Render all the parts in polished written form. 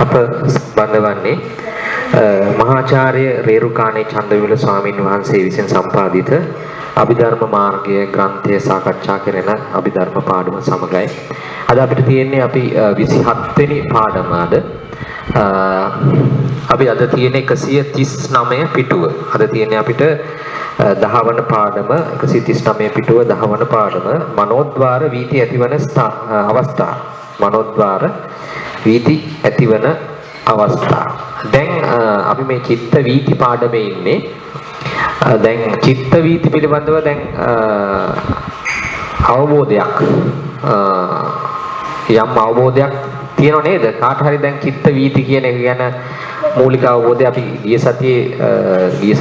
අප බඳවන්නේ මහාචාර්ය රේරුකාණේ චන්දවිමල ස්වාමීන් වහන්සේ විසින් සම්පාදිත අභිධර්ම මාර්ගය ග්‍රන්ථය සාකච්ඡා කරන අභිධර්ම පාඩම සමගයි. අද අපිට තියෙන්නේ අපි 27 වෙනි පාඩම අද. අපි අද තියෙන 139 පිටුව. අද තියෙන්නේ අපිට 10 වන පාඩම 139 පිටුව 10 වන පාඩම මනෝද්වාර වීති ඇතිවන අවස්ථා. මනෝද්වාර වීති ඇතිවන අවස්ථා. දැන් අපි මේ චිත්ත වීති පාඩමේ ඉන්නේ. දැන් චිත්ත වීති පිළිබඳව දැන් අවබෝධයක් යම් අවබෝධයක් තියෙනව නේද? කාට හරි දැන් චිත්ත වීති කියන එක ගැන මූලික අවබෝධය අපි ගිය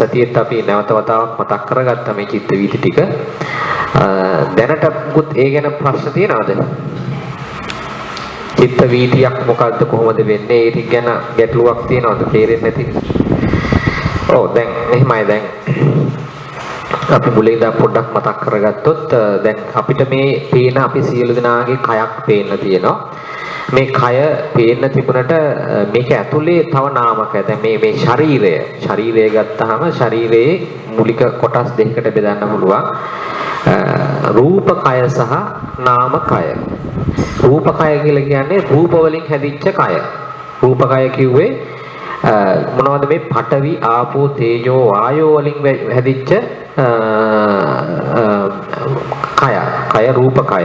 සතියේත් අපි නැවත වතාවක් මතක් කරගත්තා මේ චිත්ත වීති ටික. දැනට මුකුත් ඒ ගැන ප්‍රශ්න තියෙනවද? චිත්ත වීතියක් මොකද්ද, කොහොමද වෙන්නේ? ඒ ටික ගැන ගැටලුවක් තියෙනවද? තේරෙන්නේ නැති? ඔව් දැන් එහෙමයි. දැන් අපි මුලින් ඉඳන් පොඩ්ඩක් මතක් කරගත්තොත් දැන් අපිට මේ පේන අපි සියලු දෙනාගේ කයක් පේන්න තියෙනවා. මේ කය පේන්න තිබුණට මේක ඇතුලේ තව නාමක. දැන් මේ ශරීරය ගත්තාම ශරීරයේ මූලික කොටස් දෙකකට බෙදන්න පුළුවන්. රූප කය සහ නාම කය. රූප කය කියලා කියන්නේ රූප වලින් හැදිච්ච කය. රූප කය කිව්වේ මොනවද? මේ පඨවි ආපෝ තේජෝ වායෝ වලින් හැදිච්ච කය රූප කය.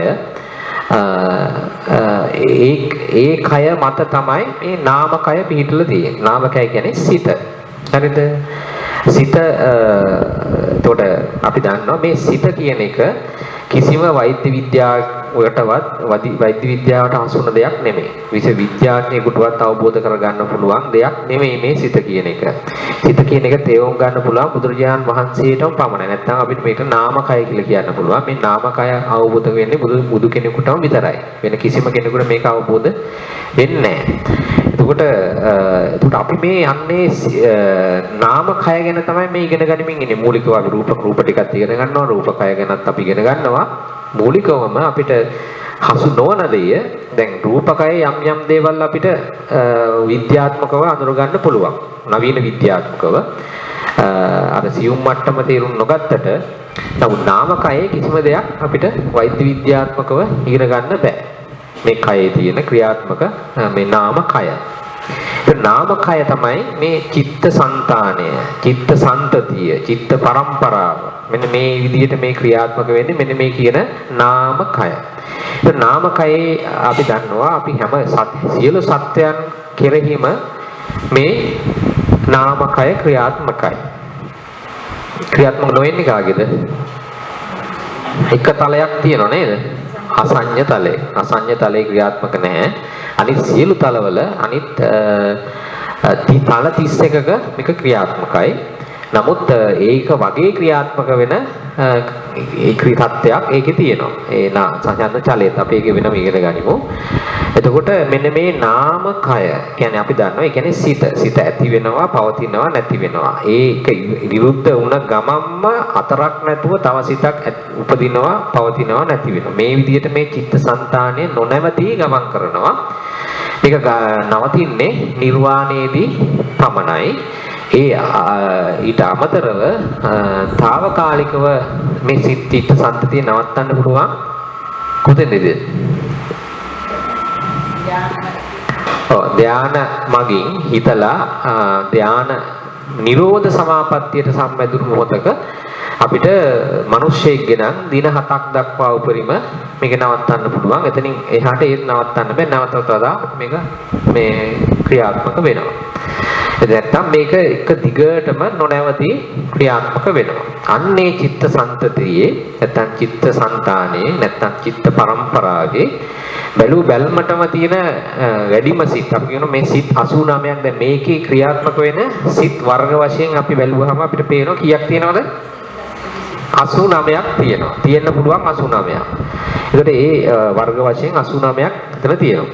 ඒ කය මත තමයි මේ නාම කය පිහිටලා තියෙන්නේ. නාම කය කියන්නේ සිත. හරිද? සිත එතකොට අපි දන්නවා මේ සිත කියන එක කිසිම වෛද්‍ය විද්‍යාවකටවත් වෛද්‍ය විද්‍යාවට හසුන දෙයක් නෙමෙයි. විශේෂ විද්‍යාඥයෙකුටවත් අවබෝධ කරගන්න පුළුවන් දෙයක් නෙමෙයි මේ සිත කියන එක. සිත කියන එක තේරුම් ගන්න පුළුවන් බුදුරජාණන් වහන්සේටම පමණයි. නැත්නම් අපිට මේක නාමකය කියලා කියන්න පුළුවන්. මේ නාමකය අවබෝධ වෙන්නේ බුදු කෙනෙකුටම විතරයි. වෙන කිසිම කෙනෙකුට මේක අවබෝධ වෙන්නේ නැහැ. එතකොට අපි මේ යන්නේ නාමකය ගැන තමයි මේ ඉගෙන ගනිමින් ඉන්නේ. මූලිකව අපි රූප ටිකත් ඉගෙන ගන්නවා. රූප කය ගැනත් අපි ඉගෙන ගන්නවා. මූලිකවම අපිට හසු නොවන දෙය දැන් රූපකය යම් දේවල් අපිට විද්‍යාත්මකව අඳුර ගන්න පුළුවන්. නවීන විද්‍යාත්මකව අර සියුම් මට්ටම තේරුම් නොගත්තට නමුත් නාමකයේ කිසිම දෙයක් අපිට වෛද්‍ය විද්‍යාත්මකව ඉගෙන ගන්න බෑ. මේ කයේ තියෙන ක්‍රියාත්මක මේ නාමකය. ඒ නාමකය තමයි මේ චිත්ත සංතානය, චිත්ත සන්තතිය, චිත්ත පරම්පරාව. මෙන්න මේ විදිහට මේ ක්‍රියාත්මක වෙන්නේ මෙන්න මේ කියන නාමකය. ඒ නාමකයේ අපි දන්නවා අපි හැම සියලු සත්‍යයන් කෙරෙහිම මේ නාමකය ක්‍රියාත්මකයි. ක්‍රියාත්මක නොවෙන්නේ කාගේද? එක තලයක් තියෙනව නේද? අසඤ්ඤ තලය. අසඤ්ඤ තලේ ක්‍රියාත්මක නැහැ. අනිත් සියලු තලවල අනිත් තල 31ක මේක ක්‍රියාත්මකයි. නමුත් ඒක වගේ ක්‍රියාත්මක වෙන ඒ ක්‍රියාත්මකයක් ඒකේ තියෙනවා. ඒ සඤ්ඤ චලයේත් අපි ඒක වෙනම ඉගෙන ගනිමු. එතකොට මෙන්න මේ නාමකය කියන්නේ අපි දන්නවා ඒ කියන්නේ සිත ඇති වෙනවා, පවතිනවා, නැති වෙනවා. ඒක විරුද්ධ වුණ ගමම්ම අතරක් නැතුව තව සිතක් උපදිනවා, පවතිනවා, නැති වෙනවා. මේ විදිහට මේ චිත්තසංතානය නොනැවතී ගමන් කරනවා. ඒක නවතින්නේ නිර්වාණයේදී පමණයි. ඊට අමතරව తాවකාලිකව මේ චිත්ත සම්පතිය නවත්තන්න පුළුවන් කොතෙන්ද? ධාන මගින් හිතලා ධාන නිරෝධ සමාපත්තියට සම්බන්ධුණු මොහොතක අපිට මිනිස්සෙක්ගේ නම් දින 7ක් දක්වා උපරිම මේක නවත්තන්න පුළුවන්. එතනින් එහාට ඒක නවත්තන්න බෑ. නැවතත් වඩා මේක මේ ක්‍රියාත්මක වෙනවා. නැත්තම් මේක එක දිගටම නොනැවතී ක්‍රියාත්මක වෙනවා. අන්නේ චිත්ත සන්තතියේ නැත්තම් චිත්ත සංතානයේ නැත්තම් චිත්ත පරම්පරාවේ බැලුමටම තියෙන වැඩිම සිත් අපි කියනවා මේ සිත් 89ක්. දැන් මේකේ ක්‍රියාත්මක වෙන සිත් වර්ග වශයෙන් අපි බැලුවාම අපිට පේනවා කීයක් තියෙනවද? 89ක් තියෙනවා. තියෙන්න පුළුවන් 89ක්. ඒකට ඒ වර්ග වශයෙන් 89ක් එතන තියෙනවා.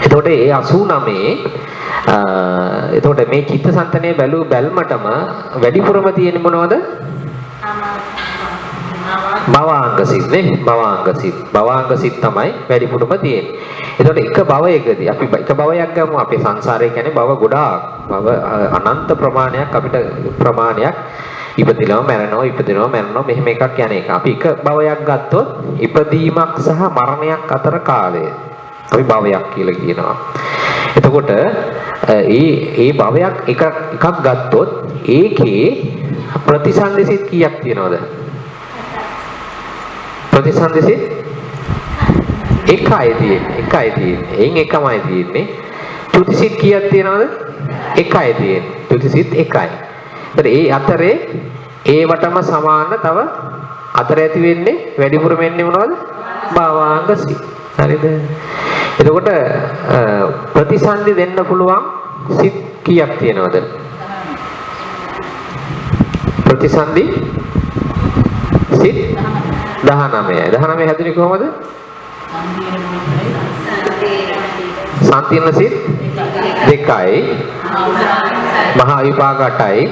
එතකොට ඒ 89 එතකොට මේ චිත්තසංතනයේ බැලුමටම වැඩිපුරම තියෙන්නේ මොනවද? භවාංග සිත් නේ භවාංග සිත් තමයි වැඩිපුරම තියෙන්නේ. ඒතකොට එක භවයකදී අපි එක භවයක් ගමු. අපේ සංසාරය කියන්නේ භව ගොඩාක්. භව අනන්ත ප්‍රමාණයක් අපිට ප්‍රමාණයක් ඉපදිනවා මැරෙනවා මෙහෙම එකක් යන එක. අපි එක භවයක් ගත්තොත් ඉපදීමක් සහ මරණයක් අතර කාලය අපි භවයක් කියලා කියනවා. එතකොට ඒ භවයක් එකක් ගත්තොත් ඒකේ ප්‍රතිසන්දිසිත කීයක් තියෙනවද? ප්‍රතිසන්දිසිත එකයි තියෙන්නේ. එයින් එකමයි තියෙන්නේ. චුතිසිත කීයක් තියෙනවද? එකයි තියෙන්නේ. චුතිසිත එකයි. ඒ අතරේ ඒවටම සමාන තව අතර ඇති වෙන්නේ වැඩිපුර වෙන්නේ මොනවද? භවාංග සිත්. හරිද? එතකොට ප්‍රතිසන්දි දෙන්න පුළුවන් සිත් කීයක් තියෙනවද? ප්‍රතිසන්දි සිත් 19යි. 19 හැදුනේ කොහමද? සංකීර්ණ සිත් 2යි. මහා විපාක 8යි.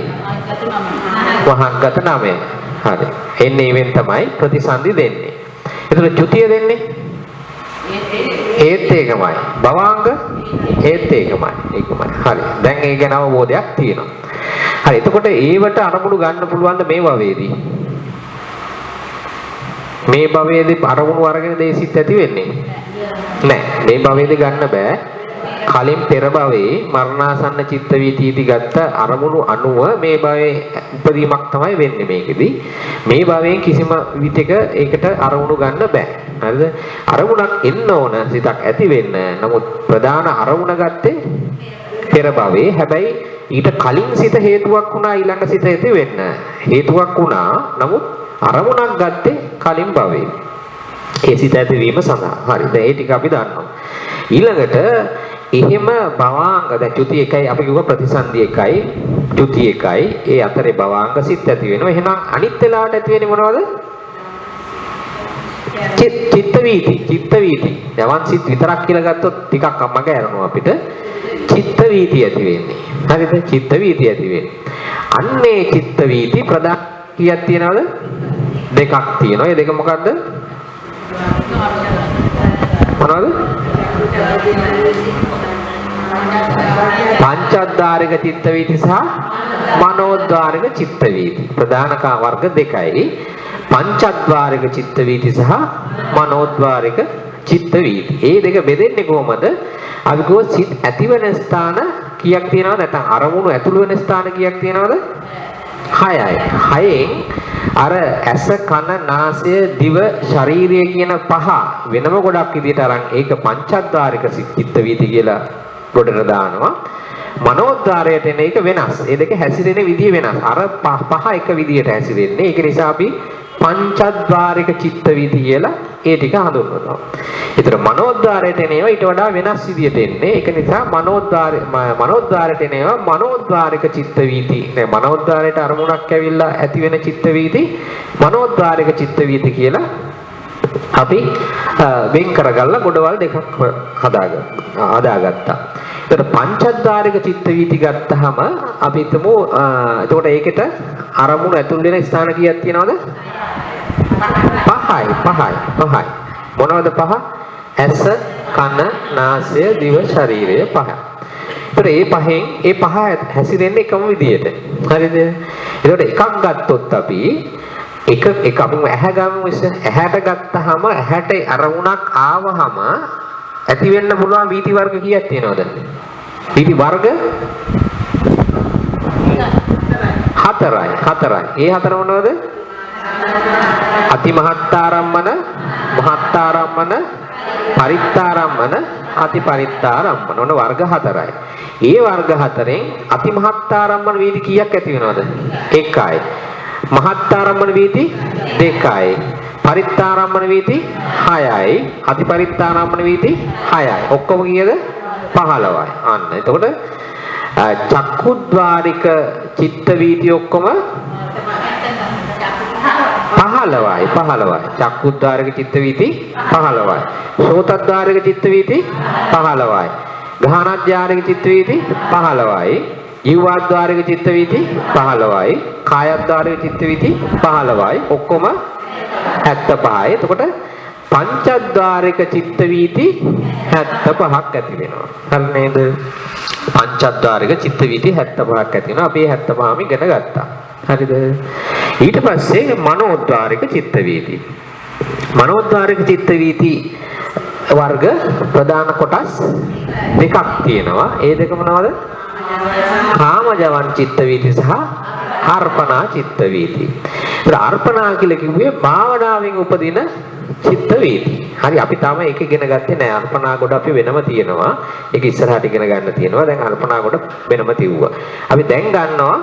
වහංගත 9යි. හරි. එන්නේ ඉවෙන් තමයි ප්‍රතිසන්දි දෙන්නේ. එතකොට චුතිය දෙන්නේ ඒත් ඒකමයි. භවාංග ඒත් ඒකමයි. හරි. දැන් ඒ ගැන අවබෝධයක් තියෙනවා. හරි. එතකොට ඒවට අරමුණු ගන්න පුළුවන් මේ භවයේදී. මේ භවයේදී අරමුණු අරගෙන දේසිත ඇති වෙන්නේ නැහැ. මේ භවයේදී ගන්න බෑ. කලින් පෙර භවයේ මරණාසන්න චිත්ත වීතියදී ගත්ත අරමුණු අනුව මේ භවයේ උපදීමක් තමයි වෙන්නේ මේකෙදී. මේ භවයෙන් කිසිම විදිහක ඒකට අරමුණු ගන්න බෑ. හරිද? අරමුණක් එන්න ඕන සිතක් ඇති වෙන්න. නමුත් ප්‍රධාන අරමුණ ගත්තේ පෙර භවයේ. හැබැයි ඊට කලින් සිත හේතුවක් වුණා ඊළඟ සිත ඇති වෙන්න. හේතුවක් වුණා. නමුත් අරමුණක් ගත්තේ කලින් භවයේ. ඒ සිත ඇතිවීම සඳහා. හරි. දැන් ඒ ටික අපි දන්නවා. ඊළඟට එහෙම භවාංග දැන් චුති එකයි අපි කිව්වා ප්‍රතිසන්දි එකයි චුති එකයි ඒ අතරේ භවාංග සිත් ඇති වෙනවා. එහෙනම් අනිත් වෙලාවට ඇති වෙන්නේ මොනවද? චිත්ත වීති. යවන් සිත් විතරක් කියලා ගත්තොත් ටිකක් අම්මගේ ඇරනවා අපිට. චිත්ත වීති ඇති වෙන්නේ. හරිද? චිත්ත වීති ඇති වෙන්නේ. අන්නේ චිත්ත වීති ප්‍රධාන කීයක් තියෙනවද? දෙකක් තියෙනවා. ඒ දෙක මොකද්ද? මොනවද? පංචද්වාරික චිත්ත වීති සහ මනෝද්වාරික චිත්ත වීති. ප්‍රධාන වර්ග දෙකයි. පංචද්වාරික චිත්ත වීති සහ මනෝද්වාරික චිත්ත වීති. මේ දෙක බෙදෙන්නේ කොහමද? අපි කෝ සිත් ඇතිවන ස්ථාන කීයක් තියෙනවද? නැත්නම් අරමුණු ඇතුළු වෙන ස්ථාන කීයක් තියෙනවද? 6යි. 6න් අර ඇස කන නාසය දිව ශරීරය කියන පහ වෙනම ගොඩක් විදිහට අරන් ඒක පංචද්වාරික චිත්ත වීති කියලා ගොඩට දානවා. මනෝද්වාරයට එන එක වෙනස්. ඒ දෙක හැසිරෙන විදිය වෙනස්. අර පහ එක විදිහට හැසිරෙන්නේ. ඒක නිසා අපි පංචද්වාරික චිත්ත වීති කියලා ඒ ටික හඳුන්වනවා. ඒතර මනෝද්වාරයට එන ඒවා ඊට වඩා වෙනස් විදිහට එන්නේ. ඒක නිසා මනෝද්වාරයට එන ඒවා මනෝද්වාරික චිත්ත වීති. නේ මනෝද්වාරයට අරමුණක් ඇවිල්ලා ඇති වෙන චිත්ත වීති මනෝද්වාරික චිත්ත වීති කියලා අපි වෙන් කරගල්ලා ගොඩවල් දෙකක් හදාගත්තා. ඒතර පංචද්වාරික චිත්ත වීති ගත්තාම අපි හිතමු එතකොට ඒකට අරමුණු ඇතුල් වෙන ස්ථාන කීයක් තියෙනවද? 5යි. මොනවද 5? ඇස, කන, නාසය, දිව, ශරීරය 5. ඒතර ඒ පහ හැසිරෙන්නේ එකම විදියට. හරිද? ඒතකොට එකක් ගත්තොත් අපි එක අපි ඇහැ ගමු ඉතින්. ඇහැට ගත්තාම ඇහැට අරමුණක් ආවහම ඇති වෙන්න පුළුවන් වීති වර්ග කීයක් තියෙනවද? වීති වර්ග 4යි. ඒ හතර මොනවද? අතිමහත්තාරම්මන, මහත්තාරම්මන, පරිත්තාරම්මන, අතිපරිත්තාරම්මන. ඔන්න වර්ග 4යි. ඒ වර්ග 4ෙන් අතිමහත්තාරම්මන වීති කීයක් ඇති වෙනවද? 1යි. මහත්තාරම්මන වීති 2යි. පරිත්තාරම්මන වීති 6යි. අතිපරිත්තාරම්මන වීති 6යි. ඔක්කොම කීයද? 15යි. අන්න. එතකොට චක්කුද්වාරික චිත්ත වීති ඔක්කොම 15යි. චක්කුද්වාරික චිත්ත වීති 15යි. සෝතද්වාරික චිත්ත වීති 15යි. ගහනද්වාරික චිත්ත වීති 15යි. ජීවද්වාරික චිත්ත වීති 15යි. කායද්වාරික චිත්ත වීති 15යි. ඔක්කොම 75යි. එතකොට පංචද්වාරික චිත්ත වීති 75ක් ඇති වෙනවා. හරි නේද? පංචද්වාරික චිත්ත වීති 75ක් ඇති වෙනවා. අපි 75ම ඉගෙන ගත්තා. හරිද? ඊට පස්සේ මනෝද්වාරික චිත්ත වීති. මනෝද්වාරික චිත්ත වීති වර්ග ප්‍රධාන කොටස් දෙකක් තියෙනවා. ඒ දෙක මොනවද? කාමජවන් චිත්ත වීති සහ අර්පණා චිත්ත වීති. ඒත් අර්පණා කියලා කිව්වේ භාවනාවෙන් උපදින චිත්ත වීති. හරි අපි තාම ඒක ඉගෙන ගත්තේ නැහැ. අර්පණා කොට අපි වෙනම තියෙනවා. ඒක ඉස්සරහට ඉගෙන ගන්න තියෙනවා. දැන් අර්පණා කොට වෙනම තියුවා. අපි දැන් ගන්නවා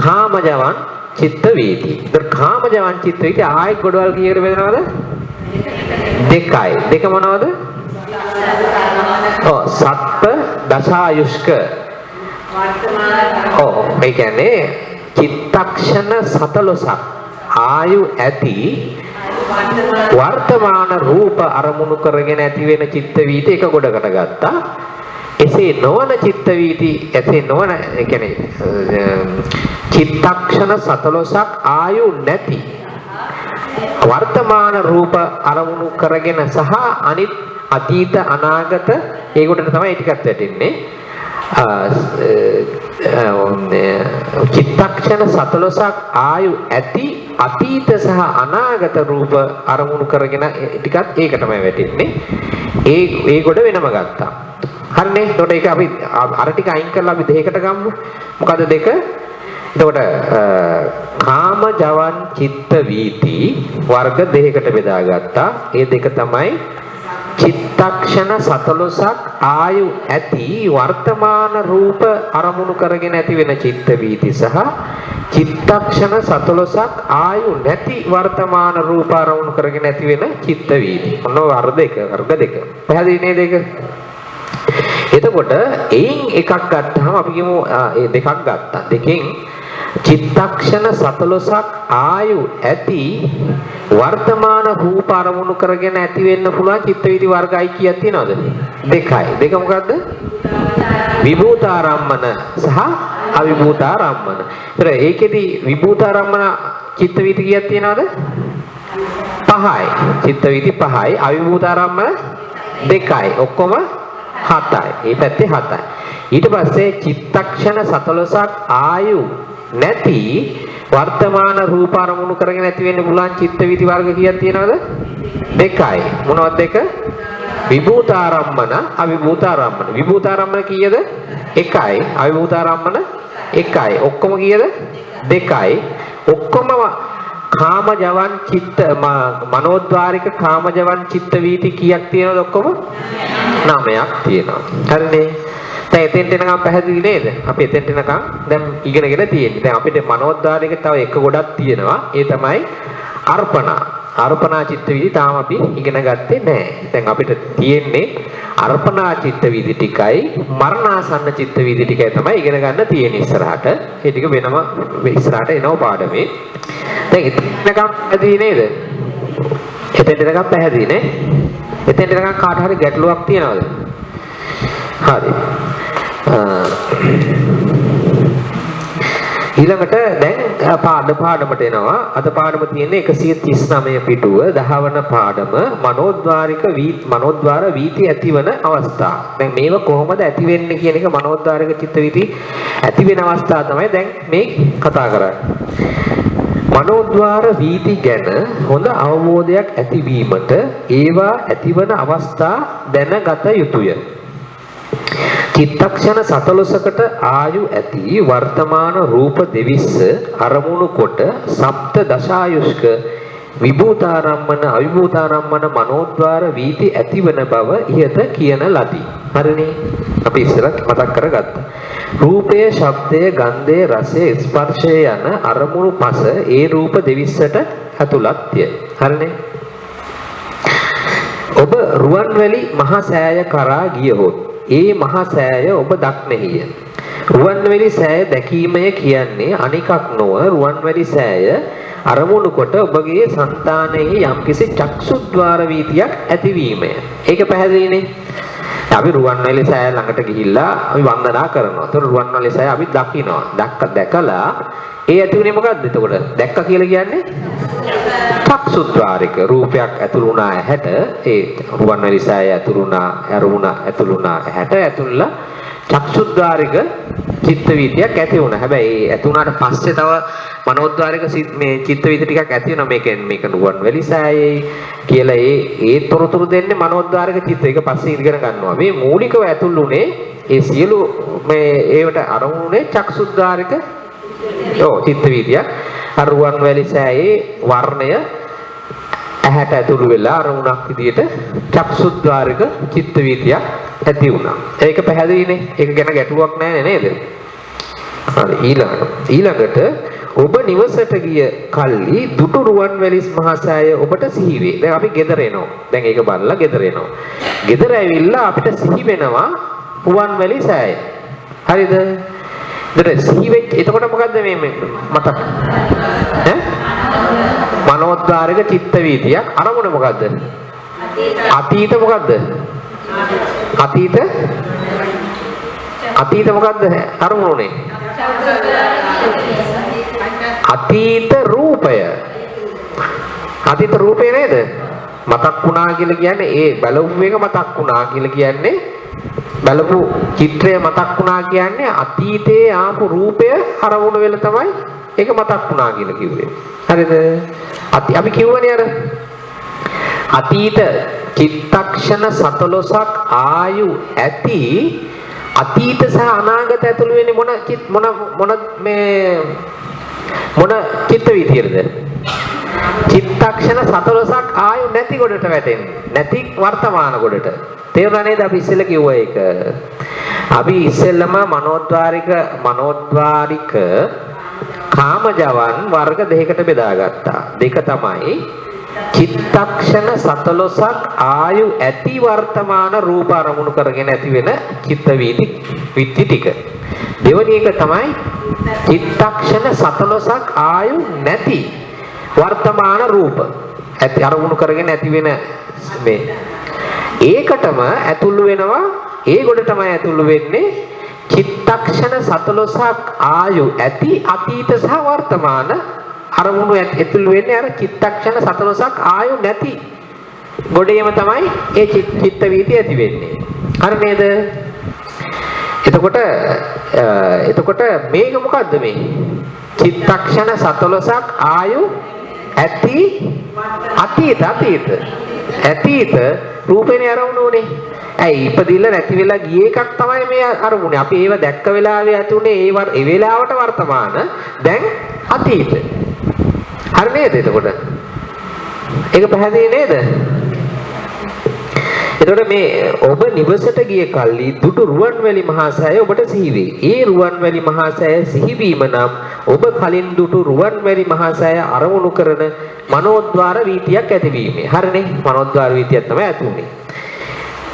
කාමජවන් චිත්ත වීති. ඒත් කාමජවන් චිත්ත වීති ආයි ගොඩවල් කීයකට බෙදනවද? දෙකයි. දෙක මොනවද? සත්ප දසායුෂ්ක. ඒ කියන්නේ චිත්තක්ෂණ 14ක් ආයු ඇති වර්තමාන රූප අරමුණු කරගෙන ඇති වෙන චිත්ත වීති එක ගොඩකට ගත්තා. එසේ නොවන චිත්ත වීති එසේ නොවන ඒ කියන්නේ චිත්තක්ෂණ 14ක් ආයු නැති වර්තමාන රූප අරමුණු කරගෙන සහ අනිත් අතීත අනාගත ඒකට තමයි ටිකක් වැටෙන්නේ. චිත්තක්ෂණ 14ක් ආයු ඇති අතීත සහ අනාගත රූප අරමුණු කරගෙන ටිකක් ඒක තමයි වැටෙන්නේ. ඒ කොට වෙනම ගත්තා. හරිනේ. එතකොට ඒක අපි අර ටික අයින් කරලා අපි දෙකකට ගමු. මොකද දෙක? එතකොට කාම ජවන් චිත්ත වීති වර්ග දෙකකට බෙදාගත්තා. ඒ දෙක තමයි චිත්තක්ෂණ 14ක් ආයු ඇති වර්තමාන රූප අරමුණු කරගෙන ඇති වෙන චිත්ත වීති සහ චිත්තක්ෂණ 14ක් ආයු නැති වර්තමාන රූප අරමුණු කරගෙන ඇති වෙන චිත්ත වීති. මොන වර්ග දෙක. පැහැදිලි නේද ඒක? එතකොට එයින් එකක් ගත්තාම අපි කියමු ඒ දෙකක් ගත්තා. දෙකෙන් චිත්තක්ෂණ 14ක් ආයු ඇති වර්තමාන රූප අරමුණු කරගෙන ඇති වෙන්න පුළුවන් චිත්ත වීති වර්ගයි කීයක් තියෙනවද? දෙකයි. දෙක මොකද්ද? විභූතාරම්මන සහ අවිභූතාරම්මන. ඒතර ඒකෙදි විභූතාරම්මන චිත්ත වීති කීයක් තියෙනවද? 5යි. චිත්ත වීති 5යි. අවිභූතාරම්මන 2යි. ඔක්කොම 7යි. මේ පැත්තේ 7යි. ඊට පස්සේ චිත්තක්ෂණ 14ක් ආයු නැති වර්තමාන රූප අරමුණු කරගෙන ඇති වෙන්න පුළුවන් චිත්ත වීති වර්ග කීයක් තියෙනවද? දෙකයි. මොනවද දෙක? විභූතාරම්මන අවිභූතාරම්මන. විභූතාරම්මන කීයද? 1යි. අවිභූතාරම්මන 1යි. ඔක්කොම කීයද? 2යි. ඔක්කොම කාම ජවන් චිත්ත මනෝද්වාරික කාම ජවන් චිත්ත වීති කීයක් තියෙනවද? ඔක්කොම 9ක් තියෙනවා. හරිනේ. දැන් එතෙන්ට එනකම් පැහැදිලි නේද? අපි එතෙන්ට එනකම් දැන් ඉගෙනගෙන තියෙන්නේ. දැන් අපිට මනෝද්වාරික තව එක ගොඩක් තියෙනවා. ඒ තමයි අර්පණා. අර්පණා චිත්ත වීති තාම අපි ඉගෙන ගත්තේ නැහැ. දැන් අපිට තියෙන්නේ අර්පණා චිත්ත වීති ටිකයි මරණාසන්න චිත්ත වීති ටිකයි තමයි ඉගෙන ගන්න තියෙන්නේ ඉස්සරහට. ඒ ටික වෙනම ඉස්සරහට එනවා පාඩමේ. දැන් එතනකම් පැහැදිලි නේද? එතෙන්ට එනකම් පැහැදිලි නේ? එතෙන්ට එනකම් කාට හරි ගැටලුවක් තියෙනවද? හරි. ඊළඟට දැන් පාඩමට එනවා. අද පාඩම තියෙන්නේ 139 පිටුව 10 වන පාඩම මනෝද්වාර වීති ඇතිවන අවස්ථා. දැන් මේව කොහොමද ඇති වෙන්නේ කියන එක මනෝද්වාරික චිත්ත වීති ඇති වෙන අවස්ථාව තමයි දැන් මේ කතා කරන්නේ. මනෝද්වාර වීති ගැන හොඳ අවබෝධයක් ඇතිවීමට ඒවා ඇතිවන අවස්ථා දැනගත යුතුය. චිත්තක්ෂණ 14කට ආයු ඇති වර්තමාන රූප දෙවිස්ස අරමුණු කොට සප්ත දශායුෂ්ක විභූතාරම්මන අවිභූතාරම්මන මනෝද්වාර වීති ඇතිවන බව ඉහත කියන ලදී. හරිනේ. අපි ඉස්සර මතක් කරගත්තා. රූපයේ, ශබ්දයේ, ගන්ධයේ, රසයේ, ස්පර්ශයේ යන අරමුණු පස ඒ රූප දෙවිස්සට ඇතුළත්ය. හරිනේ. ඔබ රුවන්වැලි මහා සෑය කරා ගියහොත් ඒ මහා සෑය ඔබ දක්නෙහිය. රුවන්වැලි සෑය දැකීමය කියන්නේ අනිකක් නොව රුවන්වැලි සෑය අරමුණු කොට ඔබගේ సంతානයේ යම්කිසි චක්සුද්්වාර වීතියක් ඇතිවීමය. ඒක පැහැදිලිනේ. අපි රුවන්වැලි සෑය ළඟට ගිහිල්ලා අපි වන්දනා කරනවා. ඒතර රුවන්වැලි සෑය අපි දකිනවා. දැකලා ඒ ඇතිුනේ මොකද්ද එතකොට? දැක්ක කියලා කියන්නේ චක්සුද්්වාරික රූපයක් ඇතුළු වුණා ඇහැට ඒ රුවන්වැලි සෑය ඇතුළු වුණා ඇතුළු වුණා ඇහැට ඇතුළලා චක්සුද්්වාරික චිත්ත වීතියක් ඇති වුණා. හැබැයි ඒ ඇති වුණාට පස්සේ තව මනෝද්්වාරික මේ චිත්ත වීති ටිකක් ඇති වෙනවා. මේක රුවන්වැලි සෑයයි කියලා ඒ තොරතුරු දෙන්නේ මනෝද්්වාරික චිත්ත. ඒක පස්සේ ඉගෙන ගන්නවා. මේ මූලිකව ඇතුළුනේ ඒ සියලු මේ ඒවට අරමුණේ චක්සුද්්වාරික චිත්ත වීතියක්. අර රුවන්වැලි සෑයේ වර්ණය ඇහැට ඇතුළු වෙලා අරමුණක් විදියට චක්සුද්්වාරික චිත්ත වීතියක් ඇති වුණා. ඒක පැහැදිලිනේ. ඒක ගැන ගැටලුවක් නැහැ නේද? හරි ඊළඟට ඔබ නිවසට ගිය කල්ලි දුටු රුවන්වැලි මහා සෑය ඔබට සිහි වේ. දැන් අපි ගෙදර එනවා. දැන් ඒක බලලා ගෙදර එනවා. ගෙදර ඇවිල්ලා අපිට සිහි වෙනවා රුවන්වැලි සෑය. හරිද? එතකොට මොකද්ද මේ මතක? මනෝද්්වාරික චිත්ත වීතියක් අරමුණ මොකද්ද? අතීත මොකද්ද? අතීත මොකද්ද අරමුණුනේ? අතීත රූපය. අතීත රූපය නේද? මතක් වුණා කියලා කියන්නේ ඒ බලපු එක මතක් වුණා කියලා කියන්නේ බලපු චිත්‍රය මතක් වුණා කියන්නේ අතීතයේ ආපු රූපය අරමුණු වෙලා තමයි ඒක මතක් වුණා කියලා කිව්වේ. හරිද? අපි කියවනේ අර අතීත චිත්තක්ෂණ 17ක් ආයු ඇති අතීත සහ අනාගත ඇතුළු වෙන්නේ මොන චිත්ත වීතියද? චිත්තක්ෂණ 17ක් ආයු නැති ගොඩට වැටෙන්නේ. නැති වර්තමාන ගොඩට. තේරුණා නේද? අපි ඉස්සෙල්ලා කිව්වා ඒක. අපි ඉස්සෙල්ලම මනෝද්්වාරික කාමජවන් වර්ග දෙකකට බෙදාගත්තා. දෙක තමයි චිත්තක්ෂණ 17ක් ආයු ඇති වර්තමාන රූප අරමුණු කරගෙන ඇති වෙන චිත්ත වීති ටික. දෙවෙනි එක තමයි චිත්තක්ෂණ 17ක් ආයු නැති වර්තමාන රූප ඇති අරමුණු කරගෙන ඇති වෙන මේ ඒකටම ඇතුළු වෙනවා. ඒ ගොඩ තමයි ඇතුළු වෙන්නේ චිත්තක්ෂණ 17ක් ආයු ඇති අතීත සහ වර්තමාන අරමුණු ඇතුළු වෙන්නේ අර චිත්තක්ෂණ 17ක් ආයු නැති ගොඩේම තමයි ඒ චිත්ත වීතිය ඇති වෙන්නේ. හරි නේද? එතකොට මේක මොකද්ද මේ? චිත්තක්ෂණ 17ක් ආයු ඇති අතීත රූපේනේ අරමුණුනේ. ඇයි ඉපදිලා නැති වෙලා ගිය එකක් තමයි මේ අරමුණේ. අපි ඒව දැක්ක වෙලාවේ ඇතුනේ ඒ වෙලාවට වර්තමාන දැන් අතීත. හරි නේද? එතකොට ඒක පැහැදිලි නේද? එතකොට මේ ඔබ නිවසට ගිය කල්ලි දුටු රුවන්වැලි මහා සෑය ඔබට සිහි වේ. ඒ රුවන්වැලි මහා සෑය සිහිවීම නම් ඔබ කලින් දුටු රුවන්වැලි මහා සෑය අරමුණු කරන මනෝද්්වාර වීතියක් ඇතිවීමේ. හරිනේ? මනෝද්්වාර වීතියක් තමයි ඇතුනේ.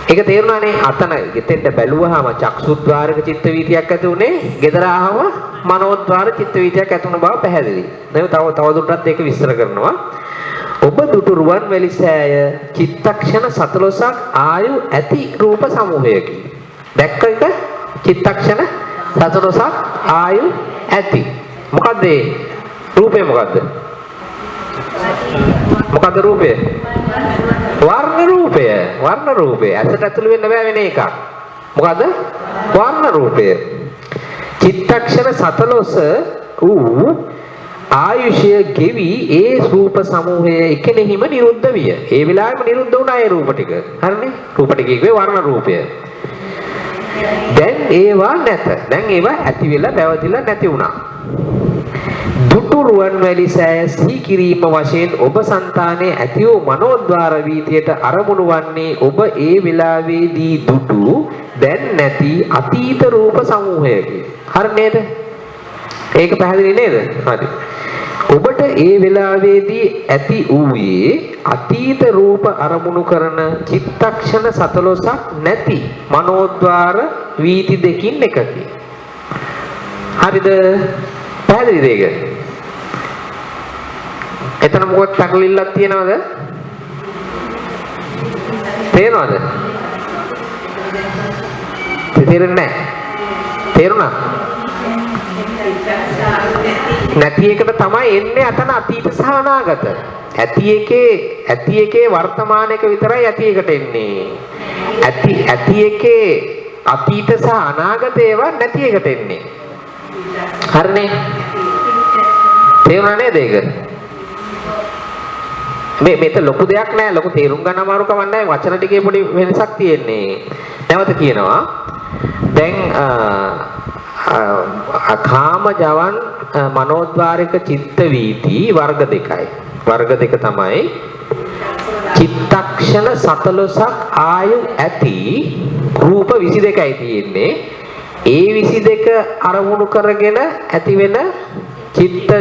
ඒක තේරුණානේ? අතන ගෙතෙන්ට බැලුවාම චක්සුද්්වාරික චිත්ත වීතියක් ඇති උනේ. ගෙදර ආවම මනෝද්්වාර චිත්ත වීතියක් ඇති වුණ බව පැහැදිලි. දැන් තවදුරටත් ඒක විස්තර කරනවා. ඔබ දුටු රුවන්වැලි සෑය චිත්තක්ෂණ 17ක් ආයු ඇති රූප සමූහයකි. දැක්ක එක චිත්තක්ෂණ 17ක් ආයු ඇති. මොකද්ද ඒ රූපය? මොකද්ද රූපය? වර්ණ රූපය. ඇසට ඇතුළු වෙන්න බෑ වෙන එකක්. මොකද්ද? වර්ණ රූපය. චිත්තක්ෂණ 17 වූ ආයුෂය ගෙවි ඒ රූප සමූහය එකෙනෙහිම නිරුද්ධ විය. ඒ වෙලාවෙම නිරුද්ධ වුණා ඒ රූප ටික. හරිනේ? රූප ටිකේ වර්ණ රූපය. දැන් ඒවා නැත. දැන් ඒවා ඇති වෙලා පැවතිලා නැති වුණා. දුටු රුවන්වැලි සෑය සිහි කිරීම වශයෙන් ඔබ సంతානයේ ඇති වූ මනෝද්්වාර වීතියට අරමුණු වන්නේ ඔබ ඒ වෙලාවේදී දුටු දැන් නැති අතීත රූප සමූහයකි. හරි නේද? ඒක පැහැදිලි නේද? හරි. ඔබට ඒ වෙලාවේදී ඇති වූයේ අතීත රූප අරමුණු කරන චිත්තක්ෂණ 17ක් නැති මනෝද්්වාර වීති දෙකින් එකකි. හරිද? පැහැදිලිද ඒක? එතන මොකක් පැටලිල්ලක් තියනවද? තේරෙනවද? තේරෙන්නේ නැහැ. තේරුණා? නැති එකට තමයි එන්නේ අතන අතීත සහ අනාගත. ඇති එකේ වර්තමාන එක විතරයි ඇති එකට එන්නේ. ඇති එකේ අතීත සහ අනාගත ඒවා නැති එකට එන්නේ. හරිනේ? තේරුණා නේද ඒක? මේක ලොකු දෙයක් නෑ, ලොකු තේරුම් ගන්න අමාරු කමක් නෑ, වචන ටිකේ පොඩි වෙනසක් තියෙන්නේ. නැවත කියනවා. දැන් කාම ජවන් මනෝද්වාරික චිත්ත වීති වර්ග දෙකයි. වර්ග දෙක තමයි චිත්තක්ෂණ 14ක් ආයු ඇති රූප 22යි තියෙන්නේ. ඒ 22 අරමුණු කරගෙන ඇති වෙන චිත්ත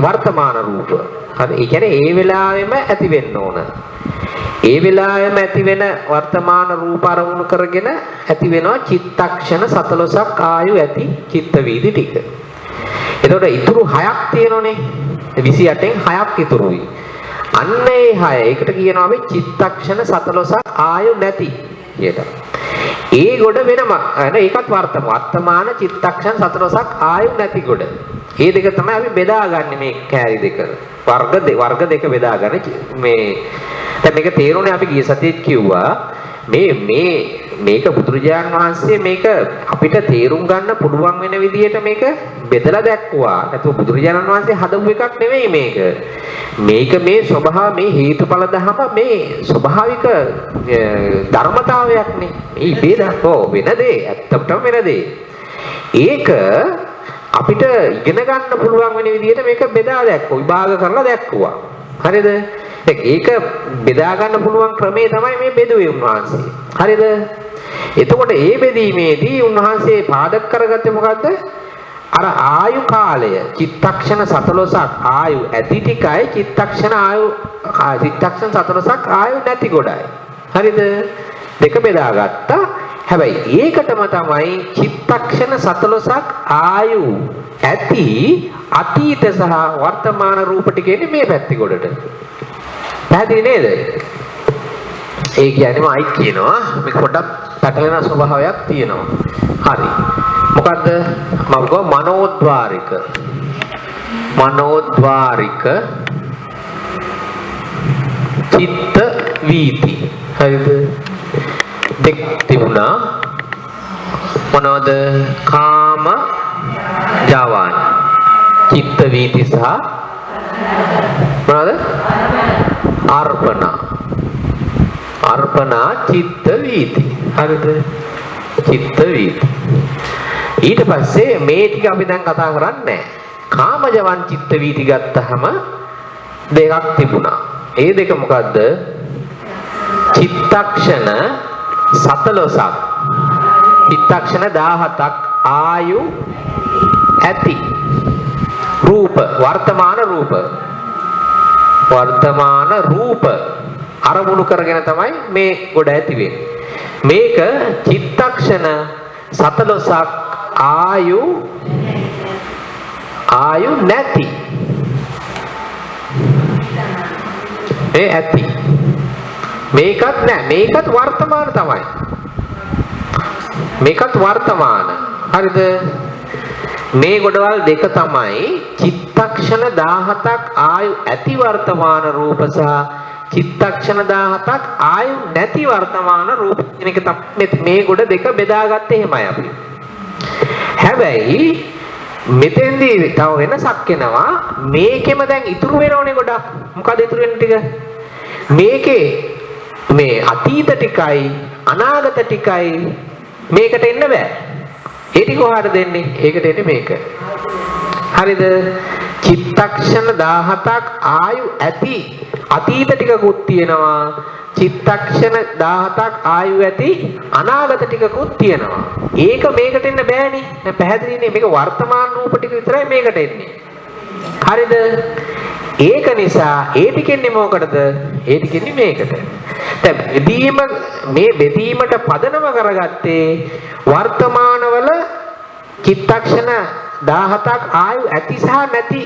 වර්තමාන රූප. හරි. ඒ කියන්නේ ඒ වෙලාවෙම ඇති වෙන්න ඕන. ඒ වෙලාවෙම ඇති වෙන වර්තමාන රූප අරමුණු කරගෙන ඇති වෙනවා චිත්තක්ෂණ 14ක් ආයු ඇති චිත්ත වීදි ටික. එතකොට ඉතුරු 6ක් තියෙනෝනේ. 28න් 6ක් ඉතුරුයි. අන්න ඒ 6 ඒකට කියනවා අපි චිත්තක්ෂණ 14ක් ආයු නැති කියලා. ඒ ගොඩ වෙනම ඒකත් වර්තමාන චිත්තක්ෂණ 14ක් ආයු නැති ගොඩ. මේ දෙක තමයි අපි බෙදාගන්නේ මේ කෑලි දෙක. වර්ග දෙක බෙදාගන්නේ මේ දැන් මේක තේරුණේ අපි ගිය සතියේත් කිව්වා මේක බුදුරජාණන් වහන්සේ මේක අපිට තේරුම් ගන්න පුළුවන් වෙන විදිහට මේක බෙදලා දැක්වුවා. නැතුව බුදුරජාණන් වහන්සේ හදපු එකක් නෙවෙයි මේක. මේක මේ ස්වභාව මේ හේතුඵල ධම මේ ස්වභාවික ධර්මතාවයක්නේ. මේ බෙදා වෙන දේ ඇත්තටම වෙන දේ. ඒක අපිට ඉගෙන ගන්න පුළුවන් වෙන විදිහට මේක බෙදා දැක්වුවා. විභාග කරලා දැක්වුවා. හරිද? ඒක බෙදා ගන්න පුළුවන් ක්‍රමය තමයි මේ බෙදුවේ උන්වහන්සේ. හරිද? එතකොට මේ බෙදීමේදී උන්වහන්සේ පාදක කරගත්තේ මොකද්ද? අර ආයු කාලය චිත්තක්ෂණ 14ක් ආයු ඇති ටිකයි චිත්තක්ෂණ 14ක් ආයු නැති ගොඩයි. හරිද? දෙක බෙදාගත්තා. හැබැයි ඒකටම තමයි චිත්තක්ෂණ 14ක් ආයු ඇති අතීත සහ වර්තමාන රූප ටික එන්නේ මේ පැත්තේ ගොඩට. පැහැදිලි නේද? ඒ කියන්නේම අයි කියනවා මේ පොඩක් පැටලෙන ස්වභාවයක් තියෙනවා. හරි. මොකද්ද? මම ගෝ මනෝද්වාරික චිත්ත වීති. හරිද? දෙක තිබුණා. මොනවද? කාම ජවන් චිත්ත වීති සහ මොනවද? අර්පණා චිත්ත වීති. හරිද? චිත්ත වීති. ඊට පස්සේ මේ ටික අපි දැන් කතා කරන්නේ කාම ජවන් චිත්ත වීති ගත්තහම දෙකක් තිබුණා. ඒ දෙක මොකද්ද? චිත්තක්ෂණ 14ක් චිත්තක්ෂණ 17ක් ආයු ඇති රූප වර්තමාන රූප අරමුණු කරගෙන තමයි මේ ගොඩ ඇති වෙන්නේ. මේක චිත්තක්ෂණ 14ක් ආයු නැති ඒ ඇති මේකත් නෑ මේකත් වර්තමාන තමයි. මේකත් වර්තමාන. හරිද? මේ ගොඩවල් දෙක තමයි චිත්තක්ෂණ 17ක් ආයු ඇති වර්තමාන රූප සහ චිත්තක්ෂණ 17ක් ආයු නැති වර්තමාන රූප කියන එක තමයි මේ ගොඩ දෙක බෙදාගත්තේ එහෙමයි අපි. හැබැයි මෙතෙන්දී තව වෙනසක් එනවා. මේකෙම දැන් ඉතුරු වෙනවනේ ගොඩක්. මොකද ඉතුරු වෙන ටික? මේකේ මේ අතීත ටිකයි අනාගත ටිකයි මේකට එන්න බෑ. ඒ ටික කොහාට දෙන්නේ? ඒකට එන්නේ මේක. හරිද? චිත්තක්ෂණ 17ක් ආයු ඇති අතීත ටිකකුත් තියෙනවා. චිත්තක්ෂණ 17ක් ආයු ඇති අනාගත ටිකකුත් තියෙනවා. ඒක මේකට එන්න බෑනේ. දැන් පැහැදිලිනේ මේක වර්තමාන රූප ටික විතරයි මේකට එන්නේ. හරිද? ඒක නිසා ඒ ටිකෙන්නේ මොකටද? ඒ ටිකෙන්නේ මේකට. දැන් මේ බෙදීමට පදනම කරගත්තේ වර්තමානවල චිත්තක්ෂණ 17ක් ආයු ඇති සහ නැති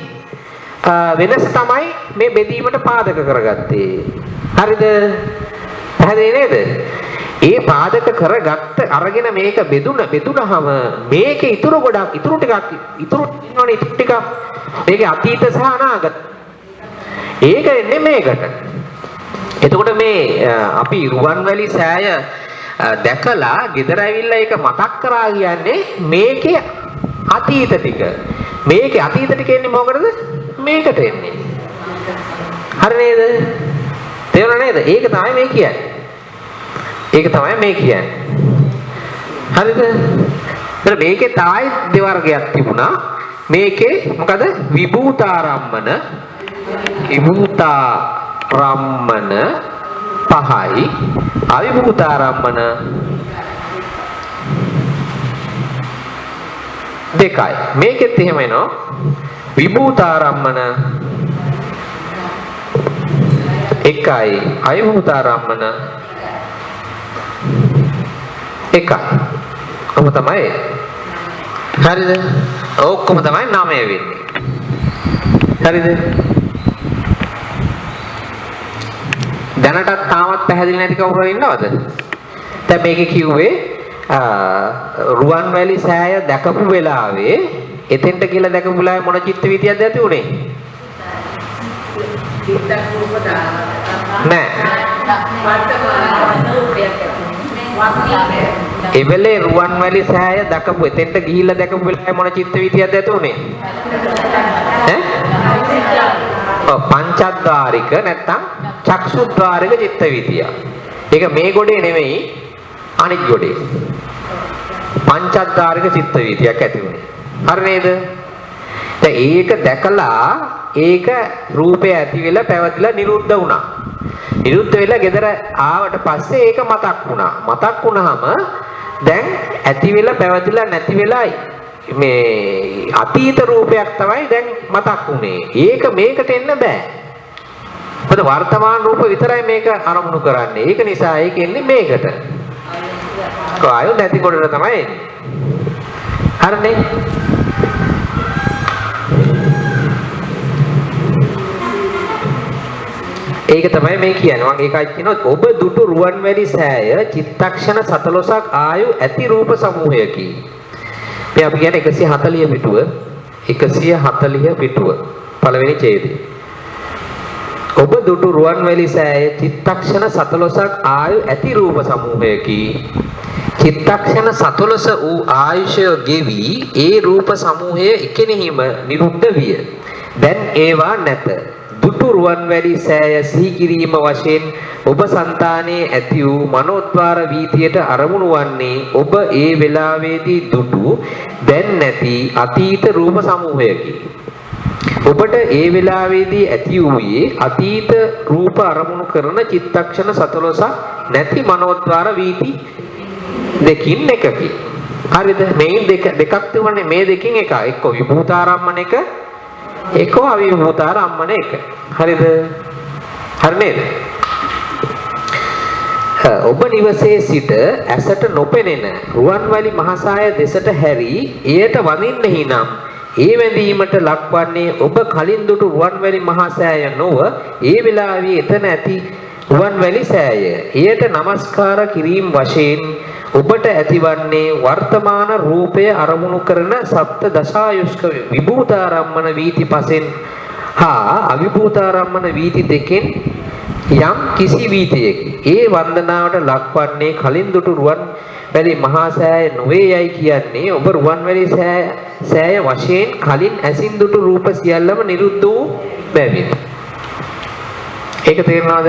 වෙනස තමයි මේ බෙදීමට පාදක කරගත්තේ. හරිද? පැහැදිලි නේද? ඒ පාදක කරගත්ත අරගෙන මේක බෙදුනහම මේකේ ඉතුරු ගොඩක් ඉතුරු ටිකක් ඉතුරු ඉන්නවනේ ටික මේකේ අතීත සහ අනාගත. ඒක එන්නේ මේකට. එතකොට මේ අපි රුවන්වැලි සෑය දැකලා ගෙදර ඇවිල්ලා ඒක මතක් කරා කියන්නේ මේකේ අතීත ටික. මේකේ අතීත ටික එන්නේ මොකටද? මේකට එන්නේ. හරි නේද? තේරුණා නේද? ඒක තමයි මේ කියන්නේ. ඒක තමයි මේ කියන්නේ. හරිද? ඒතර මේකේ තායි දෙවර්ගයක් තිබුණා. මේකේ මොකද? විභූතාරම්මන පහයි අවිභූතාරම්මන දෙකයි. මේකෙත් එහෙම එනවා. විභූතාරම්මන එකයි අවිභූතාරම්මන එකයි. කොහොම තමයි? හරිද? ඔක්කොම තමයි 9 වෙන්නේ. හරිද? දැනටත් තාමත් පැහැදිලි නැති කවුරු හරි ඉන්නවද? දැන් මේකේ කිව්වේ රුවන්වැලි සෑය දැකපු වෙලාවේ එතෙන්ට කියලා දැකපු වෙලාවේ මොන චිත්ත වීතියක්ද ඇති උනේ? නෑ. එවෙලේ රුවන්වැලි සෑය දැකපු එතෙන්ට ගිහිල්ලා දැකපු වෙලාවේ මොන චිත්ත වීතියක්ද ඇති උනේ? පංචද්වාරික නැත්තම් චක්සුද්වාරික චිත්ත වීතිය. ඒක මේ ගොඩේ නෙමෙයි අනිත් ගොඩේ. පංචද්වාරික චිත්ත වීතියක් ඇති වුණේ. හරි නේද? දැන් ඒක දැකලා ඒක රූපය ඇති වෙලා පැවතිලා නිරුද්ධ වුණා. නිරුද්ධ වෙලා ගෙදර ආවට පස්සේ ඒක මතක් වුණා. මතක් වුණාම දැන් ඇති වෙලා පැවතිලා නැති වෙලායි මේ අතීත රූපයක් තමයි දැන් මතක් වුනේ. ඒක මේකට එන්න බෑ. මොකද වර්තමාන රූප විතරයි මේක අරමුණු කරන්නේ. ඒක නිසා ඒක එන්නේ මේකට. ආයු නැති කොටට තමයි එන්නේ. හරිනේ? ඒක තමයි මේ කියන්නේ. මම ඒකයි කියනවා ඔබ දුටු රුවන්වැලි සෑය චිත්තක්ෂණ 14ක් ආයු ඇති රූප සමූහයකි. මේ අපි කියන්නේ 140 පිටුව 140 පිටුව පළවෙනි ඡේදය. ඔබ දුටු රුවන්වැලි සෑය චිත්තක්ෂණ 14ක් ආයු ඇති රූප සමූහයකි. චිත්තක්ෂණ 14 වූ ආයුෂය ගෙවි ඒ රූප සමූහය එකෙනෙහිම නිරුද්ධ විය. දැන් ඒවා නැත. දුටු රුවන්වැලි සෑය සිහි කිරීම වශයෙන් ඔබ సంతානයේ ඇති වූ මනෝද්වාර වීතියට අරමුණු වන්නේ ඔබ ඒ වෙලාවේදී දුටු දැන් නැති අතීත රූප සමූහයකි. ඔබට ඒ වෙලාවේදී ඇති වූයේ අතීත රූප අරමුණු කරන චිත්තක්ෂණ 14ක් නැති මනෝද්වාර වීති දෙකින් එකකි. හරිද? මේ දෙකක් තිබුණේ මේ දෙකින් එකක්. එක්ක විභූතාරම්මන එක එක්ක අවිභූතාරම්මන එක. හරිද? හරි නේද? ඔබ නිවසේ සිට ඇසට නොපෙනෙන රුවන්වැලි මහසාය දෙසට හැරි එයට වඳින්නෙහි නම් ඒ වැඳීමට ලක්වන්නේ ඔබ කලින් දුටු රුවන්වැලි මහසෑය නොව ඒ වෙලාවේ එතන ඇති රුවන්වැලි සෑය. එයට নমස්කාර කිරීම වශයෙන් ඔබට ඇතිවන්නේ වර්තමාන රූපය අරමුණු කරන සප්ත දශායුෂ්ක විභූතාරම්මන වීති පසෙන් හා අවිභූතාරම්මන වීති දෙකෙන් යම් කිසි වීතියකි. ඒ වන්දනාවට ලක්වන්නේ කලින් දුටු රුවන්වැලි මහා සෑය නොවේ යයි කියන්නේ ඔබ රුවන්වැලි සෑය වශයෙන් කලින් ඇසින් දුටු රූප සියල්ලම නිරුද්ධ වූ බැවිනි. ඒක තේරෙනවද?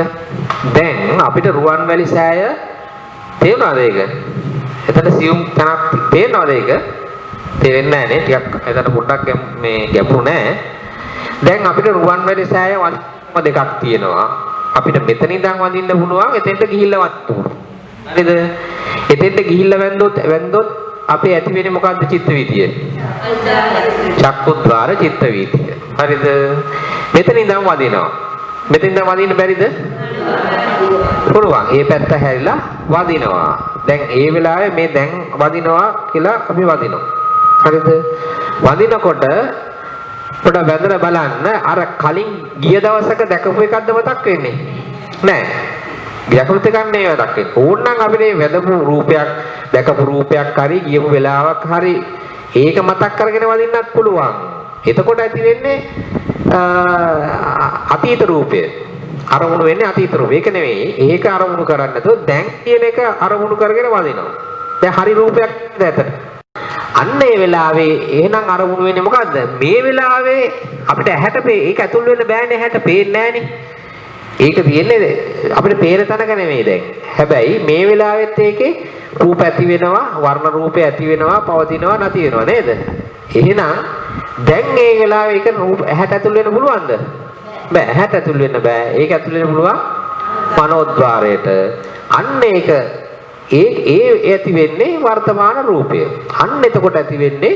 දැන් අපිට රුවන්වැලි සෑය තේරෙනවද ඒක? එතන සියුම් තනක් තේරෙනවද ඒක? තේරෙන්නේ නැහැ නේ. ටිකක් එතන පොඩ්ඩක් මේ ගැඹුරු නැහැ. දැන් අපිට රුවන්වැලි සෑය වන්දන දෙකක් තියෙනවා. අපිට මෙතන ඉඳන් වඳින්න පුළුවන් එතෙන්ට ගිහිල්ලා වත්තුන. හරිද? එතෙන්ට ගිහිල්ලා වැන්දොත් අපේ ඇති වෙන්නේ මොකද්ද චිත්ත වීතිය? චක්කුද්්වාර චිත්ත වීතිය. හරිද? මෙතන ඉඳන් වදිනවා. මෙතන ඉඳන් වදින්න බැරිද? පුළුවන්. මේ පැත්ත හැරිලා වදිනවා. දැන් ඒ වෙලාවේ මේ දැන් වදිනවා කියලා අපි වදිනවා. හරිද? වදිනකොට පොඩ වැදලා බලන්න අර කලින් ගිය දවසක දැකපු එකක්ද මතක් වෙන්නේ? නෑ. දැකපුත් එකක් නෙවෙයි මතක් වෙන්නේ. ඕනනම් අපිට වැදපු රූපයක් දැකපු රූපයක් හරි ගියපු වෙලාවක් හරි ඒක මතක් කරගෙන වදින්නත් පුළුවන්. එතකොට ඇති වෙන්නේ අතීත රූපය. අරමුණු වෙන්නේ අතීත රූපය. ඒක නෙවෙයි. ඒක අරමුණු කරන්නේ නැතුව දැන් කියන එක අරමුණු කරගෙන වදිනවා. දැන් හරි රූපයක් දැතට. අන්න ඒ වෙලාවේ එහෙනම් අරමුණු වෙන්නේ මොකද්ද? මේ වෙලාවේ අපිට ඇහැට ඒක ඇතුල් වෙන්න බෑනේ, ඇහැට පේන්නේ නෑනේ. ඒක තියෙන්නේ අපිට පේන තැනක නෙමෙයි දැන්. හැබැයි මේ වෙලාවෙත් ඒකේ රූප ඇති වෙනවා, වර්ණ රූපය ඇති වෙනවා, පවතිනවා, නැති වෙනවා නේද? එහෙනම් දැන් මේ වෙලාවේ ඒක රූප ඇහැට ඇතුල් වෙන්න පුළුවන්ද? බෑ. ඇහැට ඇතුල් වෙන්න බෑ. ඒක ඇතුල් වෙන්න පුළුවන් මනෝද්වාරයට. අන්න ඒක ඒ ඇති වෙන්නේ වර්තමාන රූපය. අන්න එතකොට ඇති වෙන්නේ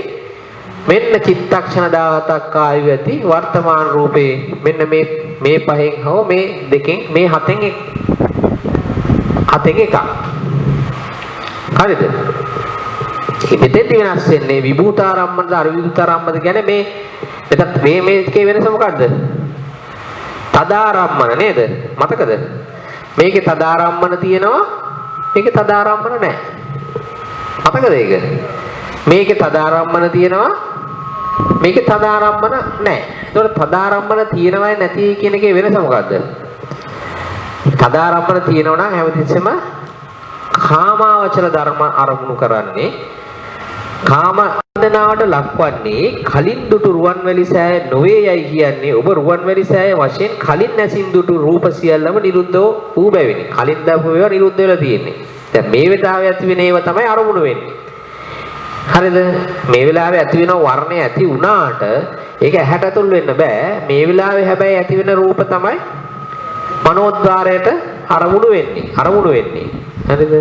මෙන්න චිත්තක්ෂණ 17ක් ආයු ඇති වර්තමාන රූපේ මෙන්න මේ පහෙන් හෝ මේ දෙකෙන් මේ හතෙන් එකක්. හරිද? මෙතෙන්දී වෙනස් වෙන්නේ විභූතාරම්මද අවිභූතාරම්මද කියන්නේ මේ මේකේ වෙනස මොකද්ද? තදාරම්මන නේද? මතකද? මේකේ තදාරම්මන තියෙනවා, මේකේ තදාරම්මන නැහැ. මතකද ඒක? මේකේ තදාරම්මන තියෙනවා, මේකේ තදාරම්මන නැහැ. ඒතකොට තදාරම්මන තියෙනවයි නැති කියන එකේ වෙනස මොකද්ද? තදාරම්මන තියෙනවා නම් හැමතිස්සෙම කාමාවචර ධර්ම අරමුණු කරන්නේ කාම වන්දනාවට ලක්වන්නේ කලින් දුටු රුවන්වැලි සෑය නොවේ යයි කියන්නේ ඔබ රුවන්වැලි සෑය වශයෙන් කලින් නැසින් දුටු රූප සියල්ලම නිරුද්ධ වූ බැවිනි. කලින් දාපු ඒවා නිරුද්ධ වෙලා තියෙන්නේ. දැන් මේ වෙලාවේ ඇති වෙන ඒවා තමයි අරමුණු වෙන්නේ. හරිද? මේ වෙලාවේ ඇති වෙන වර්ණය ඇති වුණාට ඒක ඇහැට ඇතුල් වෙන්න බෑ. මේ වෙලාවේ හැබැයි ඇති වෙන රූප තමයි මනෝද්වාරයට අරමුණු වෙන්නේ. හරිද?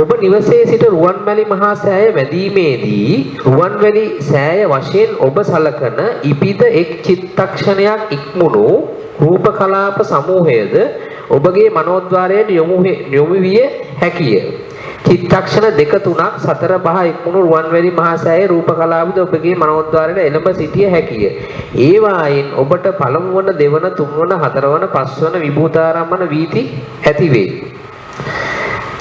ඔබ නිවසේ සිට රුවන්වැලි මහා සෑය වැදීමේදී රුවන්වැලි සෑය වශයෙන් ඔබ සලකන ඉපිද එක් චිත්තක්ෂණයක් ඉක්මුණු රූප කලාප සමූහයද ඔබගේ මනෝද්වාරයට යොමු විය හැකිය. චිත්තක්ෂණ දෙක තුනක් සතර පහ ඉක්මුණු රුවන්වැලි මහා සෑයේ රූප කලාපද ඔබගේ මනෝද්වාරයට එළඹ සිටිය හැකිය. ඒ වායින් ඔබට පළමු වන, දෙවන, තුන්වන, හතරවන, පස්වන විභූතාරම්මන වීති ඇති වේ.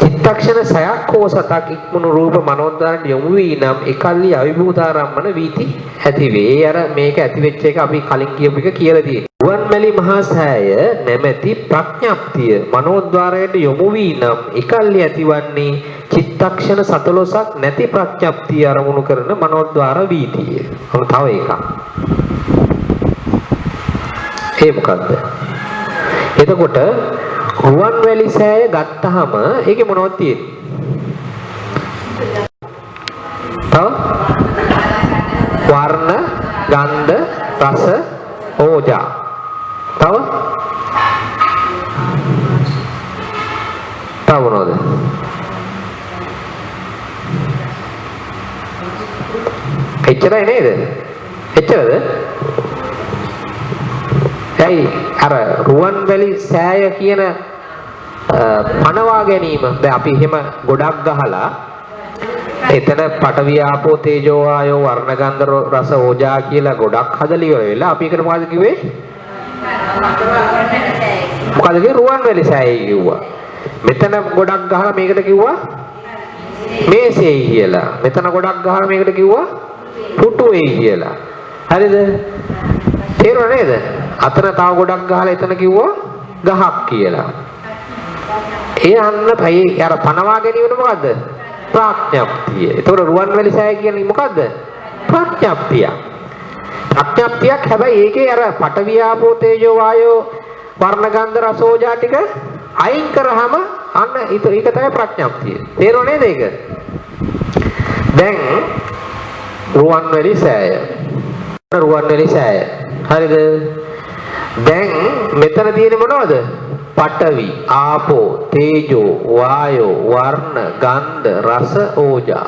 චිත්තක්ෂණ 6ක් හෝ 7ක් ඉක්මුණු රූප මනෝද්වාරයට යොමු වී නම් එකල්ලි අවිභූතාරම්මන වීති ඇති වේ. අර මේක ඇති වෙච්ච එක අපි කලින් කියපු එක කියලා තියෙනවා. රුවන්වැලි මහා සෑය නැමැති ප්‍රඥප්තිය මනෝද්වාරයට යොමු වී නම් එකල්ලි ඇතිවන්නේ චිත්තක්ෂණ 14ක් නැති ප්‍රඥප්තිය අරමුණු කරන මනෝද්වාර වීතිය. තව එකක්. ඒ මොකද්ද? එතකොට රුවන්වැලි සෑය ගත්තාම ඒකේ මොනවද තියෙන්නේ? තව වර්ණ, ගන්ධ, රස, ඕජා. තව මොනවද? එච්චරයි නේද? එච්චරද? ඇයි අර රුවන්වැලි සෑය කියන පනවා ගැනීම දැන් අපි එහෙම ගොඩක් ගහලා එතන පඨවි ආපෝ තේජෝ ආයෝ වර්ණ ගන්ධ රස ඕජා කියලා ගොඩක් හදලා ඉවර වෙලා අපි ඒකට මොකද කිව්වේ? මොකද කිව්වේ? රුවන්වැලි සෑය කිව්වා. මෙතන ගොඩක් ගහලා මේකට කිව්වා මේසෙයි කියලා. මෙතන ගොඩක් ගහලා මේකට කිව්වා පුටුවේයි කියලා. හරිද? තේරුණා නේද? අතන තව ගොඩක් ගහලා එතන කිව්වා ගහක් කියලා. ඒ අන්න පයි අර පනවා ගැනීමද මොකද්ද? ප්‍රඥප්තිය. ඒතකොට රුවන්වැලි සෑය කියන්නේ මොකද්ද? ප්‍රඥප්තිය. ප්‍රඥප්තියක් හැබැයි ඒකේ අර පඨවි ආපෝ තේජෝ වායෝ වර්ණ ගන්ධ රස ඕජා ටික අයින් කරාම අන්න ඒක තමයි ප්‍රඥප්තිය. තේරුණා නේද ඒක? දැන් රුවන්වැලි සෑය. රුවන්වැලි සෑය. හරිද? දැන් මෙතන තියෙන්නේ මොනවද? පඨවි, ආපෝ, තේජෝ, වායෝ, වර්ණ, ගන්ධ, රස, ඕජා.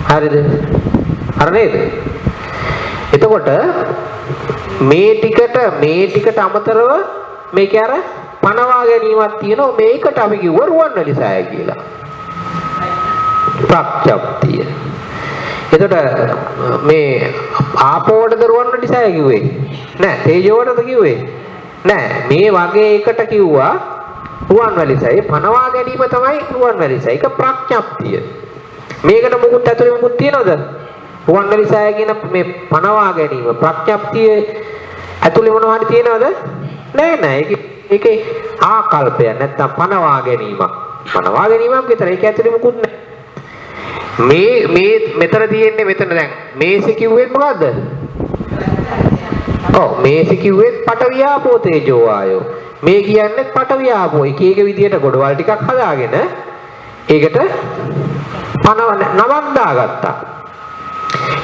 හරිද? හරි නේද? එතකොට මේ ටිකට අමතරව මේකේ අර පනවා ගැනීමක් තියෙනවා. මේකට අපි කිව්ව රුවන්වැලි සෑය කියලා. ප්‍රඥප්තිය. එතකොට මේ ආපෝවටද රුවන්වැලි සෑය කිව්වේ? නෑ. තේජෝවටද කිව්වේ? නෑ. මේ වගේ එකට කිව්වා රුවන්වැලි සෑය. පනවා ගැනීම තමයි රුවන්වැලි සෑය. ඒක ප්‍රඥප්තිය. මේකට මොකුත් ඇතුලේ මොකුත් තියනවද? රුවන්වැලි සෑය කියන මේ පනවා ගැනීම ප්‍රඥප්තිය ඇතුලේ මොනවා හරි තියෙනවද? නෑ. ඒකේ ආකල්පය නැත්තම් පනවා ගැනීමක්. පනවා ගැනීමක් විතර. ඒක ඇතුලේ මොකුත් නෑ. මේ මෙතන තියෙන්නේ මෙතන දැන් මේසෙ කිව්වේ මොකද්ද? ඔව් මේසෙ කිව්වේ පඨවි ආපෝ තේජෝ වායෝ. මේ කියන්නේ පඨවි ආපෝ එක විදියට ගොඩවල් ටිකක් හදාගෙන ඒකට නමක් දාගත්තා.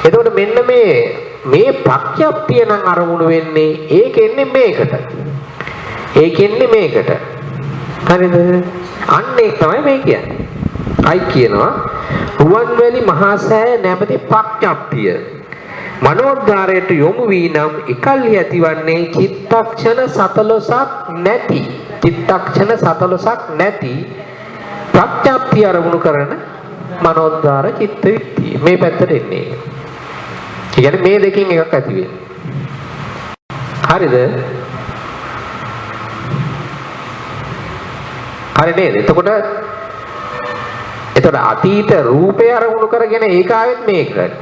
එතකොට මෙන්න මේ ප්‍රඥප්තිය නම් අරමුණු වෙන්නේ ඒකෙන්නේ මේකට. ඒකෙන්නේ මේකට. හරිද? අන්න ඒක තමයි මේ කියන්නේ. අයි කියනවා රුවන්වැලි මහා සෑය නැමැති ප්‍රඥප්තිය මනෝද්වාරයට යොමු වී නම් එකල්හි ඇතිවන්නේ චිත්තක්ෂණ 14ක් නැති ප්‍රඥප්තිය අරමුණු කරන මනෝද්වාර චිත්ත විත්තිය. මේ පැත්තට එන්නේ. ඒ කියන්නේ මේ දෙකෙන් එකක් ඇති වෙන්නේ. හරිද? හරි නේද? එතකොට අතීත රූපය අරමුණු කරගෙන ඒක ආවෙත් මේකට.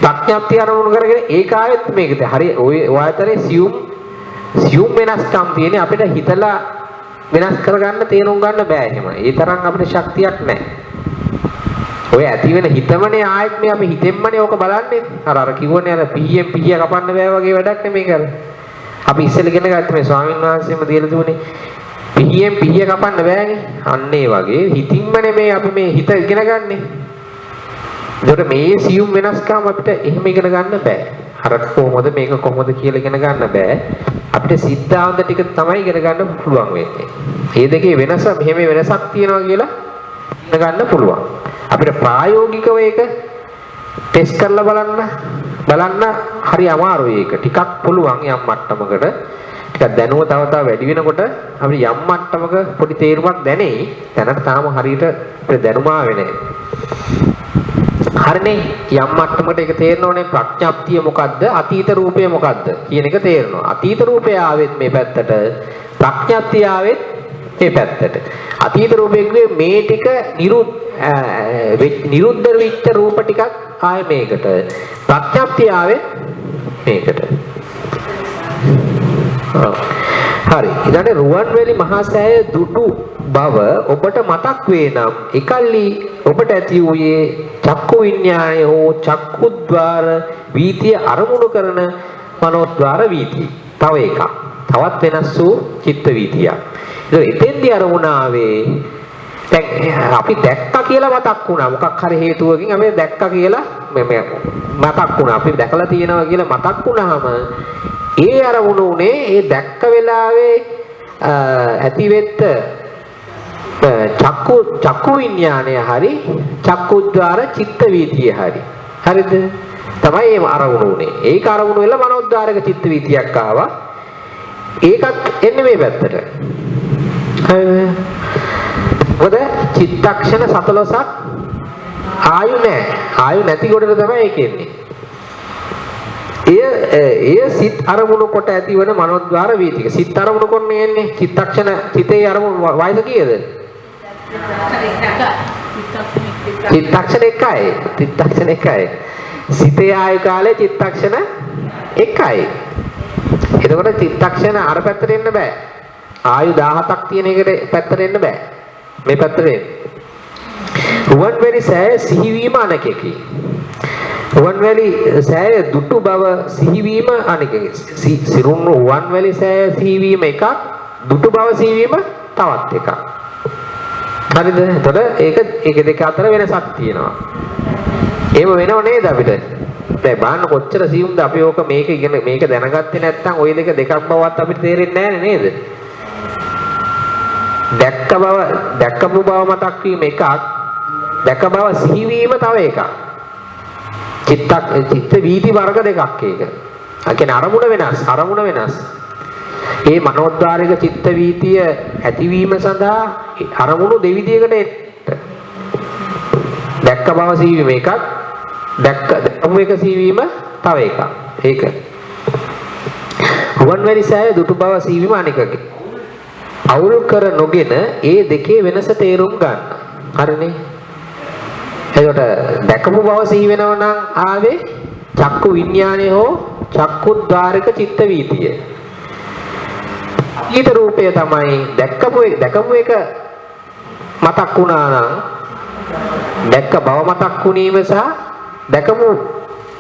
ප්‍රඥප්තිය අරමුණු කරගෙන ඒක ආවෙත් මේකට. හරි ඔය අතරේ සියුම් වෙනස්කම් තියෙන්නේ අපිට හිතලා වෙනස් කරගන්න තේරුම් ගන්න බෑ එහෙම. ඒ තරම් අපිට ශක්තියක් නැහැ. ඔය ඇති වෙන හිතමනේ ආයෙත් මේ අපි හිතෙන්මනේ ඕක බලන්නේ. අර කිව්වනේ අර පීයෙන් පීය කපන්න බෑ වගේ වැඩක් නෙමෙයි කර. අපි ඉස්සෙල්ලා ඉගෙන ගත්ත මේ ස්වාමීන් වහන්සේම දීලා දුන්නේ පීයෙන් පීය කපන්න බෑනේ. අන්න ඒ වගේ හිතින්මනේ මේ අපි මේ හිත ඉගෙන ගන්නෙ. ඒකට මේ සියුම් වෙනස්කම් අපිට එහෙම ඉගෙන ගන්න බෑ. අර කොහොමද මේක කොහොමද කියලා ඉගෙන ගන්න බෑ. අපිට සිද්ධාන්ත ටික තමයි ඉගෙන ගන්න පුළුවන් වෙන්නේ. මේ දෙකේ වෙනස මෙහෙම වෙනසක් තියෙනවා කියලා ඉගෙන ගන්න පුළුවන්. අපිට ප්‍රායෝගිකව ඒක ටෙස්ට් කරලා බලන්න හරි අමාරුයි ඒක. ටිකක් පුළුවන් යම් මට්ටමකට. ටිකක් දැනුම තව වැඩි වෙනකොට අපිට යම් මට්ටමක පොඩි තේරුමක් දැනෙයි. දැනට තාම හරියට අපිට දැනුම ආවේ නැහැ. හරිනේ යම් මට්ටමකට ඒක තේරෙනෝනේ ප්‍රඥප්තිය මොකද්ද අතීත රූපය මොකද්ද කියන එක තේරෙනවා. අතීත රූපය ආවෙත් මේ පැත්තට ප්‍රඥප්තිය ආවෙත් මේ පැත්තට. අතීත රූපයේ මේ ටික නිරුද්ධ වෙච්ච රූප ටිකක් ආයේ මේකට. ප්‍රඥප්තිය ආවෙත් මේකට. හරි. ඊළඟ රුවන්වැලි මහා සෑය දුටු බව ඔබට මතක් වේ නම් එකල්ලි ඔබට ඇති වූයේ චක්කු විඥානය හෝ චක්කුද්්වාර වීතිය අරමුණු කරන මනෝද්වාර වීතිය. තව එකක්. තවත් වෙනස් වූ චිත්ත වීතියක්. ඒක එතෙන්දී අරමුණ ආවේ දැන් අපි දැක්කා කියලා මතක් වුණා. මොකක් හරි හේතුවකින් අපි දැක්කා කියලා මතක් වුණා. අපි දැකලා තියෙනවා කියලා මතක් වුණාම ඒ අරමුණ උනේ ඒ දැක්ක වෙලාවේ ඇතිවෙත්ත චක්කු විඥානය හරි චක්කුද්්වාර චිත්ත වීතිය හරි. හරිද? තමයි ඒ අරමුණ උනේ. ඒක අරමුණ වෙලා මනෝද්වාරක චිත්ත වීතියක් ආවා. ඒකත් එන්නේ මේ පැත්තට. මොකද චිත්තක්ෂණ 14ක් ආයු නැහැ. ආයු නැති කොටට තමයි ඒක එන්නේ. එය සිත් අරමුණු කොට ඇතිවන මනෝද්වාර වීතික. සිත් අරමුණු කොන්නේ එන්නේ චිත්තක්ෂණ චිතේ අරමුණු වයස කීයද? චිත්තක්ෂණ 1යි. චිත්තක්ෂණ 1යි. සිතේ ආයු කාලේ චිත්තක්ෂණ 1යි. එතකොට චිත්තක්ෂණ අර පැත්තට එන්න බෑ. ආයු 17ක් තියෙන එකට පැත්තට එන්න බෑ. මේ පැත්තට එන්න. රුවන්වැලි සෑය සිහිවීම අනකෙකි. රුවන්වැලි සෑය දුටු බව සිහිවීම අනකෙකි. රුවන්වැලි සෑය සිහිවීම එකක්, දුටු බව සිහිවීම තවත් එකක්. හරිද? එතකොට ඒක දෙක අතර වෙනසක් තියෙනවා. එහෙම වෙනව නේද අපිට? දැන් බලන්න කොච්චර සියුම්ද අපි ඕක මේක දැනගත්තේ නැත්නම් ওই දෙකක් බවත් අපිට තේරෙන්නේ නැහැ නේද? දැක්කපු බව මතක් වීම එකක්, දැක බව සිහිවීම තව එකක්. චිත්ත වීති වර්ග දෙකක් ඒක. ඒ කියන්නේ අරමුණ වෙනස්. මේ මනෝද්වාරික චිත්ත වීතිය ඇතිවීම සඳහා අරමුණු දෙවිදියකට දැක්ක බව සිහිවීම එකක්, දැක්කම එක සිහිවීම තව එකක්. ඒක. රුවන්වැලි සෑය දුටු බව සිහිවීම අනිකකි. අවුල් කර නොගෙන ඒ දෙකේ වෙනස තේරුම් ගන්න. හරිනේ? එතකොට දැකපු බව සිහි වෙනව නම් ආවේ චක්කු විඥානය හෝ චක්කුද්්වාරික චිත්ත වීතිය. ඊට රූපය තමයි දැකපු එක මතක් වුණා නම් දැක්ක බව මතක් වුණීම සහ දැකපු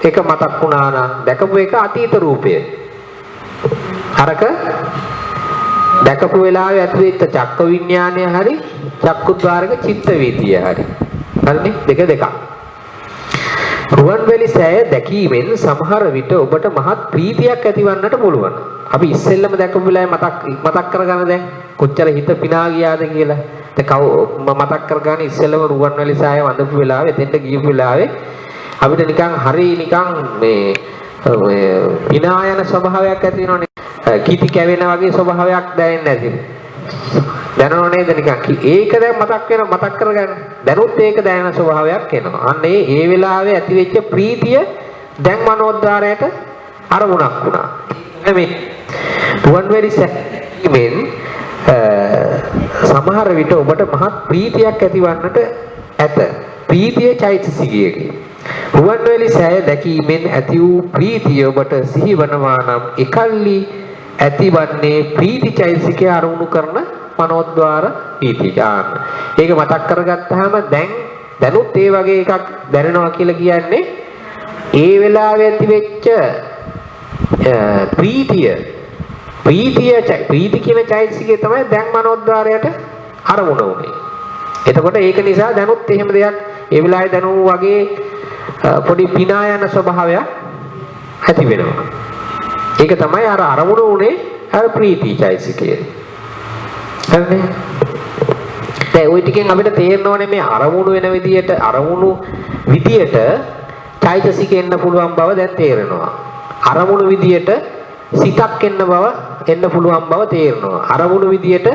එක මතක් වුණා නම් දැකපු එක අතීත රූපය. අරක දැකපු වෙලාවේ ඇතුළත චක්ක විඥානය හරි චක්කුද්්වාරික චිත්ත වීතිය හරි. හරිනේ දෙක. රුවන්වැලි සෑය දැකීමෙන් සමහර විට ඔබට මහත් ප්‍රීතියක් ඇතිවන්නට පුළුවන්. අපි ඉස්සෙල්ලම දැකපු වෙලාවේ මතක් කරගන්න දැන් කොච්චර හිත පිනා ගියාද කියලා. මතක් කරගන්න ඉස්සෙල්ලම රුවන්වැලි සෑය වඳපු වෙලාවේ එතෙන්ට ගියපු වෙලාවේ අපිට නිකන් හරි නිකන් මේ පිනා යන ස්වභාවයක් ඇති වෙනවනේ. කීටි කැවෙන වගේ ස්වභාවයක් දැනෙන්නේ නැති. දැනනෝ නේද නිකන්. ඒක දැන් මතක් කරගන්න. දැනුත් ඒක දැනෙන ස්වභාවයක් එනවා. අන්න ඒ වෙලාවේ ඇති වෙච්ච ප්‍රීතිය දැන් මනෝද්වාරයට අරමුණක් වුණා. මේ රුවන්වැලි සෑයෙන් සමහර විට ඔබට මහත් ප්‍රීතියක් ඇතිවන්නට ඇත. ප්‍රීතිය චෛතසිකයකි. රුවන්වැලි සෑය දැකීමෙන් ඇති වූ ප්‍රීතිය ඔබට සිහිවනවා නම් එකල්ලි ඇතිවන්නේ ප්‍රීති චෛතසිකය අරමුණු කරන මනෝද්වාර ප්‍රීතිඥාන. ඒක මතක් කරගත්තාම දැනුත් ඒ වගේ එකක් දැනෙනවා කියලා කියන්නේ ඒ වෙලාවේ ඇති වෙච්ච ප්‍රීති කියන චෛතසිකය තමයි දැන් මනෝද්වාරයට අරමුණ උනේ. එතකොට ඒක නිසා දැනුත් එහෙම දෙයක් ඒ වෙලාවේ දැනුම් වගේ පොඩි පිනා යන ස්වභාවයක් ඇති වෙනවා. ඒක තමයි අර අරමුණ උනේ අර ප්‍රීති චෛතසිකය. හරිනේ. දැන් ওই ටිකෙන් අපිට තේරෙන්න ඕනේ මේ අරමුණු විදියට චෛතසික එන්න පුළුවන් බව දැන් තේරෙනවා. අරමුණු විදියට සිතක් එන්න පුළුවන් බව තේරෙනවා. අරමුණු විදියට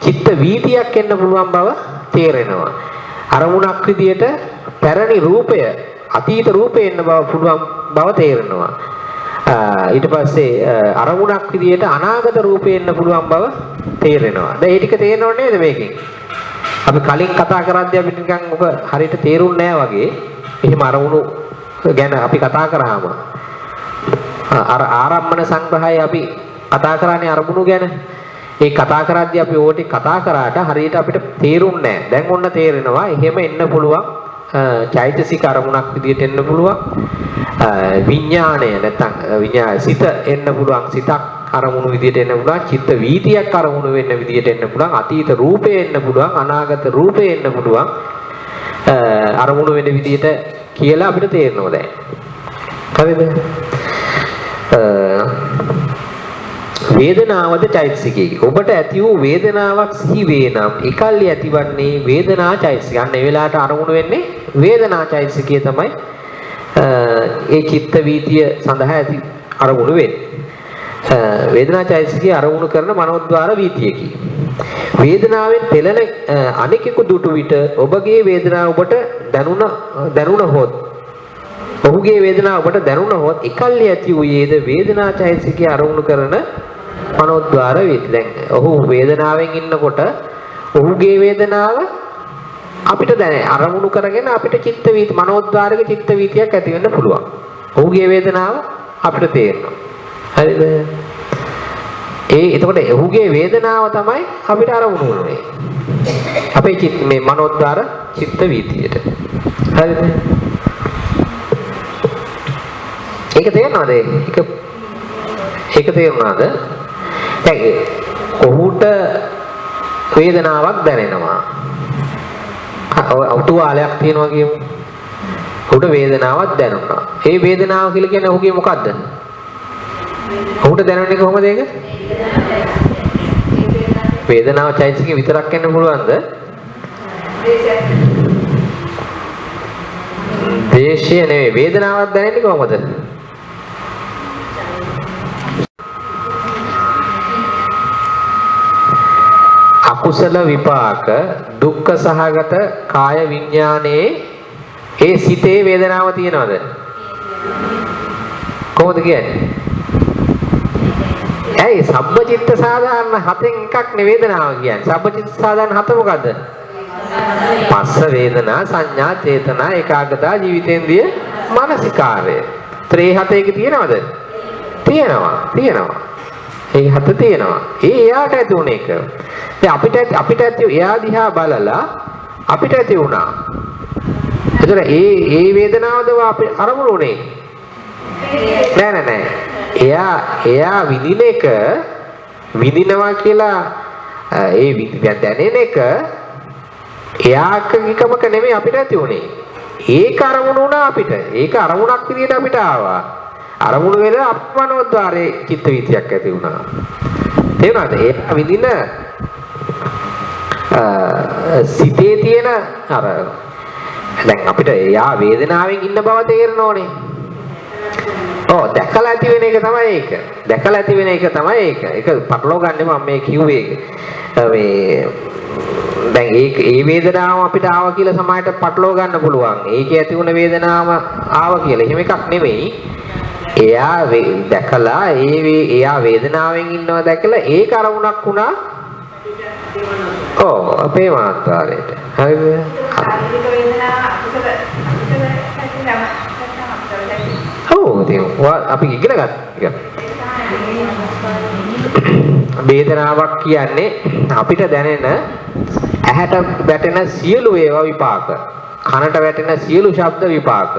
චිත්ත වීතියක් එන්න පුළුවන් බව තේරෙනවා. අරමුණක් විදියට පැරණි රූපය අතීත රූපය එන්න පුළුවන් බව තේරෙනවා. ඊට පස්සේ අරමුණක් විදියට අනාගත රූපය එන්න පුළුවන් බව තේරෙනවා. දැන් මේ ටික තේරෙනව නේද මේකෙන්? අපි කලින් කතා කරද්දී අපිට නිකන් ඔක හරියට තේරුන්නේ නැහැ වගේ. එහෙම අරමුණු ගැන අපි කතා කරාම අර ආරම්මන සංග්‍රහය අපි කතා කරන්නේ අරමුණු ගැන. ඒ කතා කරද්දී අපි ඕටි කතා කරාට හරියට අපිට තේරුන්නේ නැහැ. දැන් ඔන්න තේරෙනවා. එහෙම එන්න පුළුවන් චෛතසික අරමුණක් විදියට එන්න පුළුවන්. විඥාණය නැත්නම් සිත එන්න පුළුවන්. සිතක් අරමුණු විදියට එන්න පුළුවන්. චිත්ත වීතියක් අරමුණු වෙන්න විදියට එන්න පුළුවන්. අතීත රූපය එන්න පුළුවන්. අනාගත රූපය එන්න පුළුවන්. අරමුණු වෙන විදියට කියලා අපිට තේරෙනවා දැන්. හරිද? වේදනාවද චෛතසිකයකි. ඔබට ඇති වූ වේදනාවක් සිහි වේ නම් එකල්ලි ඇතිවන්නේ වේදනා චෛතසිකය. අන්න ඒ වෙලාවට අරමුණු වෙන්නේ වේදනා චෛතසිකය තමයි ඒ චිත්ත වීතිය සඳහා ඇති අරමුණු වෙන්නේ. වේදනා චෛතසිකය අරමුණු කරන මනෝද්වාර වීතියකි. වේදනාවෙන් පෙළෙන අනෙකෙකු දුටු විට ඔබගේ වේදනාව ඔබට දැනුණහොත් ඔහුගේ වේදනාව ඔබට දැනුණහොත් එකල්ලි ඇති වූයේද වේදනා චෛතසිකය අරමුණු කරන මනෝද්වාර වේති. දැන් ඔහු වේදනාවෙන් ඉන්නකොට ඔහුගේ වේදනාව අපිට දැනේ අරමුණු කරගෙන අපිට චිත්ත වීති මනෝද්වාරක චිත්ත වීතියක් ඇති වෙන්න පුළුවන්. ඔහුගේ වේදනාව අපිට තේරෙනවා. හරිද? එතකොට ඔහුගේ වේදනාව තමයි අපිට අරමුණු වෙන්නේ. අපේ මේ මනෝද්වාර චිත්ත වීතියට. හරිද? ඒක තේරෙනවද? ඒක තේරුණාද? දැන් ඔහුට වේදනාවක් දැනෙනවා. අවුතුවාලයක් තියෙනවා කියමු. ඔහුට වේදනාවක් දැනුණා. ඒ වේදනාව කියලා කියන්නේ ඔහුගේ මොකද්ද? ඔහුට දැනෙන්නේ කොහොමද ඒක? වේදනාව චෛතසිකේ විතරක් එන්න පුළුවන්ද? දේශය නෙවෙයි. වේදනාවක් දැනෙන්නේ කොහොමද? අකුසල විපාක දුක්ඛ සහගත කාය විඥානයේ ඒ සිතේ වේදනාව තියෙනවද? කොහොමද කියන්නේ? ඇයි සබ්බචිත්ත සාධාරණ හතෙන් එකක් නේ වේදනාව කියන්නේ. සබ්බචිත්ත සාධාරණ හත මොකද්ද? පස්ස වේදනා සංඥා චේතනා ඒකාග්‍රතා ජීවිතේන්ද්‍රිය මානසිකාරය. ත්‍රේ හතේක තියෙනවද? තියෙනවා. ඒ හත තියෙනවා. එයාට ඇති උන එක. දැන් අපිට ඇති එයා දිහා බලලා අපිට ඇති වුණා. එතන ඒ වේදනාවද අපි අරමුණු උනේ? නෑ. එයා විඳින එක විඳිනවා කියලා ඒ දැනෙන එක එයාකකමක නෙමෙයි අපිට ඇති උනේ. ඒක අරමුණු වුණා අපිට. ඒක අරමුණක් විදියට අපිට ආවා. අරමුණු වෙලා අපමණෝද්වාරයේ චිත්ත වීතියක් ඇති වුණා. තේරුණාද? ඒ විදින සිතේ තියෙන අර දැන් අපිට යා වේදනාවෙන් ඉන්න බව තේරෙන්න ඕනේ. දැකලා ඇති වෙන එක තමයි ඒක. දැකලා ඇති වෙන එක තමයි ඒක. ඒක පටලව ගන්න මම මේ කිව්වේ ඒක. මේ දැන් ඒ වේදනාව අපිට ආවා කියලා සමායට පටලව ගන්න පුළුවන්. ඒකේ ඇති වුණ වේදනාව ආවා කියලා. එහෙම එකක් නෙමෙයි. එයා දැකලා එයා වේදනාවෙන් ඉන්නවා දැකලා ඒක අරමුණක් වුණා. අපේ මාත්‍රාරයට. හරිද? අපි ඉගෙන ගත්තා. වේදනාවක් කියන්නේ අපිට දැනෙන ඇහැට වැටෙන සියලු ඒවා විපාක. කනට වැටෙන සියලු ශබ්ද විපාක.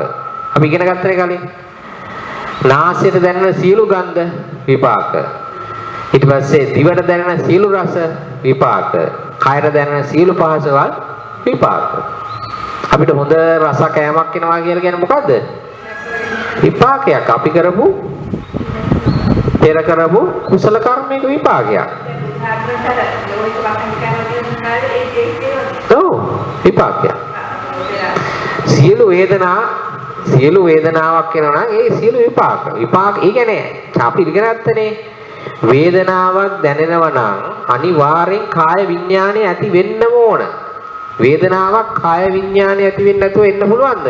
අපි ඉගෙන ගත්තනේ කලින්. නාසයට දැනෙන සියලු ගන්ධ විපාක. ඊට පස්සේ දිවට දැනෙන සියලු රස විපාක. කයට දැනෙන සියලු පහසවල් විපාක. අපිට හොඳ රස කෑමක් එනවා කියලා කියන්නේ මොකද්ද? විපාකයක්. අපි කරපු පෙර කරපු කුසල කර්මයක විපාකයක්. විපාකයක්. සියලු වේදනාවක් වෙනවා නම් ඒ සියලු විපාක. ඒ කියන්නේ අපි ඉගෙන ගන්නනේ වේදනාවක් දැනෙනවා නම් අනිවාර්යෙන් කාය විඥානය ඇති වෙන්නම ඕන. වේදනාවක් කාය විඥානය ඇති වෙන්නේ නැතුව එන්න පුළුවන්ද?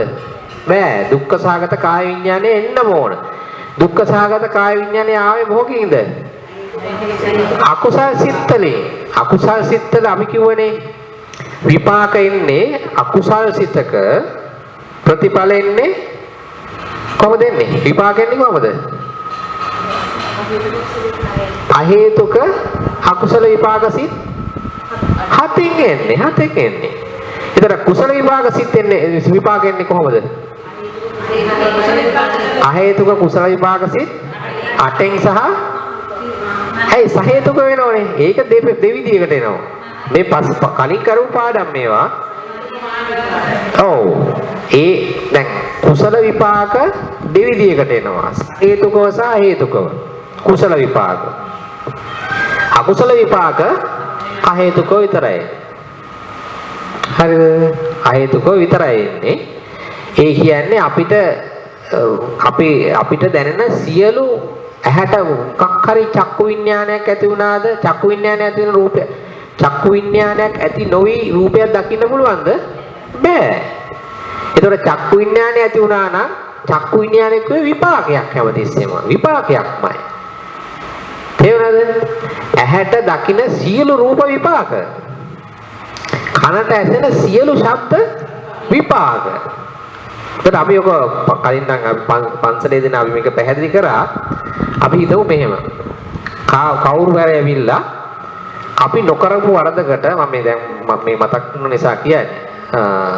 බෑ. දුක්ඛ සහගත කාය විඥානය එන්නම ඕන. දුක්ඛ සහගත කාය විඥානය ආවේ මොකකින්ද? අකුසල් සිත්වලින්. අකුසල් සිත්වල අපි කියවනේ විපාක එන්නේ අකුසල් සිතක ප්‍රතිඵල එන්නේ කොහොමද එන්නේ? විපාක එන්නේ කොහොමද? අහේතුක අකුසල විපාක සිත් හතෙන් එන්නේ. ඒතර කුසල විපාක සිත් එන්නේ විපාක එන්නේ කොහොමද? අහේතුක කුසල විපාක සිත් 8න් සහ සහේතුක වෙනෝනේ. ඒක දෙවිදියකට එනවා. මේ කලින් කරපු පාඩම් මේවා. දැන් කුසල විපාක දෙවිදියකට එනවා. හේතුකව සහ හේතුකව. කුසල විපාක. අකුසල විපාක අහේතුකව විතරයි. හරිද? අහේතුකව විතරයි එන්නේ. ඒ කියන්නේ අපිට දැනෙන සියලු ඇහැට මොකක් හරි චක්කු විඥානයක් ඇති වුණාද? චක්කු විඥානය ඇති වෙන රූපය. චක්කු විඥානයක් ඇති නොවි රූපයක් දකින්න පුළුවන්ද? බෑ. ඒතකොට චක්කු විඥානය ඇති වුණා නම් චක්කු විඥානයේ විපාකයක් හැමතිස්සෙම විපාකයක්මයි. තේරුණාද? ඇහැට දකින්න සියලු රූප විපාක. කනට ඇසෙන සියලු ශබ්ද විපාක. ඒත් අපි ඔක කලින් නම් පන්සලේ දෙන අපි මේක පැහැදිලි කරා. අපි හිතමු මෙහෙම. කවුරු හරි ඇවිල්ලා අපි නොකරපු වරදකට මම මේ මතක් වුණ නිසා කියන්නේ.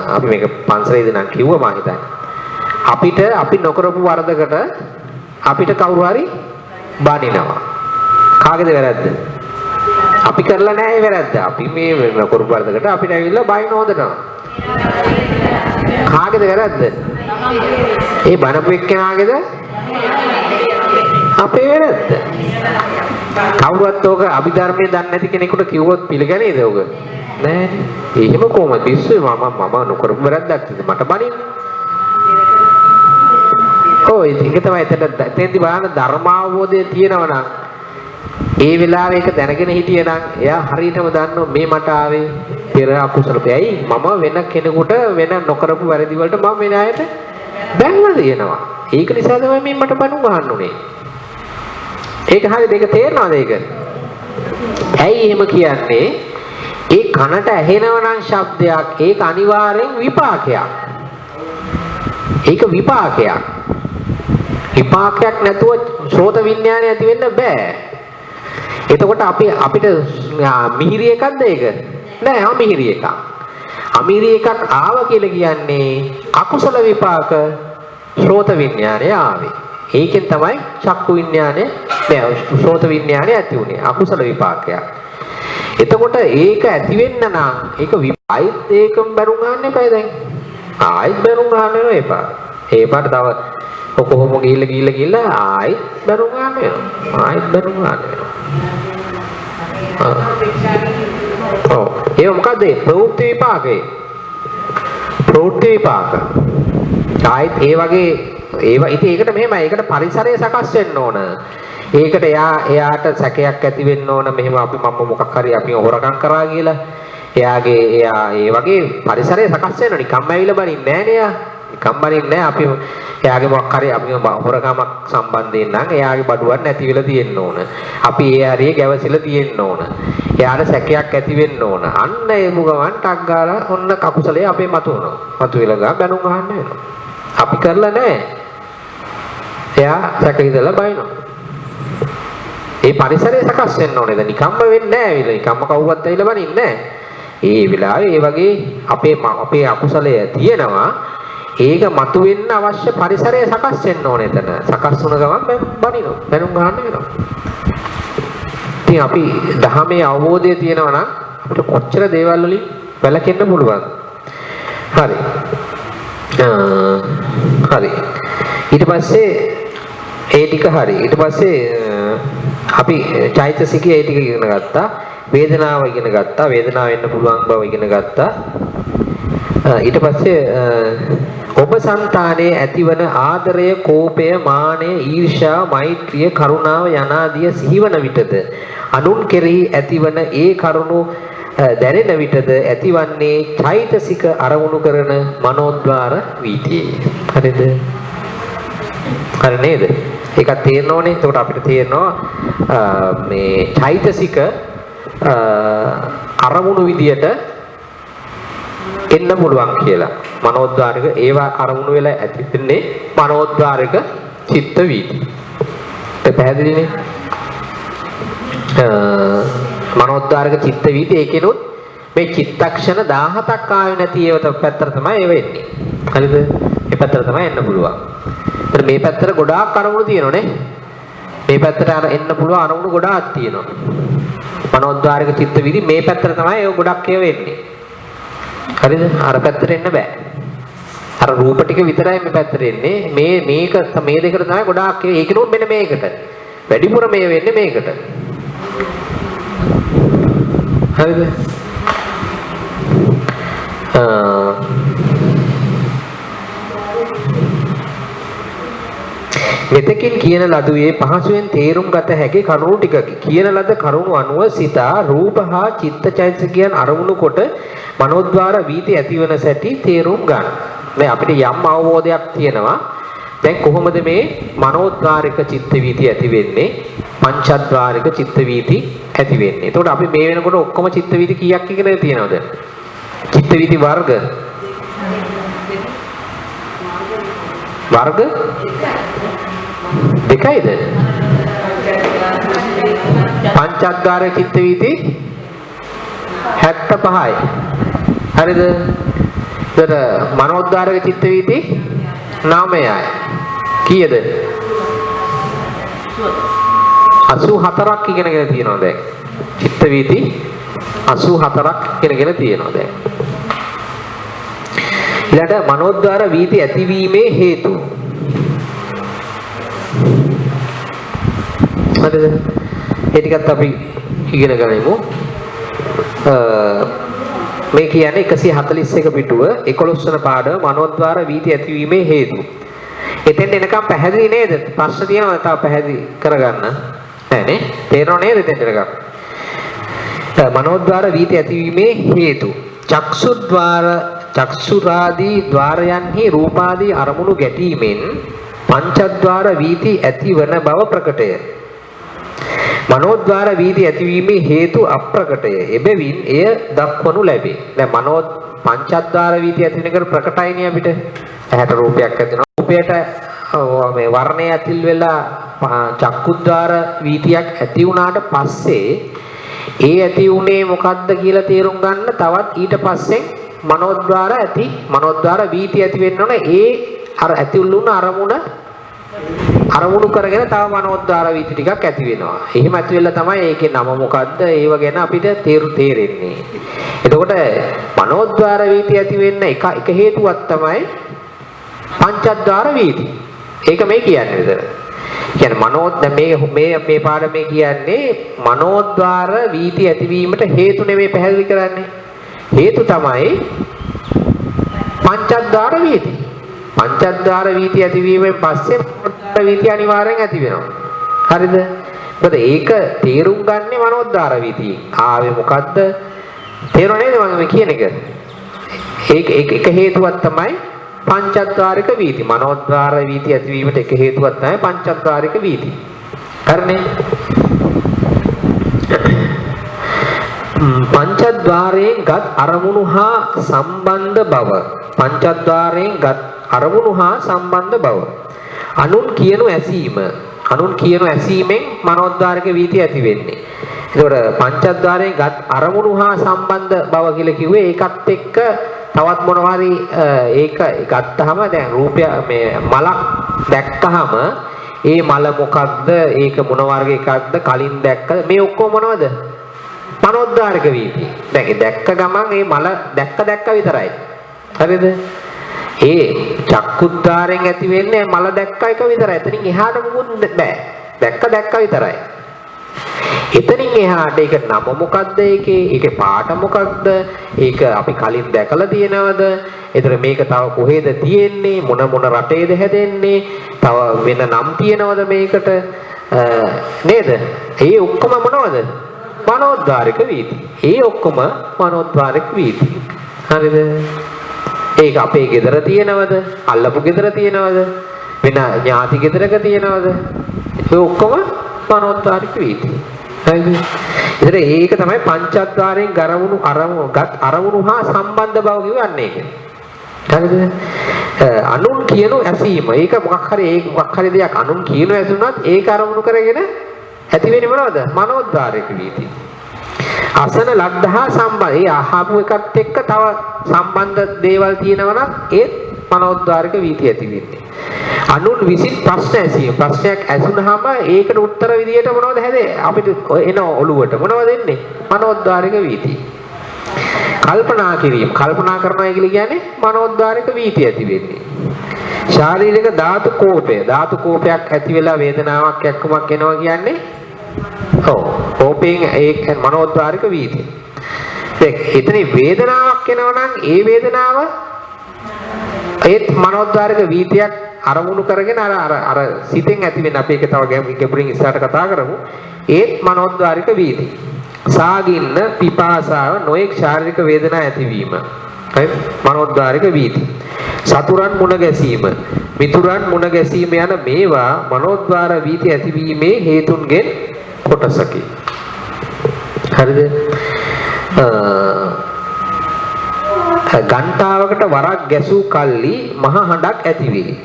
අපි මේක පන්සලේ දෙන කිව්වා මම හිතන්නේ. අපි නොකරපු වරදකට අපිට කවුරු හරි බනිනවා. කාගේද වැරද්ද? අපි කරලා නැහැ වැරද්ද. අපි මේ නොකරපු වරදකට අපිට ඇවිල්ලා බයින හොදනවා. කාගේද වැරද්ද? ඒ බනපු එක්කෙනාගේද? අපේ වැරද්ද. කවුරුත් ඕක අභිධර්මයේ දන්නේ නැති කෙනෙකුට කිව්වොත් පිළිගන්නේද ඕක? නෑනේ. එහෙම කොහොමද පිස්සුයි මම නොකරපු වැරද්දක් මට බනින්න. ඒක තමයි එතෙන්දි බලන්න ධර්මාවබෝධය තියෙනවා නම් ඒ වෙලාවේ ඒක දැනගෙන හිටියනම් එයා හරියටම දන්නවා මේ මට ආවේ පෙර අකුසලපෙයි මම වෙන කෙනෙකුට වෙන නොකරපු වැරදි වලට මම වෙන අයට බැනලා දෙනවා. ඒක නිසා තමයි මේ මට බණු ගහන්න උනේ. ඒක හරියද? ඒක තේරෙනවද ඒක? ඇයි එහෙම කියන්නේ? ඒ කනට ඇහෙනව නම් ශබ්දයක් ඒක අනිවාර්යෙන් විපාකයක්. ඒක විපාකයක්. විපාකයක් නැතුව ශ්‍රෝත විඥානය ඇති වෙන්න බෑ. එතකොට අපිට මිහිරි එකක්ද ඒක? නෑ අමිහිරි එකක්. අමිහිරි එකක් ආව කියලා කියන්නේ අකුසල විපාක ශ්‍රෝත විඥානය ආවේ. ඒකෙන් තමයි චක්කු විඥානය නෑ ශ්‍රෝත විඥානය ඇති උනේ අකුසල විපාකයක්. එතකොට ඒක ඇති වෙන්න නම් ඒක ආයිත් ඒකම බැරුම් ගන්න එපා දැන්. ආයිත් බැරුම් ගන්න එපා. ඒ පාට තව කොහොම ගිහිල්ලා ආයිත් බැරුම් ගන්න වෙනවා. ආයිත් බැරුම් ගන්න වෙනවා. ඔව්. ඒක මොකද ප්‍රවෘත්ති විපාකේ. ප්‍රවෘත්ති විපාක. ආයිත් ඒ වගේ ඒවා ඉතින් ඒකට මෙහෙමයි. ඒකට පරිසරය සකස් වෙන්න ඕන. ඒකට එයාට සැකයක් ඇති වෙන්න ඕන මෙහෙම මම මොකක් හරි අපි හොරකම් කරා කියලා. එයා ඒ වගේ පරිසරය සකස් වෙනවා. නිකම්ම ඇවිල්ලා බනින්නේ නැහැ නේ එයා. නිකම් බනින්නේ නැහැ. අපි එයාගේ මොකක් හරි අපි හොරකමක් සම්බන්ධයෙන් නම් එයාගේ බඩුවක් නැති වෙලා තියෙන්න ඕන. අපි ඒ හරිය ගැවසිලා තියෙන්න ඕන. එයාට සැකයක් ඇති වෙන්න ඕන. අන්න ඒ මුගවන් ටක් ගාලා ඔන්න කකුසලේ අපේ මතුවනවා. මතුවෙලා ගා බැනුම් අහන්න වෙනවා. අපි කරලා නැහැ. එයා සැක හිතලා බයිනවා. ඒ පරිසරය සකස් වෙන්න ඕනේද? නිකම්ම වෙන්නේ නැහැ විල. නිකම්ම කවුරුවත් ඇවිල්ලා බනින්නේ නැහැ. ඒ වෙලාවේ ඒ වගේ අපේ අකුසලය තියෙනවා. ඒක මතුවෙන්න අවශ්‍ය පරිසරය සකස් වෙන්න ඕනේ එතන. සකස් වුණ ගමන් බනිනවා. බැනුම් ගන්න වෙනවා. ඉතින් අපි ධහමේ අවබෝධය තියෙනවා නම් අපිට කොච්චර දේවල් වලින් වැළකෙන්න පුළුවන්. හරි. හරි. ඊට පස්සේ ඒ ටික හරි. ඊට පස්සේ අපි චෛතසිකයේ ඒ ටික ඉගෙන ගත්තා. වේදනාව ඉගෙන ගත්තා. වේදනාව වෙන්න පුළුවන් බව ඉගෙන ගත්තා. ඊට පස්සේ ඔබ సంతානයේ ඇතිවන ආදරය, කෝපය, මානය, ඊර්ෂ්‍යා, මෛත්‍රිය, කරුණාව යනාදිය සිහිවන විටද අනුන් කෙරෙහි ඇතිවන ඒ කරුණු දැනෙන විටද ඇතිවන්නේ චෛතසික අරමුණු කරන මනෝද්වාර වීතියේ. හරිද? හරි නේද? ඒක තේරෙන්න ඕනේ. එතකොට අපිට තේරෙනවා මේ චෛතසික අරමුණු විදියට එන්න පුළුවන් කියලා. මනෝද්වාරික ඒවා අරමුණු වෙලා ඇති වෙන්නේ මනෝද්වාරික චිත්ත වීති. ඒක පැහැදිලිනේ? මනෝද්වාරික චිත්ත වීති ඒකෙනුත් මේ චිත්තක්ෂණ 17ක් ආවේ නැති ඒව පැත්තට තමයි ඒව එන්නේ. හරිද? මේ පැත්තට තමයි එන්න පුළුවන්. ඒත් මේ පැත්තට ගොඩාක් අරමුණු තියෙනෝනේ. මේ පැත්තට එන්න පුළුවන් අරමුණු ගොඩාක් තියෙනවා. මනෝද්වාරික චිත්ත වීති මේ පැත්තට තමයි ඒව ගොඩක් ඒව එන්නේ. හරිද? අර පැත්තට එන්න බෑ. අර රූප ටික විතරයි මේ පැත්තට එන්නේ. මේක මේ දෙකට තමයි ගොඩාක් ඒකිනුත් මෙන්න මේකට. වැඩිපුර මේ වෙන්නේ මේකට. හරිද? මෙතකින් කියන ලදුවේ පහසුවෙන් තේරුම් ගත හැකි කරුණු ටිකකි. කියන ලද කරුණු අනුව සිතා රූප හා චිත්තචෛතසිකයන් අරමුණු කොට මනෝද්වාර වීති ඇතිවන සැටි තේරුම් ගන්න. දැන් අපිට යම් අවබෝධයක් තියෙනවා. දැන් කොහොමද මේ මනෝද්වාරික චිත්ත වීති ඇති වෙන්නේ? පංචද්වාරික චිත්ත වීති ඇති වෙන්නේ. එතකොට අපි මේ වෙනකොට ඔක්කොම චිත්ත වීති කීයක් ඉගෙන තියෙනවද? චිත්ත වීති වර්ග දෙකයිද? පංචද්වාරික චිත්ත වීති 75යි. හරිද? ඒතර මනෝද්වාරික චිත්ත වීති 9යි. කීයද? 84ක් ඉගෙනගෙන තියෙනවා දැන්. චිත්ත වීති 84ක් ඉගෙනගෙන තියෙනවා දැන්. ඊළඟට මනෝද්වාර වීති ඇතිවීමේ හේතු. හරිද? ඒ ටිකත් අපි ඉගෙන ගනිමු. මේ කියන්නේ 141 පිටුව 11 වන පාඩම මනෝද්වාර වීති ඇතිවීමේ හේතු. එතෙන් එනකම් පැහැදිලි නේද? ප්‍රශ්න තියෙනවද තව පැහැදිලි කරගන්න? නෑ නේ? තේරෙනව නේද එතෙන් එනකම්? මනෝද්වාර වීති ඇතිවීමේ හේතු. චක්ෂුරාදී ద్వාරයන්හි රූපාදී අරමුණු ගැටීමෙන් පංචද්වාර වීති ඇතිවන බව ප්‍රකටය. මනෝද්වාර වීති ඇතිවීමේ හේතු අප්‍රකටය. එබැවින් එය දක්වනු ලැබේ. දැන් මනෝ පංචද්වාර වීති ඇති වෙනකර ප්‍රකටයිනේ අපිට. ඇහැට රූපයක් ඇතිවෙනවා. රූපයට මේ වර්ණය ඇතිල් වෙලා චක්කුද්වාර වීතියක් ඇති වුණාට පස්සේ ඒ ඇති උනේ මොකද්ද කියලා තේරුම් ගන්න තවත් ඊට පස්සේ මනෝද්වාර වීති ඇති වෙන්න ඕන. ඒ අර ඇතිවුණු අරමුණු කරගෙන තව මනෝද්වාර වීති ටිකක් ඇති වෙනවා. එහෙම ඇති වෙලා තමයි ඒකේ නම මොකද්ද ඒව ගැන අපිට තේරෙන්නේ. එතකොට මනෝද්වාර වීති ඇති වෙන්න එක හේතුවක් තමයි පංචද්වාර වීති. ඒක මේ කියන්නේ විතර. කියන්නේ මේ පාඩමේ කියන්නේ මනෝද්වාර වීති ඇතිවීමට හේතු නෙමෙයි පැහැදිලි කරන්නේ. හේතු තමයි පංචද්වාර වීති. පංචද්වාර වීති ඇතිවීමෙන් පස්සේ මනෝද්වාර වීති අනිවාර්යෙන් ඇති වෙනවා. හරිද? මොකද ඒක තේරුම් ගන්නේ මනෝද්වාර වීතියෙන්. ආවේ මොකද්ද? තේරුණා නේද මම කියන එක? ඒක හේතුවක් තමයි පංචද්වාරික වීති. මනෝද්වාර වීති ඇතිවීමට එක හේතුවක් තමයි පංචද්වාරික වීති. හරිනේ? පංචද්වාරයෙන් ගත් අරමුණු හා සම්බන්ධ බව. පංචද්වාරයෙන් ගත් අරමුණු හා සම්බන්ධ බව. අනුන් කියනු ඇසීමෙන් මනෝද්වාරික වීති ඇති වෙන්නේ. ඒතකොට පංචද්වාරයෙන් ගත් අරමුණු හා සම්බන්ධ බව කියලා කිව්වේ ඒකත් එක්ක තවත් මොනවා හරි ඒක ගත්තාම දැන් රූපය මේ මලක් දැක්කහම ඒ මල මොකක්ද ඒක මොන වර්ග එකක්ද කලින් දැක්කද මේ ඔක්කොම මොනවද මනෝද්වාරික වීති. දැන් දැක්ක ගමන් මේ මල දැක්ක විතරයි. හරිද? ඒ චක්කුද්වාරයෙන් ඇති වෙන්නේ මල දැක්ක එක විතරයි. එතනින් එහාට මොකුත් බෑ. දැක්ක විතරයි. එතනින් එහාට ඒක නම මොකද්ද ඒකේ පාට මොකක්ද ඒක අපි කලින් දැකලා තියෙනවද? ඒතර මේක තව කොහෙද තියෙන්නේ? මොන රටේද හැදෙන්නේ? තව වෙන නම් තියෙනවද මේකට? නේද? ඒ ඔක්කොම මොනවද? මනෝද්වාරික වීති. ඒ ඔක්කොම මනෝද්වාරික වීති. හරිද? ඒක අපේ ගෙදර තියෙනවද? අල්ලපු ගෙදර තියෙනවද? වෙන ඥාති ගෙදරක තියෙනවද? ඒ ඔක්කොම මනෝද්වාරික වීති. හරිද? ඒතර ඒක තමයි පංචද්වාරයෙන් අරමුණු හා සම්බන්ධ බව කියන්නේ ඒක. හරිද? අනුන් කියනු ඇසීම. ඒක මොකක් හරි දෙයක් අනුන් කියනු ඇසුණත් ඒක අරමුණු කරගෙන ඇති වෙන්නේ මොනවද? මනෝද්වාරික වීති. අසන ලද්දහා සම්බන්ධ. ඒ අහපු එකත් එක්ක තව සම්බන්ධ දේවල් තියෙනවා නම් ඒත් මනෝද්වාරික වීති ඇති වෙන්නේ. අනුන් විසින් ප්‍රශ්න ඇසීම. ප්‍රශ්නයක් ඇසුනහම ඒකට උත්තර විදියට මොනවද හැදේ? අපිට එන ඔළුවට මොනවද එන්නේ? මනෝද්වාරික වීති. කල්පනා කිරීම. කල්පනා කරනවා කියන්නේ මනෝද්වාරික වීති ඇති වෙන්නේ. ශාරීරික ධාතු කෝපය. ධාතු කෝපයක් ඇති වෙලා වේදනාවක් එක්කමක් එනවා කියන්නේ කෝපයෙන් ඒක මනෝද්වාරික වීති. දැන් එතන වේදනාවක් එනවා නම් ඒ වේදනාව ඒත් මනෝද්වාරික වීතියක් අරමුණු කරගෙන අර සිතෙන් ඇති වෙන අපි ඒක තව ගැඹුරින් ඉස්සරහට කතා කරමු. ඒත් මනෝද්වාරික වීති. සාගින්න පිපාසාව නොඑක් ශාරීරික වේදනා ඇතිවීම. හරි? මනෝද්වාරික වීති. සතුරන් මුණ ගැසීම, මිතුරන් මුණ ගැසීම යන මේවා මනෝද්වාර වීති ඇතිවීමේ හේතුන්ගෙන් කොටසකි. හරිද? ගන්ටාවකට වරක් ගැසූ කල්ලි මහ හඬක් ඇතිවේ.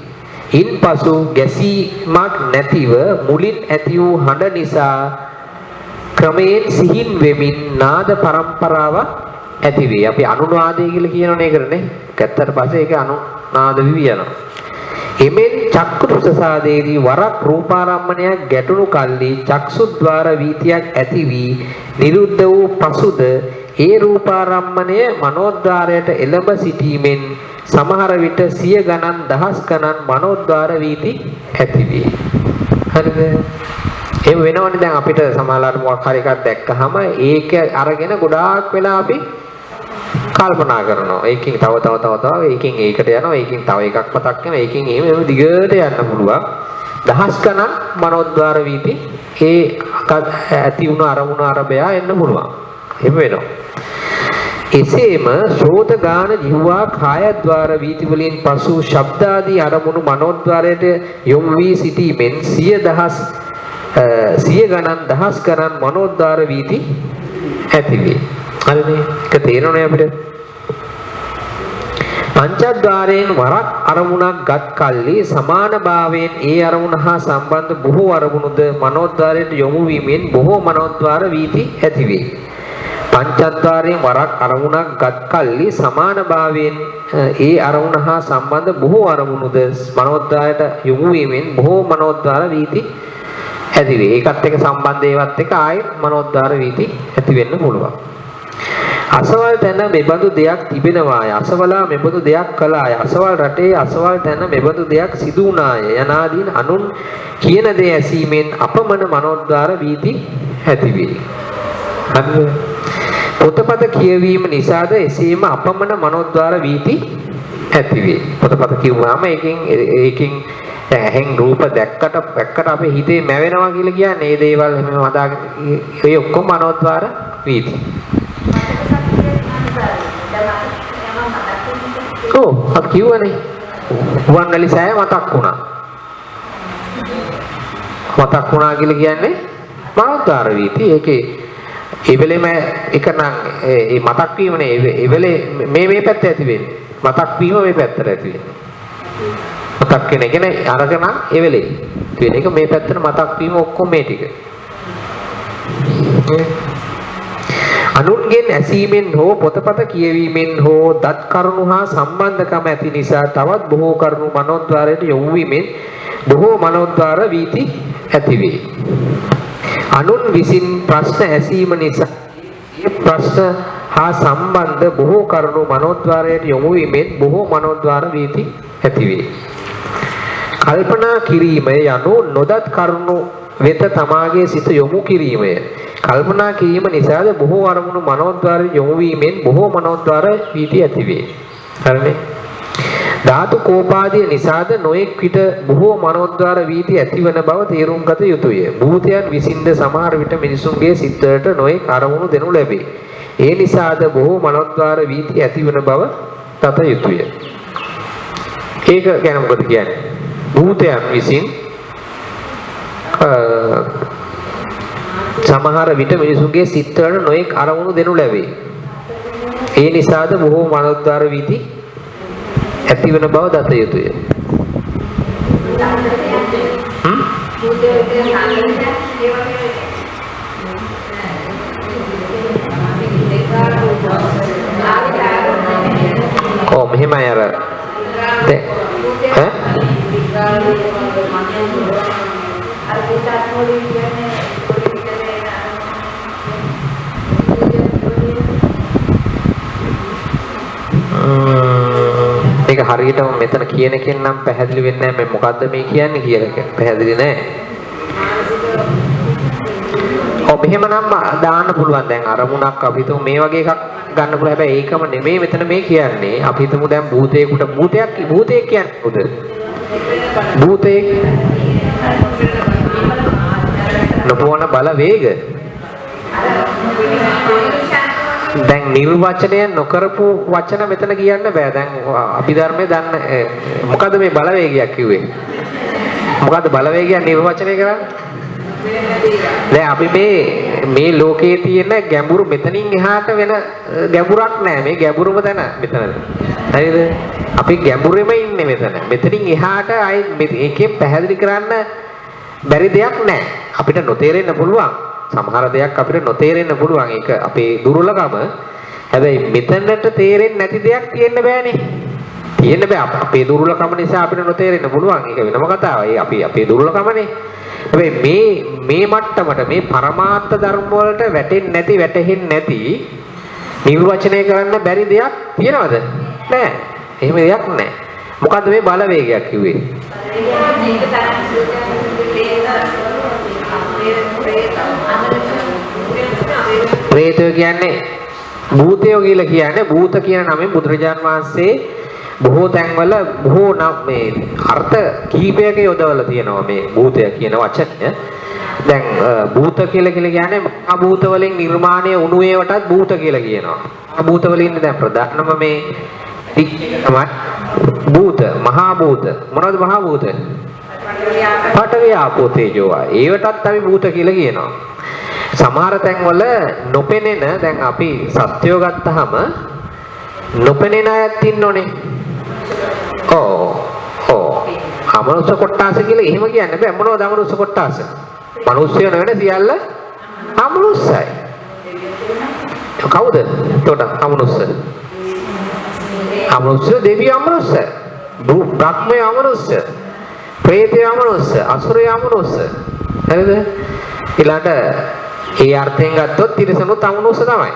ඉන්පසු ගැසීමක් නැතිව මුලින් ඇති වූ හඬ නිසා ක්‍රමයෙන් සිහින් වෙමින් නාද පරම්පරාවක් ඇතිවේ. අපි අනුනාදය කියලා කියනෝනේ කරන්නේ. ගැත්තට පස්සේ ඒක අනුනාද විවි යනවා. එමෙන් චක්කු ප්‍රසාදයේදී වරක් රූපාරම්මණයක් ගැටුණු කල්ලි චක්සුද්්වාර වීතියක් ඇති වී නිරුද්ධ වූ පසුද ඒ රූපාරම්මණය මනෝද්වාරයට එළඹ සිටීමෙන් සමහර විට සිය ගණන් දහස් ගණන් මනෝද්වාර වීති ඇති වේ. හරිද? එහෙම වෙනවනේ දැන් අපිට සමහරවිට මොකක් හරි එකක් දැක්කහම ඒක අරගෙන ගොඩාක් වෙලා අපි කල්පනා කරනවා. ඒකෙන් තව ඒකෙන් ඒකට යනවා. ඒකෙන් තව එකක් මතක් වෙනවා. ඒකෙන් එහෙම දිගට යන්න පුළුවන්. දහස් ගණන් මනෝද්වාර වීති ඒ ඇති වුණ අරමුණ අරබයා එන්න පුළුවන්. එහෙම වෙනවා. එසේම ශෝත ගාන ජීවා කායද්වාර වීති වලින් පසු ශබ්දාදී අරමුණු මනෝද්වාරයට යොමු වී සිටීමෙන් සිය දහස් සිය ගණන් දහස් ගණන් මනෝද්වාර වීති ඇති වේ. හරිනේ? ඒක තේරෙනවනේ අපිට. පංචද්වාරයෙන් වරක් අරමුණක් ගත් කල්ලි සමාන භාවයෙන් ඒ අරමුණ හා සම්බන්ධ බොහෝ අරමුණුද මනෝද්වාරයට යොමු වීමෙන් බොහෝ මනෝද්වාර වීති ඇති වේ. පංචද්වාරයෙන් වරක් අරමුණක් ගත් කල්ලි සමාන භාවයෙන් ඒ අරමුණ හා සම්බන්ධ බොහෝ අරමුණුද මනෝද්වාරයට යොමු වීමෙන් බොහෝ මනෝද්වාර වීති ඇති වේ. ඒකත් එක්ක සම්බන්ධ ඒවත් එක්ක ආයෙත් මනෝද්වාර වීති ඇති වෙන්න පුළුවන්. අසවල් තැන මෙබඳු දෙයක් තිබෙනවාය. අසවලා මෙබඳු දෙයක් කළාය. අසවල් රටේ අසවල් තැන මෙබඳු දෙයක් සිදු වුණාය. යනාදීන් අනුන් කියන දේ ඇසීමෙන් අපමණ මනෝද්වාර වීති ඇති වේ. හරිද? පොතපත කියවීම නිසාද එසේම අපමණ මනෝද්වාර වීති ඇති වේ. පොතපත කියුවාම ඒකෙන් ඇහෙන් රූප දැක්කට අපේ හිතේ මැවෙනවා කියලා කියන්නේ මේ දේවල් එහෙම හදාගෙන ඒ ඔක්කොම මනෝද්වාර වීති. අපි කිව්වනේ වන්නලි සෑය මතක් වුණා. මතක් වුණා කියලා කියන්නේ මනෝද්වාර වීති. ඒකේ ඒ වෙලෙම එක නම් ඒ මතක් වීමනේ ඒ වෙලේ මේ පැත්ත ඇති වෙන්නේ. මතක් වීම මේ පැත්තට ඇති වෙන්නේ. මතක් කෙනෙක්නේ අරගෙන ඒ වෙලේ තියෙන එක මේ පැත්තට මතක් වීම ඔක්කොම මේ ටික. අනුන්ගෙන් ඇසීමෙන් හෝ පොතපත කියවීමෙන් හෝ දත් කරුණු හා සම්බන්ධකම ඇති නිසා තවත් බොහෝ කරුණු මනෝද්වාරයට යොමු වීමෙන් බොහෝ මනෝද්වාර වීති ඇති වේ. අනුන් විසින් ප්‍රශ්න ඇසීම නිසා ඒ ප්‍රශ්න හා සම්බන්ධ බොහෝ කරුණු මනෝද්වාරයට යොමු වීමෙන් බොහෝ මනෝද්වාර වීති ඇති වේ. කල්පනා කිරීම යනු නොදත් කරුණු වෙත තමාගේ සිත යොමු කිරීමය. කල්පනා කිරීම නිසාද බොහෝ අරමුණු මනෝද්වාරයට යොමු වීමෙන් බොහෝ මනෝද්වාර වීති ඇති වේ. හරිනේ? ධාතු කෝපාදිය නිසාද නොඑක් විට බොහෝ මනෝද්වාර වීති ඇතිවන බව තේරුම් ගත යුතුය. භූතයන් විසින්ද සමහර විට මිනිසුන්ගේ සිත්වලට නොඑක් අරමුණු දෙනු ලැබේ. ඒ නිසාද බොහෝ මනෝද්වාර වීති ඇතිවන බව තත යුතුය. ඒක ගැන මොකද කියන්නේ? භූතයන් විසින් සමහර විට මිනිසුන්ගේ සිත්වලට නොඑක් අරමුණු දෙනු ලැබේ. ඒ නිසාද බොහෝ මනෝද්වාර වීති ඇතිවන බව දත යුතුය. මෙහෙමයි අර මේක හරියටම මෙතන කියන එකෙන් නම් පැහැදිලි වෙන්නේ නැහැ මේ මොකද්ද මේ කියන්නේ කියලා එක. පැහැදිලි නැහැ. මෙහෙමනම් දාන්න පුළුවන්. දැන් අරමුණක් අපි හිතමු මේ වගේ එකක් ගන්න පුළුවන්. හැබැයි ඒකම නෙමෙයි මෙතන මේ කියන්නේ. අපි හිතමු දැන් භූතයෙක් කියන්නේ මොකද? භූතයෙක් නොපවන බල වේග. දැන් නිර්වචනය නොකරපු වචන මෙතන කියන්න බෑ. දැන් අපි ධර්මයේ දන්න මොකද්ද මේ බලවේගයක් කිව්වේ? මොකද්ද බලවේගයක් නිර්වචනය කරන්නේ? දැන් අපි මේ ලෝකයේ තියෙන ගැඹුරු මෙතනින් එහාට වෙන ගැඹුරක් නෑ. මේ ගැඹුරම තැන මෙතනද. හරිද? අපි ගැඹුරෙම ඉන්නේ මෙතන. මෙතනින් එහාට ආයි එකෙන් පැහැදිලි කරන්න බැරි දෙයක් නෑ. අපිට නොතේරෙන්න පුළුවන්. සමහර දෙයක් අපිට නොතේරෙන්න පුළුවන්. ඒක අපේ දුර්වලකම. හැබැයි මෙතනට තේරෙන්නේ නැති දෙයක් තියෙන්න බෑනේ. තියෙන්න බෑ. අපේ දුර්වලකම නිසා අපිට නොතේරෙන්න පුළුවන්. ඒක වෙනම කතාවක්. ඒ අපේ දුර්වලකමනේ. හැබැයි මේ මට්ටමට මේ පරමාර්ථ ධර්ම වලට වැටෙන්නේ නැති නිර්වචනය කරන්න බැරි දෙයක් තියනවද? නෑ. එහෙම දෙයක් නෑ. මොකද්ද මේ බලවේගයක් කිව්වේ? ප්‍රේතය කියන්නේ භූතයෝ කියලා කියන්නේ භූත කියන නමෙන් බුදුරජාන් වහන්සේ බොහෝ තැන්වල බොහෝ නම් මේ අර්ථ කීපයක යොදවලා තියෙනවා මේ භූතය කියන වචනය. දැන් භූත කියලා කියන්නේ මහා භූත වලින් නිර්මාණය වුණු ඒවටත් භූත කියලා කියනවා. මහා භූත වලින් දැන් ප්‍රධානම මේ තමයි භූත, මහා භූත. මොනවද මහා භූත? පඨවි ආපෝ තේජෝ වායෝ. ඒවටත් අපි භූත කියලා කියනවා. සමහර තැන්වල නොපෙනෙන දැන් අපි සත්‍යය ගත්තාම නොපෙනෙන අයත් ඉන්නෝනේ. අමනුෂ්‍ය කොට්ටාස කියලා එහෙම කියන්න බෑ. මොනවද අමනුෂ්‍ය කොට්ටාස? මිනිස්සු නෙවෙයි සියල්ල අමනුෂ්‍යයි. කවුද? එතකොට අමනුෂ්‍ය. අමනුෂ්‍ය දෙවියන් අමනුෂ්‍ය. බ්‍රහ්මය අමනුෂ්‍ය. ප්‍රේතය අමනුෂ්‍ය. අසුරය අමනුෂ්‍ය. හරිද? ඊළඟට ඒ අර්ථයෙන් ගත්තොත් තිරසනුත් අමනුෂ්‍ය තමයි.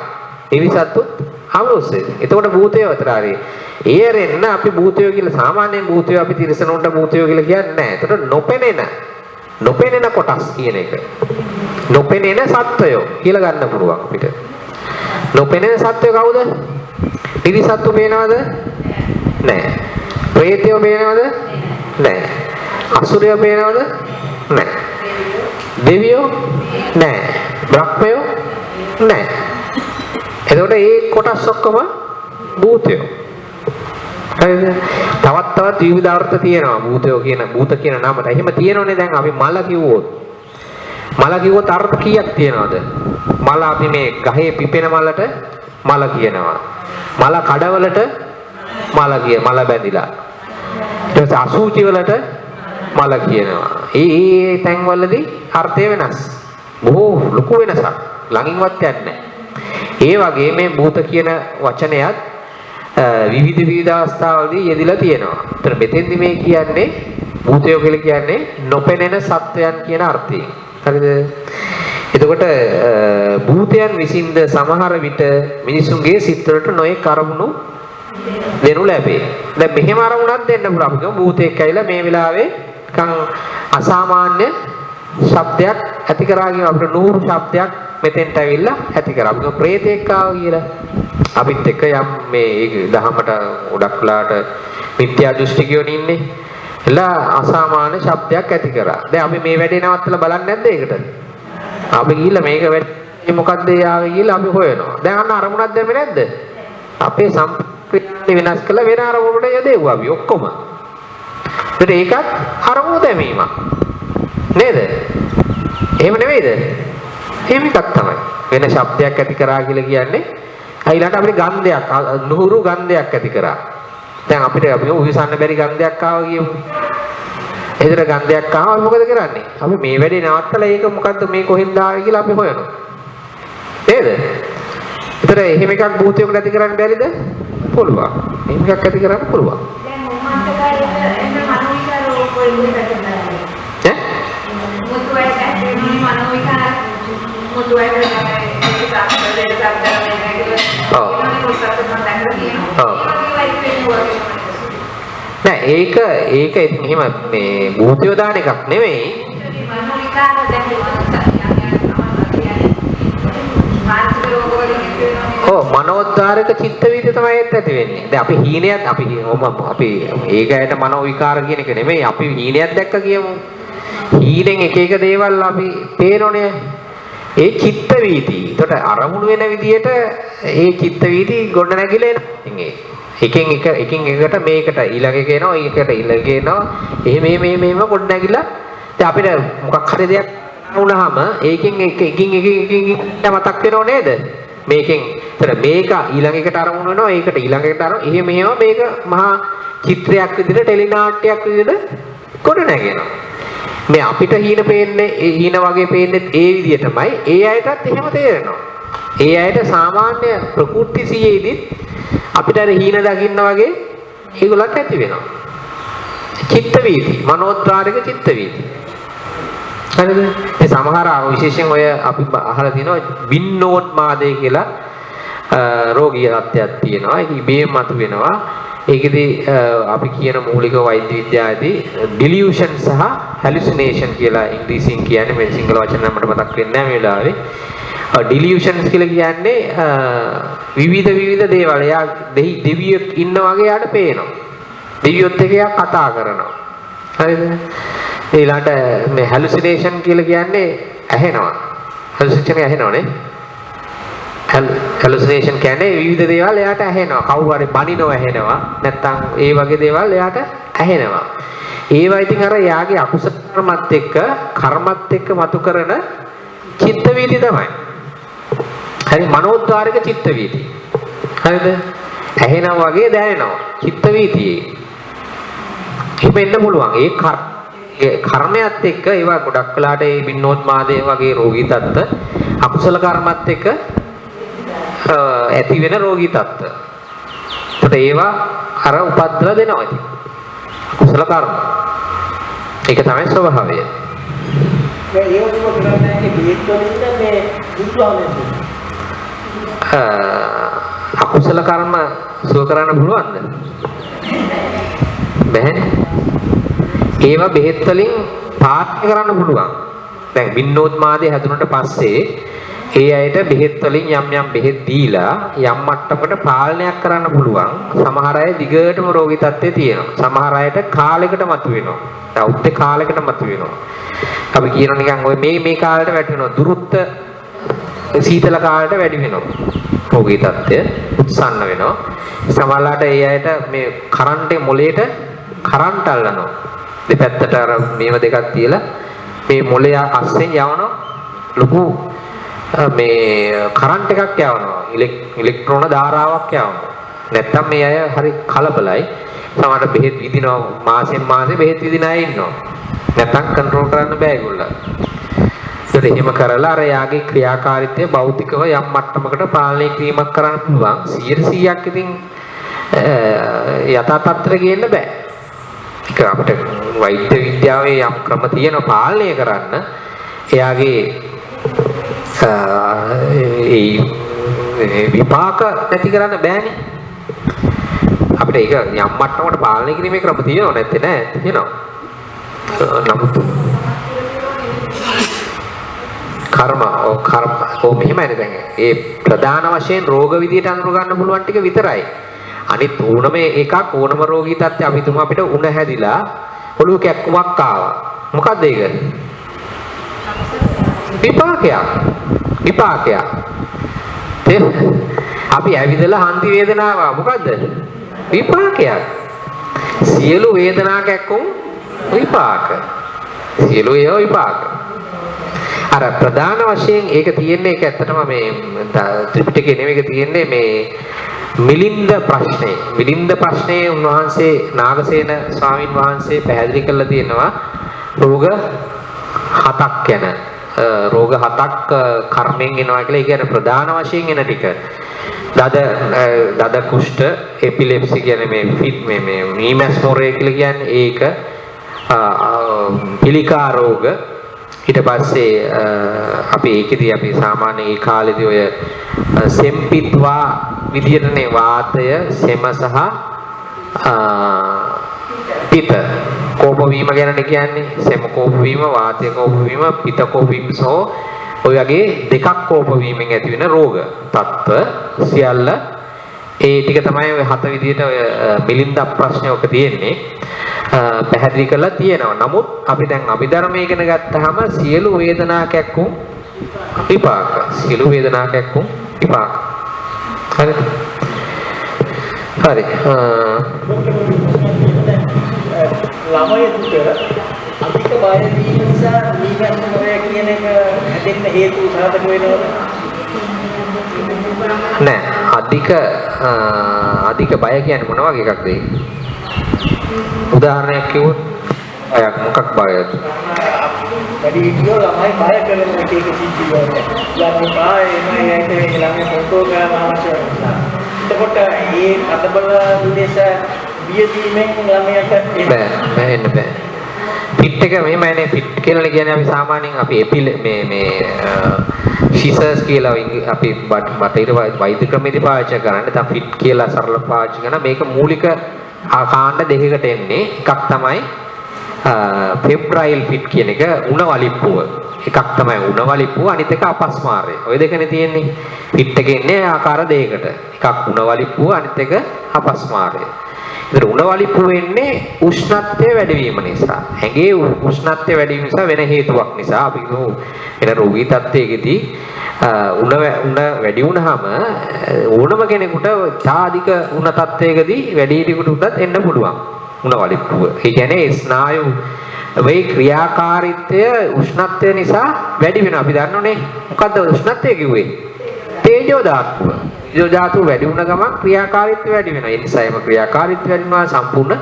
එවිසත්තුත් අමනුෂ්‍ය. එතකොට භූතය විතරයි. ඒ රෙන්න අපි භූතය කියලා සාමාන්‍යයෙන් භූතය අපි තිරසනුන්ට භූතය කියලා කියන්නේ නැහැ. එතකොට නොපෙනෙන කොටස් කියන එක. නොපෙනෙන සත්වයෝ කියලා ගන්න පුළුවන් අපිට. නොපෙනෙන සත්වය කවුද? තිරිසත්තු පේනවද? නැහැ. ප්‍රේතයෝ පේනවද? නැහැ. අසුරයෝ පේනවද? නැහැ. දෙවියෝ? නැහැ. බ්‍රහ්මයෝ? නැහැ. එතකොට මේ කොටස් ඔක්කොම භූතයෝ. හරිද? තවත් විවිධ අර්ථ තියෙනවා භූතයෝ කියන භූත කියන නමට. එහෙම තියෙනෝනේ දැන් අපි මල කිව්වොත් අර්ථ කීයක් තියෙනවද? මල අපි මේ ගහේ පිපෙන මලට මල කියනවා. මල කඩවලට මල බැඳිලා. ඊට පස්සේ අසූචි වලට මල කියනවා. ඒ තැන්වලදී අර්ථය වෙනස්. බොහෝ ලොකු වෙනසක්. ළඟින්වත් යන්නේ නැහැ. ඒ වගේ මේ භූත කියන වචනයත් විවිධ අවස්ථාවලදී යෙදিলা තියෙනවා. ඒතර මෙතෙන්දි මේ කියන්නේ භූතය කියලා කියන්නේ නොපෙනෙන සත්වයන් කියන අර්ථයෙන්. හරිද? එතකොට භූතයන් විසින්ද සමහර විට මිනිසුන්ගේ සිත්වලට නොයෙක් අරමුණු දෙනු ලැබේ. දැන් මෙහෙම අරමුණක් දෙන්න පුළුවන්. අපි කියමු භූතයෙක් ඇවිල්ලා මේ වෙලාවේ නිකන් අසාමාන්‍ය ශබ්දයක් ඇති කරා කියන අපිට නూరు ශබ්දයක් මෙතෙන්ට ඇවිල්ලා ඇති කරා. අපි කියමු ප්‍රේතෙක් ආවා කියලා. අපිත් එක්ක යම් මේ දහමට ගොඩක් වෙලාට මිත්‍යා දෘෂ්ටිකයෝ ඉන්නේ. එලා අසාමාන්‍ය ශබ්දයක් ඇති කරා. දැන් අපි මේ වැඩේ නවත්තලා බලන්නේ නැද්ද ඒකට? අපි ගිහිල්ලා මේක වැඩේ මොකද්ද ආවේ කියලා අපි හොයනවා. දැන් අන්න අරමුණක් දැම්මේ නැද්ද? අපේ සම්ප්‍රේණය වෙනස් කළා වෙන අරමුණකට යදෙව්වා අපි ඔක්කොම. ඒකත් අරමුණු දැමීමක්. නේද? එහෙම නෙවෙයිද? එහෙම එකක් තමයි. වෙන ශබ්දයක් ඇති කරා කියලා කියන්නේ ඊළඟට අපිට ගන්ධයක් නුහුරු ගන්ධයක් ඇති කරා. දැන් අපිට අපි උවිසන්න බැරි ගන්ධයක් ආවා කියමු. එතන ගන්ධයක් ආවම මොකද කරන්නේ? අපි මේ වැඩේ නවත්තලා ඒක මොකද්ද මේ කොහෙන්ද ආවේ කියලා අපි හොයනවා. නේද? ඒතර එහෙම එකක් භූතයකට ඇති කරන්න බැරිද? පුළුවන්. එහෙම එකක් ඇති කරන්න පුළුවන්. දැන් මොහොතකදී එන්න මනෝවිකාර රෝග වලින් ඈ? මුතුයි දැක්කේ මනෝවිකාර මුතුයි නෑ ඒක එහෙම මේ භූතයෝ දාන එකක් නෙවෙයි. මනෝද්වාරක චිත්ත වීදිය තමයි ඒත් ඇති වෙන්නේ. දැන් අපි හීනයක් අපි ඒකයට මනෝ විකාර කියන එක නෙමෙයි. අපි හීනයක් දැක්ක කියමු. හීනෙන් එක දේවල් අපි පේනෝනේ. ඒ චිත්ත වීදි. ඒකට අරමුණු වෙන විදියට ඒ චිත්ත වීදි ගොඩ නැගිලා එනවා. එකින් එකට මේකට ඊළඟ එක එනවා, ඊකට ඊළඟ එනවා. එහෙම ගොඩ නැගිලා දැන් අපිට මොකක් හරි දෙයක් වුණාම ඒකෙන් එකින් මතක් වෙනව නේද? මේකෙන් ඒතර මේක ඊළඟ එකට අරමුණු වෙනවා, ඒකට ඊළඟ එකට අරමුණු එහෙම මේක මහා චිත්‍රයක් විදිහට ටෙලි නාට්‍යයක් විදිහට ගොඩ නැගෙනවා. මේ අපිට හීන පේන්නේ හීන වගේ පේන්නේ ඒ විදිහටමයි. ඒ අයටත් එහෙම තේරෙනවා. ඒ අයට සාමාන්‍ය ප්‍රකෘති සියේදී අපිට අර හීන දකින්න වගේ ඒගොල්ලන්ට ඇති වෙනවා. චිත්ත වීති, මනෝද්වාරික චිත්ත වීති. හරිද? ඒ සමහර විශේෂයෙන් ඔය අපි අහලා තිනවා වින්නෝන්මාදය කියලා රෝගී තත්ත්වයක් තියෙනවා. ඒක ඉබේම මතුවෙනවා. ඒකෙදී අපි කියන මූලික වෛද්‍ය විද්‍යාවේදී delusion සහ hallucination කියලා ඉංග්‍රීසියෙන් කියන්නේ මේ සිංහල වචන නම් මට මතක් වෙන්නේ නැහැ මේ වෙලාවේ. delusions කියලා කියන්නේ විවිධ දේවල්. එයා දෙවියෙක් ඉන්න වගේ යාට පේනවා. දෙවියොත් එක්ක එයා කතා කරනවා. හරිද? ඊළඟට මේ hallucination කියලා කියන්නේ ඇහෙනවා. hallucination ඇහෙනවනේ. hallucination කියන්නේ විවිධ දේවල් එයාට ඇහෙනවා. කවුරු හරි බනිනව ඇහෙනවා. නැත්තම් ඒ වගේ දේවල් එයාට ඇහෙනවා. ඒවා ඉතින් අර යාගේ අකුසල කර්මත් එක්ක මතු කරන චිත්ත වීති තමයි. හරි මනෝද්වාරික චිත්ත වීති. හරිද? ඇහෙනවා වගේ දැනෙනවා චිත්ත වීතියේ. හිමෙන්න පුළුවන්. ඒ කර්මයක් එක්ක ඒවා ගොඩක් වෙලාට ඒ බින්නෝත්මාදයේ වගේ රෝගී තත්ත්ව අකුසල කර්මත් එක්ක ඇති වෙන රෝගී තත්ත්ව. ඒකට ඒවා අර උපද්දව දෙනවා ඉතින්. කුසල කර්ම. ඒක තමයි ස්වභාවය. මේ ඒවම කරන්නේ බීජ වලින් මේ බුදුහාමෙන්. අකුසල කර්ම සුව කරන්න පුළුවන්ද? බැහැ. ඒවා බෙහෙත් වලින් පාත්‍ය කරන්න පුළුවන්. දැන් බින්නෝත්මාදේ හැදුනට පස්සේ ඒ අයට බෙහෙත් වලින් යම් බෙහෙත් දීලා යම් මට්ටමකට පාලනයක් කරන්න පුළුවන්. සමහර අය දිගටම රෝගී තත්ත්වයේ තියෙනවා. සමහර අයට කාලයකට මතුවෙනවා. අවුරුද්දේ කාලයකට මතුවෙනවා. අපි කියනවා නිකන් ඔය මේ කාලයට වැටෙනවා. දුරුත්ත සීතල කාලයට වැඩි වෙනවා. රෝගී තත්ත්වය උත්සන්න වෙනවා. සමහරලාට ඒ අයට මේ කරන්ටේ මොලේට කරන්ට් අල්ලනවා. දෙපැත්තට අර මේව දෙකක් තියලා මේ මොලේ අස්සෙන් යවනවා ලොකු මේ කරන්ට් එකක් යවනවා. ඉලෙක්ට්‍රෝන ධාරාවක් යවනවා. නැත්තම් මේ අය හරි කලබලයි. සමහරට බෙහෙත් විදිනවා මාසෙන් මාසේ බෙහෙත් විදින අය ඉන්නවා. නැත්තම් කන්ට්‍රෝල් කරන්න බෑ ඒගොල්ලෝ. ඒත් එහෙම කරලා අර යාගේ ක්‍රියාකාරීත්වය භෞතිකව යම් මට්ටමකට පාලනය කිරීමක් කරන්න පුළුවන්. 100%ක් ඉතින් යථා තත්ත්වයට ගේන්න බෑ. ඒක අපිට වෛද්‍ය විද්‍යාවේ යම් ක්‍රම තියෙන පාලනය කරන්න එයාගේ ඒ විපාක නැති කරන්න බෑනේ. අපිට ඒක යම් මට්ටමකට පාලනය කිරීමේ ක්‍රම තියෙනව නැත්තේ නෑ තියෙනවා. නමුත් කර්ම මෙහෙමයි දැන් ඒ ප්‍රධාන වශයෙන් රෝග විදියට අඳුර ගන්න පුළුවන් ටික විතරයි. අනිත් ඕනම එකක් ඕනම රෝගී තත්ත්වය අපි තුමා අපිට උණ හැදිලා ඔළුව කැක්කුමක් ආවා. මොකද්ද ඒක? විපාකයක්. අපි ඇවිදලා හන්දි වේදනාව මොකද්ද? විපාකයක්. සියලු වේදනා කැක්කුම් විපාක. සියලු ඒවා විපාක. අර ප්‍රධාන වශයෙන් ඒක තියෙන්නේ ඒක ඇත්තටම මේ ත්‍රිපිටකේ නෙමෙයි තියෙන්නේ මේ මිලින්ද ප්‍රශ්නේ උන්වහන්සේ නාගසේන ස්වාමින් වහන්සේ පැහැදිලි කරලා තියෙනවා රෝග 7ක් ගැන. රෝග 7ක් කර්මෙන් එනවා කියලා. ඒ කියන්නේ ප්‍රධාන වශයෙන් එන ටික. දද කුෂ්ඨ, එපිලෙප්සි කියන්නේ මේ මීමැස් මොරේ කියලා කියන්නේ ඒක. පිළිකා රෝග. ඊට පස්සේ අපි ඒකෙදී අපි සාමාන්‍ය ඒ කාලේදී ඔය සෙම්පිත්වා විදියටනේ වාතය, සෙම සහ පිත කෝප වීම ගැනනේ කියන්නේ. සෙම කෝප වීම, වාතය කෝප වීම, පිත කෝප වීම සෝ ඔය වගේ දෙකක් කෝප වීමෙන් ඇති වෙන රෝග තත්ත්ව සියල්ල ඒ ටික තමයි ඔය 7 විදියට ඔය මිලින්ද ප්‍රශ්නේ ඔක තියෙන්නේ. පැහැදිලි කරලා තියෙනවා. නමුත් අපි දැන් අභිධර්මය ඉගෙන ගත්තාම සියලු වේදනා කැක්කුම් විපාක. සියලු වේදනා කැක්කුම් විපාක. හරිද? හරි. ළමයෙකුට අධික බය වීම නිසා මීමැස්ස මොරය කියන එක හැදෙන්න හේතු සාධක වෙනවද? නෑ. අධික බය කියන්නේ මොන වගේ එකක්ද ඒක? උදාහරණයක් කිව්වොත් අයක් මොකක් බයද? වැඩි හිටියෝ ළමයි බය කරන එක සිද්ධ වෙනවා. ළමයි එමයයිට ළමයි ෆොටෝ ගාලා අවශ්‍ය වෙනවා. එතකොට මේ අතබල දුලේස බියදීමෙන් ළමයට බෑ පිට් එක මෙහෙමනේ. පිට් කියලා කියන්නේ අපි සාමාන්‍යයෙන් අපි මේ ශිසර්ස් කියලා අපි බටහිර වෛද්‍ය ක්‍රමයේදී පාවිච්චි කරන්නේ. දැන් පිට් කියලා සරල පාවිච්චි කරන මේක මූලික කාණ්ඩ දෙකකට එන්නේ. එකක් තමයි ෆෙබ්‍රයිල් පිට් කියන එක උණ වලිප්පුව. එකක් තමයි උණ වලිප්පුව, අනිත් එක අපස්මාරය. ඔය දෙකනේ තියෙන්නේ. පිට් එකේ ඉන්නේ ආකාර දෙකකට. එකක් උණ වලිප්පුව, අනිත් එක අපස්මාරය. ඒතර උණ වලිප්පුව වෙන්නේ උෂ්ණත්වය වැඩි වීම නිසා. ඇඟේ උෂ්ණත්වය වැඩි වීම නිසා වෙන හේතුවක් නිසා අපි වෙන රෝගී තත්ත්වයකදී උණ වැඩි වුණාම ඕනම කෙනෙකුට තාදික උණ තත්ත්වයකදී වැඩි හිටියෙකුට උඩත් එන්න පුළුවන්. උණවලිප්පුව. ඒ කියන්නේ ස්නායු වේ ක්‍රියාකාරීත්වය උෂ්ණත්වය නිසා වැඩි වෙනවා. අපි දන්නෝනේ මොකද්ද උෂ්ණත්වය කිව්වේ? තේජෝ ධාතුව. තේජෝ ධාතුව වැඩි වුණ ගමන් ක්‍රියාකාරීත්වය වැඩි වෙනවා. ඒ නිසා එම ක්‍රියාකාරීත්වය වැඩිනවා සම්පූර්ණ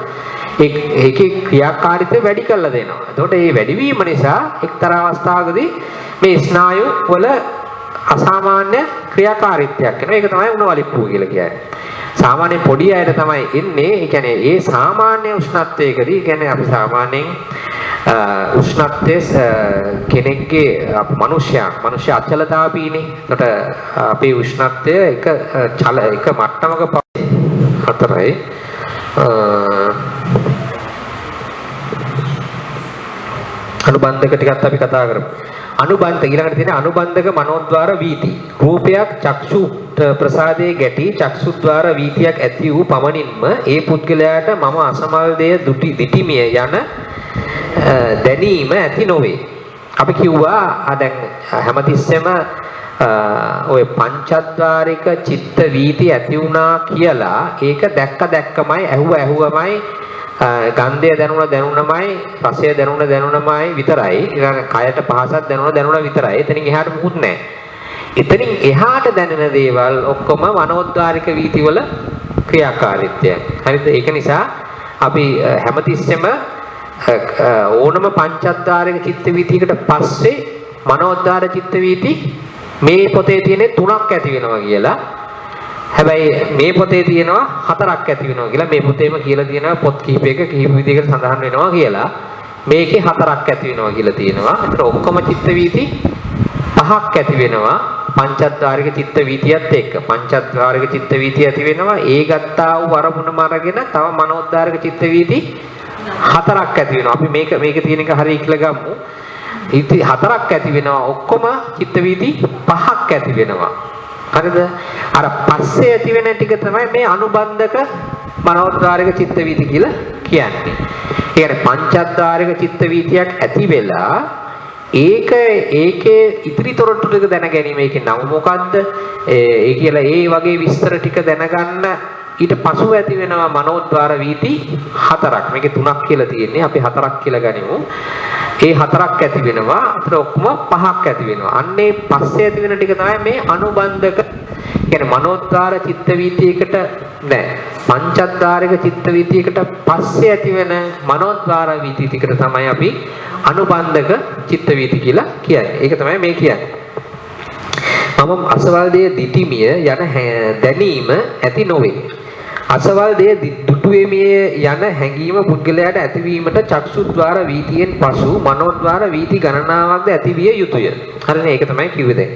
ඒකේ ක්‍රියාකාරීත්වය වැඩි කරලා දෙනවා. එතකොට මේ වැඩිවීම නිසා එක්තරා අවස්ථාවකදී මේ ස්නායු වල අසාමාන්‍ය ක්‍රියාකාරීත්වයක් වෙනවා. ඒක තමයි උණවලිප්පුව කියලා කියන්නේ. සාමාන්‍ය පොඩි අයට තමයි එන්නේ. ඒ කියන්නේ ඒ සාමාන්‍ය උෂ්ණත්වයකදී කියන්නේ අපි සාමාන්‍යයෙන් උෂ්ණත්වයේ කෙනෙක්ගේ මිනිස්යා අචලතාවීනේ. එතකොට අපේ උෂ්ණත්වය එක මට්ටමක හතරයි. අනුබන්ධක ටිකත් අපි කතා කරමු. අනුබන්ධ ඊළඟට තියෙන අනුබන්ධක මනෝද්වාර වීති. රූපයක් චක්ෂු ප්‍රසාදයේ ගැටි චක්සුද්වාර වීතියක් ඇති වූ පමණින්ම ඒ පුද්ගලයාට මම අසමල් දෙය දිටිමිය යන දැනීම ඇති නොවේ. අපි කිව්වා දැන් හැමතිස්සෙම ඔය පංචද්වාරික චිත්ත වීති ඇති වුණා කියලා ඒක දැක්කමයි ඇහුවමයි ගන්ධය දැනුණමයි රසය දැනුණමයි විතරයි ඊළඟ කයට පහසක් දැනුණ විතරයි. එතනින් එහාට මුකුත් නැහැ. එතනින් එහාට දැනෙන දේවල් ඔක්කොම මනෝද්වාරික වීතිවල ක්‍රියාකාරීත්වය. හරිද? ඒක නිසා අපි හැමතිස්සෙම ඕනම පංචද්වාරික චිත්ත වීතියකට පස්සේ මනෝද්වාර චිත්ත වීති මේ පොතේ තියෙන 3ක් ඇති වෙනවා කියලා. හැබැයි මේ පොතේ තියෙනවා 4ක් ඇති වෙනවා කියලා. මේ පොතේම කියලා තියෙනවා පොත් කිහිපයක කිහිප විදිහකට සඳහන් වෙනවා කියලා. මේකේ 4ක් ඇති වෙනවා කියලා තියෙනවා. ඒතර ඔක්කොම චිත්ත වීති 5ක් ඇති වෙනවා පංචද්වාරික චිත්ත වීතියත් එක්ක. පංචද්වාරික චිත්ත වීතිය ඇති වෙනවා. ඒ ගත්තා වූ අරමුණම අරගෙන තව මනෝද්වාරික චිත්ත වීති 4ක් ඇති වෙනවා. අපි මේක තියෙන එක හරිය කියලා ගමු. ඉතින් 4ක් ඇති වෙනවා. ඔක්කොම චිත්ත වීති 5ක් ඇති වෙනවා. හරිද? අර පස්සේ ඇති වෙන ටික තමයි මේ අනුබන්ධක මනෝද්වාරික චිත්ත වීති කියලා කියන්නේ. ඒ කියන්නේ පංචද්වාරික චිත්ත වීතියක් ඇති වෙලා ඒකේ ඉතිරි තොරතුරු ටික දැන ගැනීම. ඒකේ නම මොකද්ද? ඒ කියලා ඒ වගේ විස්තර ටික දැනගන්න ඊට පසුව ඇති වෙනවා මනෝද්වාර වීති 4ක්. මේකේ 3ක් කියලා තියෙන්නේ. අපි 4ක් කියලා ගනිමු. ඒ 4ක් ඇති වෙනවා. අතන ඔක්කොම 5ක් ඇති වෙනවා. අන්නේ පස්සේ ඇති වෙන ටික තමයි මේ අනුබන්ධක. කියන්නේ මනෝද්වාර චිත්ත වීතියකට නෑ. පංචද්වාරික චිත්ත වීතියකට පස්සේ ඇති වෙන මනෝද්වාර වීති ටිකට තමයි අපි අනුබන්ධක චිත්ත වීති කියලා කියන්නේ. ඒක තමයි මේ කියන්නේ. මම අසවල් දෙය දිටිමිය යන දැනීම ඇති නොවේ. අසවල් දෙය දුටුවෙමිය යන හැඟීම පුද්ගලයාට ඇතිවීමට චක්සුද්වාර වීතියෙන් පසු මනෝද්වාර වීති ගණනාවක්ද ඇතිවිය යුතුය. හරිනේ? ඒක තමයි කිව්වේ දැන්.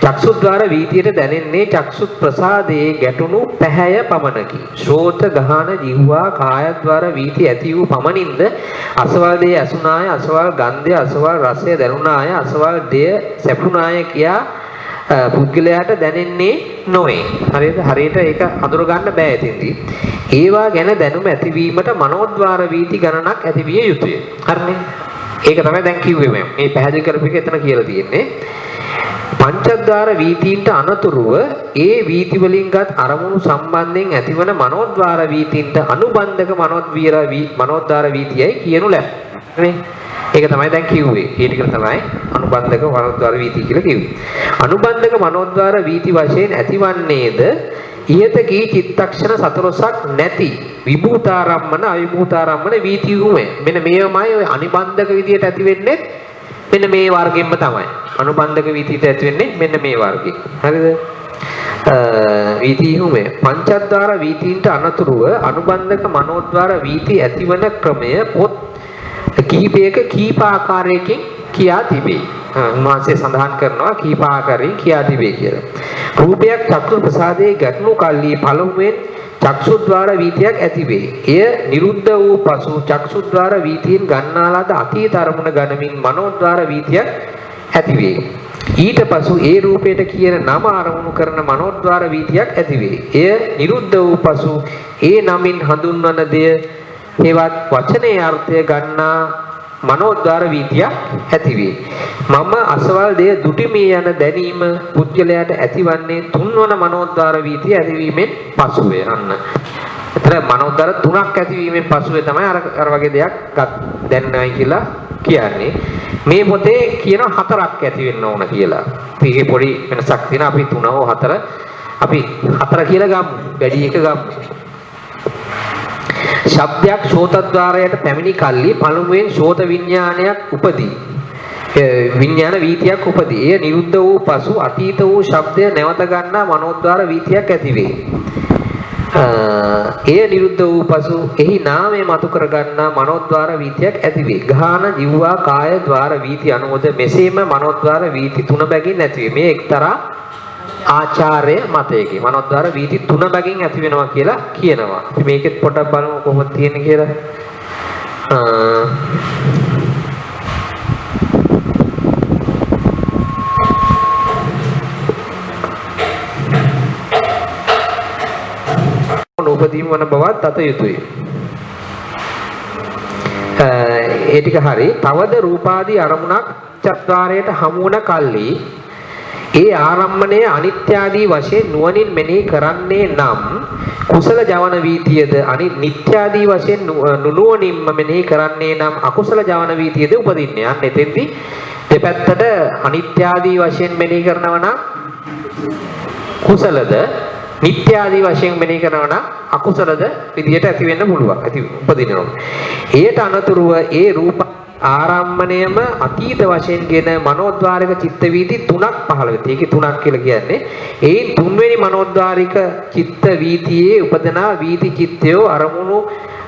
චක්සුද්වාර වීතියට දැනෙන්නේ චක්සුත් ප්‍රසාදයේ ගැටුණු පැහැය පමණකි. ශ්‍රෝත ගහන ජීවවා කායද්වාර වීති ඇති වූ පමණින්ද අසවල් දෙය ඇසුනාය, අසවල් ගන්ධය, අසවල් රසය දැනුණාය, අසවල් දෙය සැපුණාය කියා පුද්ගලයාට දැනෙන්නේ නොවේ. හරිද? හරියට ඒක අඳුර ගන්න බෑ ඉතින්දී. ඒවා ගැන දැනුම ඇතිවීමට මනෝද්වාර වීති ගණනක් ඇතිවිය යුතුය. හරිනේ? ඒක තමයි දැන් කිව්වේ මම. මේ පැහැදිලි කරපු එක එතන කියලා තියෙන්නේ. පංචද්වාර වීතීන්ට අනතුරුව ඒ වීති වලින්ගත් අරමුණු සම්බන්ධයෙන් ඇතිවන මනෝද්වාර වීතීන්ට අනුබන්ධක මනෝද්වාර වීතියයි කියනු ලැබේ. ඒක තමයි දැන් කිව්වේ. ඒ ටික තමයි අනුබන්ධක මනෝද්වාර වීති කියලා කිව්වේ. අනුබන්ධක මනෝද්වාර වීති වශයෙන් ඇතිවන්නේද ඉහත කී චිත්තක්ෂණ 14ක් නැති විභූතාරම්මන අවිභූතාරම්මන වීතියුමය. මෙන්න මේවමයි ඔය අනිබන්ධක විදියට ඇති වෙන්නේ. මෙන්න මේ වර්ගෙම්ම තමයි. අනුබන්ධක වීතියට ඇති වෙන්නේ මෙන්න මේ වර්ගෙ. හරිද? වීතියුමය. පංචද්වාර වීතීන්ට අනතුරුව අනුබන්ධක මනෝද්වාර වීති ඇතිවන ක්‍රමය පොත් කීපයක කීප ආකාරයකින් කියා තිබේ. උන්වහන්සේ සඳහන් කරනවා කීප ආකාරයෙන් කියා තිබේ කියලා. රූපයක් චක්කු ප්‍රසාදයේ ගැටුණු කල්ලි පළමුවෙන් චක්සුද්වාර වීතියක් ඇතිවේ. එය නිරුද්ධ වූ පසු චක්සුද්වාර වීතියෙන් ගන්නා ලද අතීත අරමුණ ගනිමින් මනෝද්වාර වීතියක් ඇතිවේ. ඊට පසු ඒ රූපයට කියන නම අරමුණු කරන මනෝද්වාර වීතියක් ඇතිවේ. එය නිරුද්ධ වූ පසු ඒ නමින් හඳුන්වන දෙය ඒවත් වචනේ අර්ථය ගන්නා මනෝද්වාර වීතියක් ඇතිවේ. මම අසවල් දෙය දුටිමේ යන දැනීම පුද්ගලයාට ඇතිවන්නේ තුන්වන මනෝද්වාර වීතිය ඇතිවීමෙන් පසුවේ. අන්න එතන මනෝද්වාර තුනක් ඇතිවීමෙන් පසුවේ තමයි අර වගේ දෙයක් දැනනයි කියලා කියන්නේ. මේ පොතේ කියන හතරක් ඇති වෙන්න ඕන කියලා. මේකේ පොඩි වෙනසක් තියෙනවා. අපි 3 හෝ 4 අපි 4 කියලා ගමු. වැඩි එක ගමු. ශබ්දයක් ශෝතද්වාරයට පැමිණි කල්ලි පළමුවෙන් ශෝත විඥානයක් උපදී. විඥාන වීතියක් උපදී. එය නිරුද්ධ වූ පසු අතීත වූ ශබ්දය නැවත ගන්නා මනෝද්වාර වීතියක් ඇතිවේ. එය නිරුද්ධ වූ පසු එහි නාමය මතු කර ගන්නා මනෝද්වාර වීතියක් ඇතිවේ. ගාන, ජීවා, කාය ద్వාර වීති අනුවද මෙසේම මනෝද්වාර වීති 3 බැගින් ඇතිවේ. මේ එක්තරා ආචාර්ය මතයකින් මනෝද්වාර වීති 3 බැගින් ඇති වෙනවා කියලා කියනවා. මේකෙත් පොඩ්ඩක් බලමු කොහොමද තියෙන්නේ කියලා. උපදීම වන බවත් අත යුතුය. ඒ ටික හරි. තවද රූපාදී අරමුණක් චත්වාරයට හමු වන කල්ලි ඒ ආරම්මණය අනිත්‍ය ආදී වශයෙන් නුවණින් මෙනෙහි කරන්නේ නම් කුසල ජවන වීතියද නිත්‍ය ආදී වශයෙන් නුනුවණින්ම මෙනෙහි කරන්නේ නම් අකුසල ජවන වීතියද උපදින්නේ. අන්න එතෙන්දී දෙපැත්තට අනිත්‍ය ආදී වශයෙන් මෙනෙහි කරනවා නම් කුසලද නිත්‍ය ආදී වශයෙන් මෙනෙහි කරනවා නම් අකුසලද විදියට ඇති වෙන්න පුළුවන්. ඇති උපදිනවා. ඒට අනතුරුව ඒ රූප ආරම්මණයම අතීත වශයෙන්ගෙන මනෝද්වාරික චිත්ත වීති 3ක් පහළ වෙති. ඒකේ 3ක් කියලා කියන්නේ ඒ තුන්වෙනි මනෝද්වාරික චිත්ත වීතියේ උපදනා වීති චිත්තයෝ අරමුණු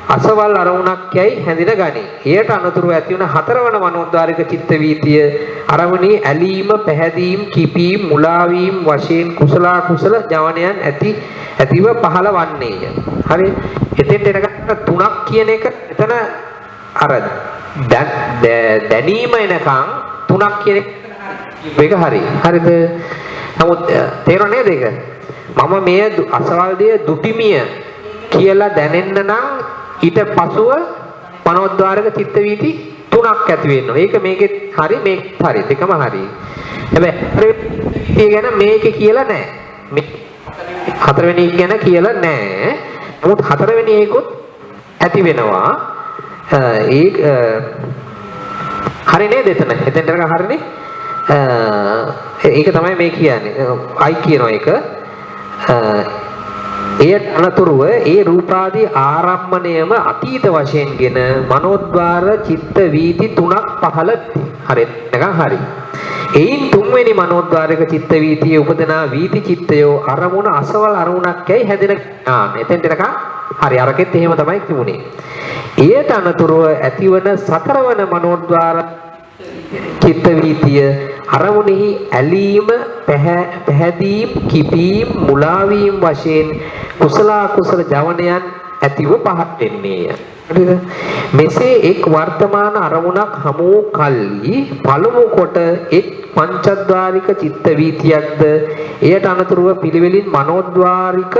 අසවල් අරමුණක් යයි හැඳින ගනී. එයට අනතුරුව ඇති වන හතරවන මනෝද්වාරික චිත්ත වීතිය අරමුණේ ඇලීම, පැහැදීම්, කිපීම්, මුලාවීම් වශයෙන් කුසල ජවනයන් ඇතිව පහළ වන්නේය. හරි. එතෙන්ට එනකන් 3ක් කියන එක එතන අර දැනීම එනකන් 3ක් කියන එක හරි. හරිද? නමුත් තේරුණේ නේද ඒක? මම මේ අසවල් දෙය දුටිමිය කියලා දැනෙන්න නම් ඊට පසුව මනෝද්වාරක චිත්ත වීති 3ක් ඇති වෙන්න ඕනේ. ඒක මේකෙත් හරි මේකත් හරි. දෙකම හරි. හැබැයි ගැන මේකේ කියලා නැහැ. මේ හතරවෙනි ගැන කියලා නැහැ. නමුත් හතරවෙනි ඒකුත් ඇති වෙනවා. ඒක හරි නේද එතන? එතෙන්ට හරිනේ. ඒක තමයි මේ කියන්නේ. අයි කියනවා ඒක. එයට අනතුරුව ඒ රූපාදී ආරම්මණයම අතීත වශයෙන්ගෙන මනෝද්වාර චිත්ත වීති 3ක් පහළ හරි නැගන් හරි. එයින් තුන්වෙනි මනෝද්වාරික චිත්ත වීතියේ උපදනා වීති චිත්තයෝ අරමුණ අසවල් අරමුණක් යයි හැදෙන එතෙන්ට එනකන් හරි අරකෙත් එහෙම තමයි තිබුණේ. එයට අනතුරුව ඇතිවන සතරවන මනෝද්වාර චිත්ත වීතිය අරමුණෙහි ඇලීම, පැහැදීම්, කිපීම්, මුලාවීම් වශයෙන් කුසල අකුසල ජවනයන් ඇතිව පහත් වෙන්නේය. හරිද? මෙසේ එක් වර්තමාන අරමුණක් හමු කල්ලි පළමු කොට එක් පංචද්වාරික චිත්ත වීතියක්ද එයට අනතුරුව පිළිවෙලින් මනෝද්වාරික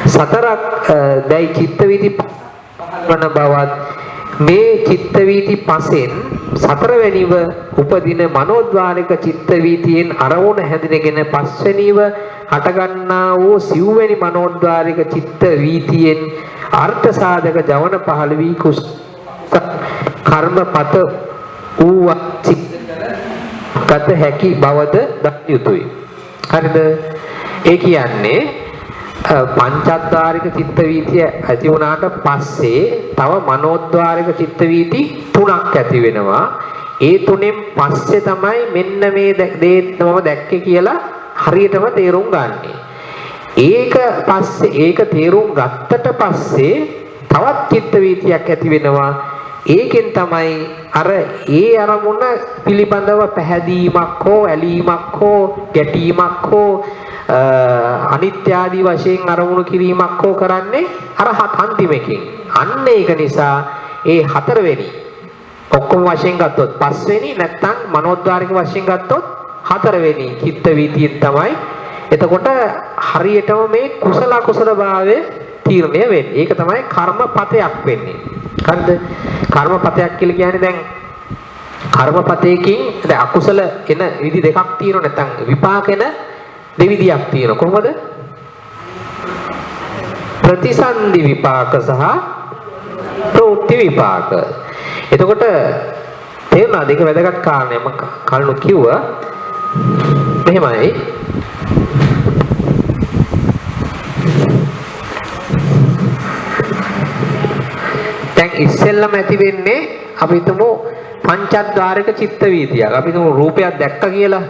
සතරක් දැයි චිත්ත වීති වන බවත් මේ චිත්ත වීති පසෙන් සතරවැනිව උපදින මනෝද්වාරික චිත්ත වීතියෙන් අරමුණ හැඳිනගෙන පස්වැනිව හටගන්නා වූ සිව්වැනි මනෝද්වාරික චිත්ත වීතියෙන් අර්ථ සාධක ජවන පහළ වී කර්මපත වූ ගත හැකි බවද දත යුතුය. හරිද? ඒ කියන්නේ පංචද්වාරික චිත්ත වීතිය ඇති වුණාට පස්සේ තව මනෝද්වාරික චිත්ත වීති 3ක් ඇති වෙනවා. ඒ තුනෙන් පස්සේ තමයි මෙන්න මේ දේ මම දැක්කේ කියලා හරියටම තේරුම් ගන්නෙ. ඒක තේරුම් ගත්තට පස්සේ තවත් චිත්ත වීතියක් ඇති වෙනවා. ඒකෙන් තමයි අර ඒ අරමුණ පිළිබඳව පැහැදීමක් හෝ ඇලීමක් හෝ ගැටීමක් හෝ අනිත්‍ය ආදී වශයෙන් අරමුණු කිරීමක් හෝ කරන්නේ අර අන්තිමකින්. අන්න ඒක නිසා ඒ හතරවෙනි ඔක්කොම වශයෙන් ගත්තොත් පස්වෙනි නැත්නම් මනෝද්වාරික වශයෙන් ගත්තොත් හතරවෙනි චිත්ත වීතියෙන් තමයි එතකොට හරියටම මේ කුසල අකුසල භාවය තීරණය වෙන්නේ. ඒක තමයි කර්මපතයක් වෙන්නේ. හරිද? කර්මපතයක් කියලා කියන්නේ දැන් කර්මපතයකින් දැන් අකුසල එන විදි දෙකක් තියෙනවා නැත්නම් විපාක එන දෙවිදියක් තියෙනවා. කොහොමද? ප්‍රතිසන්දි විපාක සහ ප්‍රවෘත්ති විපාක. එතකොට තේරුණාද? ඒක වැදගත් කාරණයක්. මම කලින් කිව්වා මෙහෙමයි. දැන් ඉස්සෙල්ලම ඇති වෙන්නේ අපි හිතමු පංචද්වාරික චිත්ත වීතියක්. අපි හිතමු රූපයක් දැක්ක කියලා.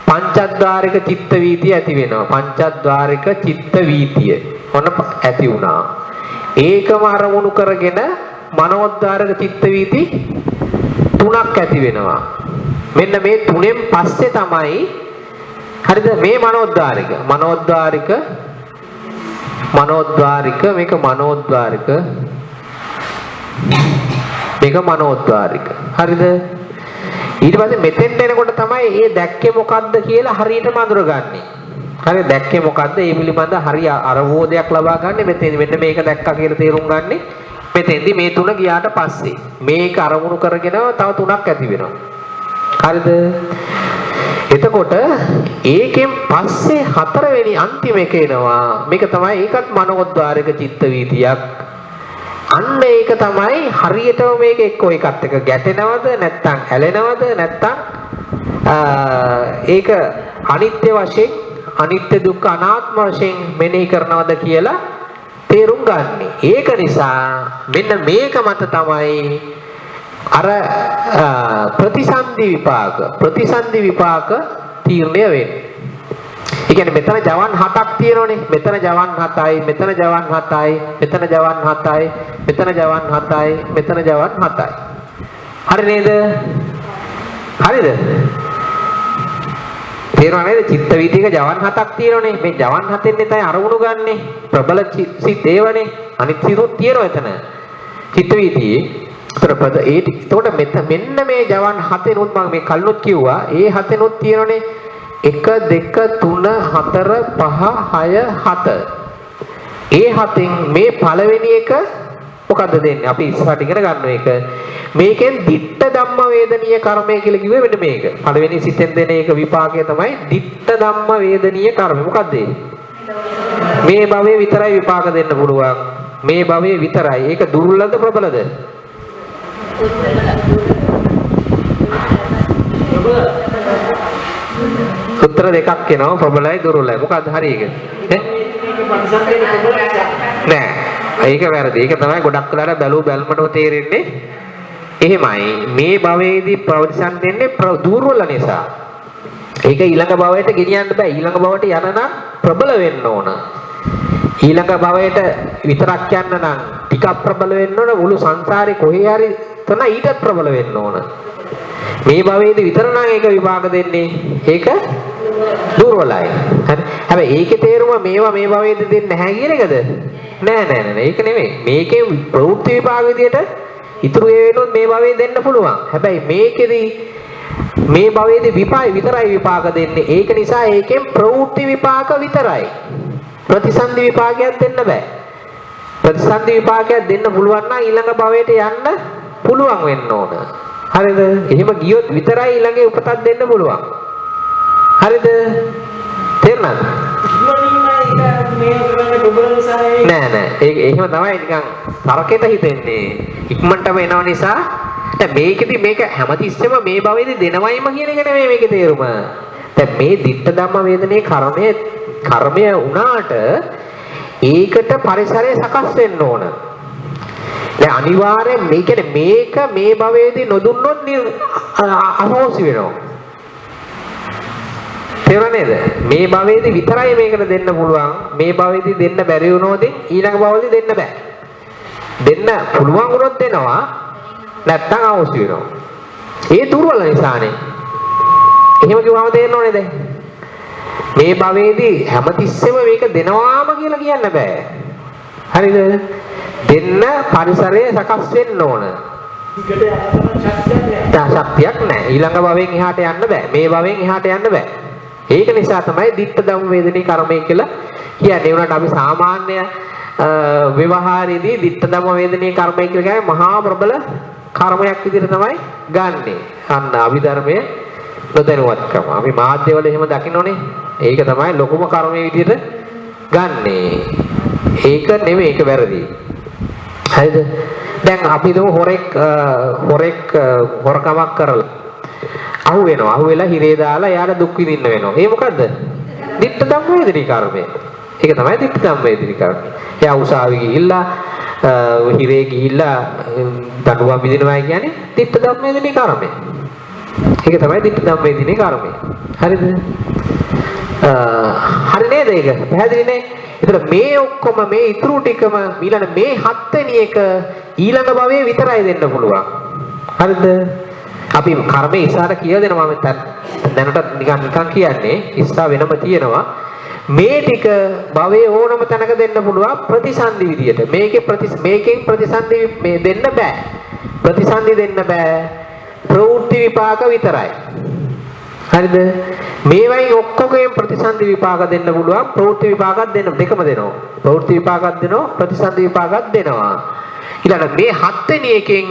පංචද්වාරික චිත්ත වීතිය ඇති වෙනවා. පංචද්වාරික චිත්ත වීතිය ඔන්න ඇති වුණා. ඒකම අරමුණු කරගෙන මනෝද්වාරික චිත්ත වීති තුනක් ඇති වෙනවා. මෙන්න මේ තුනෙන් පස්සේ තමයි හරිද මේ මනෝද්වාරික මේක මනෝද්වාරික හරිද? ඊට පස්සේ මෙතෙන්ට එනකොට තමයි මේ දැක්කේ මොකද්ද කියලා හරියටම අඳුරගන්නේ. හරි දැක්කේ මොකද්ද? ඒ පිළිබඳ හරිය අවබෝධයක් ලබා ගන්න මෙතෙන් මෙන්න මේක දැක්කා කියලා තේරුම් ගන්නේ. මෙතෙන්දි මේ තුන ගියාට පස්සේ මේක අරමුණු කරගෙන තව තුනක් ඇති වෙනවා. හරිද? එතකොට ඒකෙන් පස්සේ හතරවෙනි අන්තිම එක එනවා. මේක තමයි ඒකත් මනෝද්වාරික චිත්ත වීතියක්. අන්න ඒක තමයි හරියටම මේක එක්ක එකත් එක ගැටෙනවද නැත්නම් ඇලෙනවද නැත්නම් ඒක අනිත්‍ය වශයෙන් අනිත්‍ය දුක්ඛ අනාත්ම වශයෙන් මෙනෙහි කරනවද කියලා තේරුම් ගන්න. ඒක නිසා මෙන්න මේක මත තමයි අර ප්‍රතිසන්දි විපාක තීරණය වෙන්නේ. ඒ කියන්නේ මෙතන ජවන් 7ක් තියෙනවනේ. මෙතන ජවන් 7යි, මෙතන ජවන් 7යි, මෙතන ජවන් 7යි, මෙතන ජවන් 7යි, මෙතන ජවන් 7යි. හරි නේද? හරිද? තේරුණා නේද? චිත්ත වීතියක ජවන් 7ක් තියෙනවනේ. මේ ජවන් 7ෙන් තමයි අරමුණු ගන්නෙ. ප්‍රබල සිත් ඒවනේ. අනිත් සිතුත් තියෙනවා එතන. චිත්ත වීතියේ. එතකොට මෙන්න මේ ජවන් 7ෙනුත් මම මේ කලිනුත් කිව්වා. ඒ 7ෙනුත් තියෙනවනේ 1 2 3 4 5 6 7. ඒ 7න් මේ පළවෙනි එක මොකද්ද දෙන්නේ? අපි ඉස්සරහට ඉගෙන ගන්න එක. මේකෙන් ditta ධම්ම වේදනීය කර්මය කියලා කිව්වේ මෙන්න මේක. පළවෙනි සිතෙන් දෙන එක විපාකය තමයි ditta ධම්ම වේදනීය කර්මය. මොකද්ද මේ භවයේ විතරයි විපාක දෙන්න පුළුවන්. මේ භවයේ විතරයි. ඒක දුර්වලද ප්‍රබලද? උත්තර දෙකක් එනවා ප්‍රබලයි දුර්වලයි. මොකද්ද හරි එක? නෑ. ඒක වැරදි. ඒක තමයි ගොඩක් වෙලාවට බැලුමටම තේරෙන්නේ. එහෙමයි. මේ භවයේදී ප්‍රතිසන් දෙන්නේ දුර්වල නිසා. ඒක ඊළඟ භවයට ගෙනියන්න බෑ. ඊළඟ භවයට යන නම් ප්‍රබල වෙන්න ඕන. ඊළඟ භවයට විතරක් යන්න නම් ටිකක් ප්‍රබල වෙන්න ඕන. මුළු සංසාරේ කොහේ හරි තන ඊටත් ප්‍රබල වෙන්න ඕන. මේ භවයේදී විතර නම් ඒක විපාක දෙන්නේ. ඒක දුර්වලයි. හරි. හැබැයි ඒකේ තේරුම මේවා මේ භවයේදී දෙන්නේ නැහැ කියන එකද? නෑ. ඒක නෙමෙයි. මේකේ ප්‍රවෘත්ති විපාක විදියට ඉතුරු ඒ වෙනොත් මේ භවයේ දෙන්න පුළුවන්. හැබැයි මේකෙදි මේ භවයේදී විතරයි විපාක දෙන්නේ. ඒක නිසා ඒකෙන් ප්‍රවෘත්ති විපාක විතරයි. ප්‍රතිසන්දි විපාකයක් දෙන්න බෑ. ප්‍රතිසන්දි විපාකයක් දෙන්න පුළුවන් නම් ඊළඟ භවයට යන්න පුළුවන් වෙන්න ඕන. හරිද? එහෙම ගියොත් විතරයි ඊළඟේ උපතක් දෙන්න පුළුවන්. හරිද? තේරුණාද? නෑ. ඒක එහෙම තමයි නිකන් තරකෙට හිතෙන්නේ. ඉක්මනටම එනව නිසා දැන් මේකෙදි මේක හැමතිස්සෙම මේ භවෙදි දෙනවයිම කියන එක නෙමෙයි මේකේ තේරුම. දැන් මේ ditta ධම්ම වේදනේ කර්මය වුණාට ඒකට පරිසරය සකස් වෙන්න ඕන. දැන් අනිවාර්යෙන් මේක මේ භවයේදී නොදුන්නොත් අහෝසි වෙනවා. තේරුණා නේද? මේ භවයේදී විතරයි මේකට දෙන්න පුළුවන්. මේ භවයේදී දෙන්න බැරි වුණොත් ඊළඟ භවයේදී දෙන්න බෑ. දෙන්න පුළුවන් වුණොත් දෙනවා. නැත්තම් අහෝසි වෙනවා. ඒ දුර්වල නිසානේ. එහෙම කිව්වම තේරෙන්න ඕනේ දැන්. මේ භවයේදී හැමතිස්සෙම මේක දෙනවාම කියලා කියන්න බෑ. හරිද? දෙන්න පරිසරය සකස් වෙන්න ඕන. ශක්තියක් නැහැ. ඊළඟ භවයෙන් එහාට යන්න බෑ. මේ භවයෙන් එහාට යන්න බෑ. ඒක නිසා තමයි ditta ධම්ම වේදනී කර්මය කියලා කියන්නේ. උනට අපි සාමාන්‍ය ව්‍යවහාරයේදී ditta ධම්ම වේදනී කර්මය කියලා කියන්නේ මහා ප්‍රබල කර්මයක් විදිහට තමයි ගන්නෙ. අන්න අභිධර්මයේ නොදැනුවත්කම. අපි මාධ්‍යවල එහෙම දකින්නෝනේ. ඒක තමයි ලොකුම කර්මයේ විදිහට ගන්නෙ. ඒක නෙමෙයි ඒක වැරදි. හරිද? දැන් අපි දුම හොරෙක් හොරකමක් කරලා අහු වෙනවා. අහු වෙලා හිරේ දාලා එයාට දුක් විඳින්න වෙනවා. ඒ මොකද්ද? ditta dhamma vedini කර්මය. ඒක තමයි ditta dhamma vedini කර්මය. එයා උසාවි ගිහිල්ලා හිරේ ගිහිල්ලා දඬුවම් විඳිනවා කියන්නේ ditta dhamma vedini කර්මය. ඒක තමයි ditta dhamma vedini කර්මය. හරිද? හරි නේද ඒක? පැහැදිලි නේ? ඒතර මේ ඔක්කොම මේ ඉතුරු ටිකම ඊළඟ මේ 7 වෙනි එක ඊළඟ භවයේ විතරයි දෙන්න පුළුවන්. හරිද? අපි කර්මයේ ඉස්සරහට කියලා දෙනවා මම දැනට නිකන් කියන්නේ ඉස්සර වෙනම තියෙනවා. මේ ටික භවයේ ඕනම තැනක දෙන්න පුළුවන් ප්‍රතිසන්දි විදියට. මේකෙන් ප්‍රතිසන්දි මේ දෙන්න බෑ. ප්‍රතිසන්දි දෙන්න බෑ. ප්‍රවෘත්ති විපාක විතරයි. හරිද? මේවයින් ඔක්කොගෙන් ප්‍රතිසන්දි විපාක දෙන්න පුළුවන්. ප්‍රවෘත්ති විපාකත් දෙන්න දෙකම දෙනවා. ප්‍රවෘත්ති විපාකත් දෙනවා, ප්‍රතිසන්දි විපාකත් දෙනවා. ඊළඟ මේ 7 වෙනි එකෙන්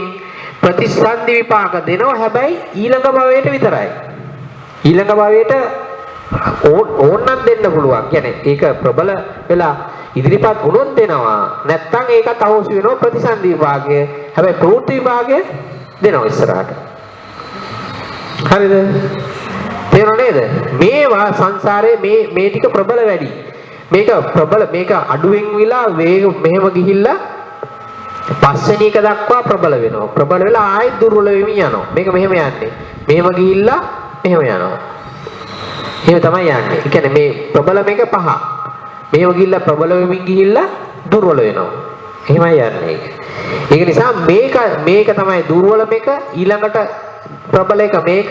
ප්‍රතිසන්දි විපාක දෙනවා. හැබැයි ඊළඟ භවයට විතරයි. ඊළඟ භවයට ඕනනම් දෙන්න පුළුවන්. කියන්නේ ඒක ප්‍රබල වෙලා ඉදිරිපත් වුණොත් දෙනවා. නැත්තම් ඒකත් අවශ්‍ය වෙනවා ප්‍රතිසන්දි විපාකය. හැබැයි ප්‍රවෘත්ති විපාකය දෙනවා ඉස්සරහට. හරිද? තේරුණා නේද? මේවා සංසාරේ මේ ටික ප්‍රබල වැඩි. මේක ප්‍රබල මේක අඩුවෙන් විලා වේග මෙහෙම ගිහිල්ලා පස්වෙනි එක දක්වා ප්‍රබල වෙනවා. ප්‍රබල වෙලා ආයෙත් දුර්වල වෙමින් යනවා. මේක මෙහෙම යන්නේ. මෙහෙම ගිහිල්ලා මෙහෙම යනවා. එහෙම තමයි යන්නේ. ඒ කියන්නේ මේ ප්‍රබල මේක පහ. මෙහෙම ගිහිල්ලා ප්‍රබල වෙමින් ගිහිල්ලා දුර්වල වෙනවා. එහෙමයි යන්නේ ඒක. ඒක නිසා මේක තමයි දුර්වල මේක ඊළඟට ප්‍රබල එක මේක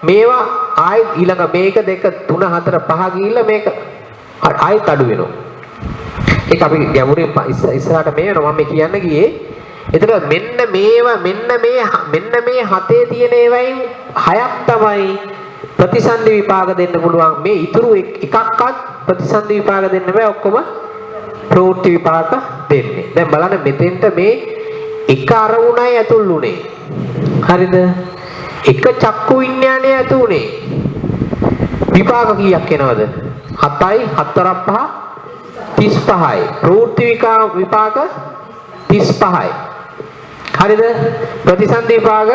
මේවා ආයෙත් ඊළඟ මේක 2 3 4 5 ගිහිල්ලා මේක ආයෙත් අඩු වෙනවා. ඒක අපි ගැඹුරින් ඉස්සරහට මේ වෙනවා මම කියන්න ගියේ. ඒතර මෙන්න මේ හතේ තියෙන ඒවායින් 6ක් තමයි ප්‍රතිසන්දි විපාක දෙන්න පුළුවන්. මේ ඉතුරු එකක්වත් ප්‍රතිසන්දි විපාක දෙන්න බෑ. ඔක්කොම ප්‍රවෘත්ති විපාක දෙන්නේ. දැන් බලන්න මෙතෙන්ට මේ එක අරමුණයි ඇතුළුනේ. හරිද? එක චක්කු විඥානය ඇතුළුනේ. විපාක කීයක් එනවද? 7යි 4ක් 5 35යි. ප්‍රවෘත්ති විපාක 35යි. හරිද? ප්‍රතිසන්දි විපාක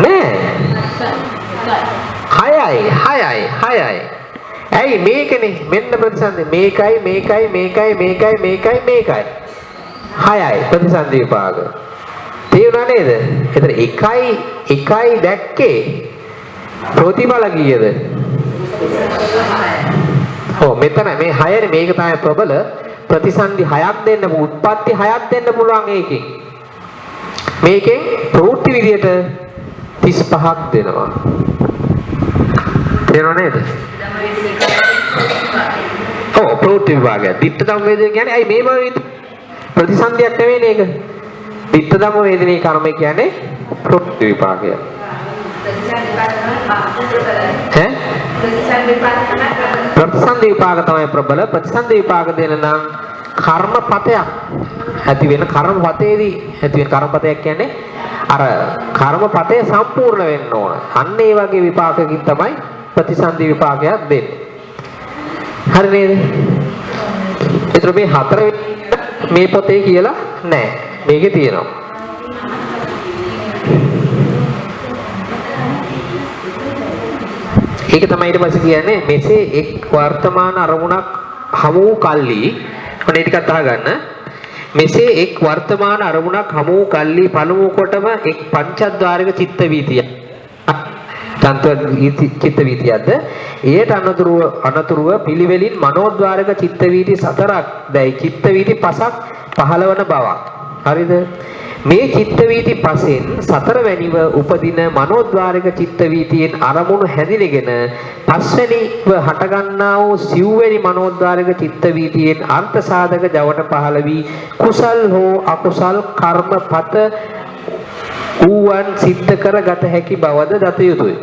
නෑ 6යි. ඇයි මේකනේ මෙන්න ප්‍රතිසන්දි මේකයි 6යි ප්‍රතිසන්දි විපාක. තේරුණා නේද? ඒතර 1යි දැක්කේ ප්‍රතිඵල කීයද? ඔව් මෙතන මේ 6නේ මේක තමයි ප්‍රබල ප්‍රතිසන්දි 6ක් දෙන්න උත්පත්ති 6ක් දෙන්න පුළුවන් ඒකෙන්. මේකෙන් ප්‍රවෘත්ති විදියට 35ක් දෙනවා. තේරුණා නේද? ඔව් ප්‍රවෘත්ති විභාගය. ditta dhamma vedini කියන්නේ අයි මේ බව ප්‍රතිසන්දියක් නෙවෙයි මේක. ditta dhamma vedini කර්මය කියන්නේ ප්‍රවෘත්ති විභාගය. ප්‍රතිසන්දි විපාක තමයි ප්‍රබල. ප්‍රතිසන්දි විපාක දෙන නම් කර්මපතයක් ඇති වෙන කර්මපතේදී ඇති වෙන කර්මපතයක් කියන්නේ අර කර්මපතය සම්පූර්ණ වෙන්න ඕන. අන්න ඒ වගේ විපාකකින් තමයි ප්‍රතිසන්දි විපාකයක් දෙන්නේ. හරි නේද? ඒතර මේ 4 මේ පොතේ කියලා නෑ. මේකේ තියෙනවා. ඒක තමයි ඊට පස්සේ කියන්නේ මෙසේ එක් වර්තමාන අරමුණක් හමු වූ කල්ලි ඔනේ ටිකක් අහගන්න. මෙසේ එක් වර්තමාන අරමුණක් හමු වූ කල්ලි පළමු කොටම එක් පංචද්වාරික චිත්ත වීතිය. චිත්ත වීතියද එයට අනතුරුව පිළිවෙලින් මනෝද්වාරක චිත්ත වීති 4ක් දැයි චිත්ත වීති 5ක් පහළවන බවක්. හරිද? මේ චිත්ත වීති පසෙන් 4 වැනිව උපදින මනෝද්වාරක චිත්ත වීතියෙන් අරමුණු හැදිනගෙන 5 වැනිව හටගන්නා වූ සිව්වැනි මනෝද්වාරක චිත්ත වීතියෙන් අර්ථ සාධක ජවට පහළ වී කුසල් හෝ අකුසල් කර්මපත ඌවන් සිද්ධ කරගත හැකි බවද දත යුතුය.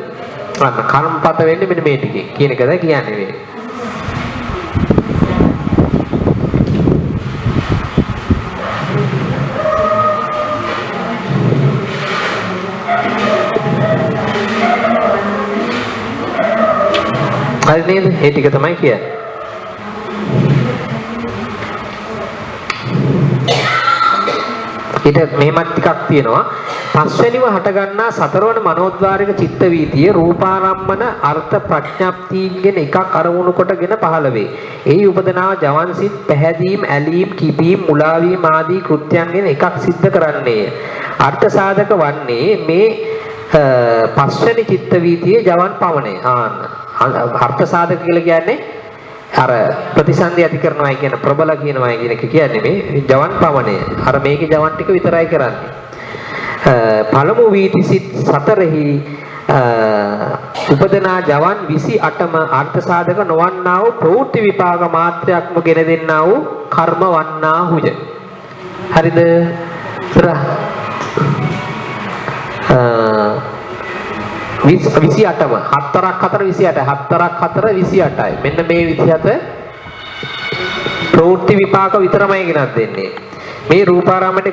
අන්න කර්මපත වෙන්නේ මෙන්න මේ ටිකේ කියන එකද කියන්නේ මේ. හරි නේද? ඒ ටික තමයි කියන්නේ. ඊට මෙහෙමත් ටිකක් තියෙනවා. පස්වෙනිව හටගන්නා සතරවන මනෝද්වාරික චිත්ත වීතිය රූපාරම්මන අර්ථ ප්‍රඥප්තියින්ගෙන් එකක් අරමුණු කොටගෙන පහළ වේ. එහි උපදනා ජවන්සිත පැහැදීම්, ඇලීම්, කිපීම්, මුලාවීම් ආදී කෘත්‍යයන්ගෙන් එකක් සිද්ධ කරන්නේය. අර්ථ සාධක වන්නේ මේ පස්වෙනි චිත්ත වීතියේ ජවන් පමණය. අර්ථ සාධක කියලා කියන්නේ අර ප්‍රතිසන්දි ඇති කරනවා කියන ප්‍රබල කියනවා කියන එක කියන්නේ මේ ජවන් පමණය. අර මේකේ ජවන් ටික විතරයි කරන්නේ. පළමු වීති සිත් 4හි උපදනා ජවන් 28ම අර්ථ සාධක නොවන්නා වූ ප්‍රවෘත්ති විපාක මාත්‍රයක්ම ගෙන දෙන්නා වූ කර්ම වන්නා හුය. හරිද? 28ම 4ක් 4 28 4ක් 4 28යි. මෙන්න මේ 27 ප්‍රවෘත්ති විපාක විතරමයි ගෙනත් දෙන්නේ. මේ රූපාරාමයට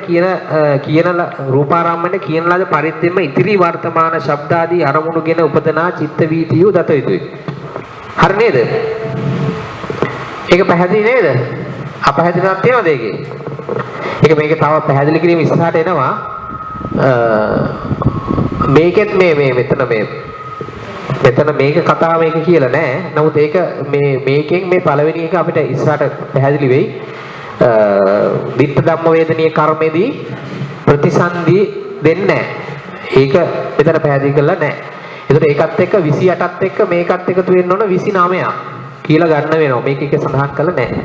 කියන ලද පරිද්දෙම ඉතිරි වර්තමාන ශබ්ද ආදී අරමුණුගෙන උපදනා චිත්ත වීතිය දත යුතුයි. හරි නේද? ඒක පැහැදිලි නේද? අපහැදිලිවක් තියෙනවද ඒකේ? මේක තව පැහැදිලි කිරීම ඉස්සරහට එනවා. මේකෙත් මෙතන මේක කතාව මේක කියලා නෑ. නමුත් ඒක මේකෙන් මේ පළවෙනි එක අපිට ඉස්සරහට පැහැදිලි වෙයි. විත්ත ධම්ම වේදනීය කර්මෙදී ප්‍රතිසන්දි දෙන්නේ නැහැ. ඒක මෙතන පැහැදිලි කරලා නැහැ. ඒකට ඒකත් එක්ක 28ත් එක්ක මේකත් එකතු වෙන්න ඕන 29ක් කියලා ගන්න වෙනවා. මේක එක සඳහන් කරලා නැහැ.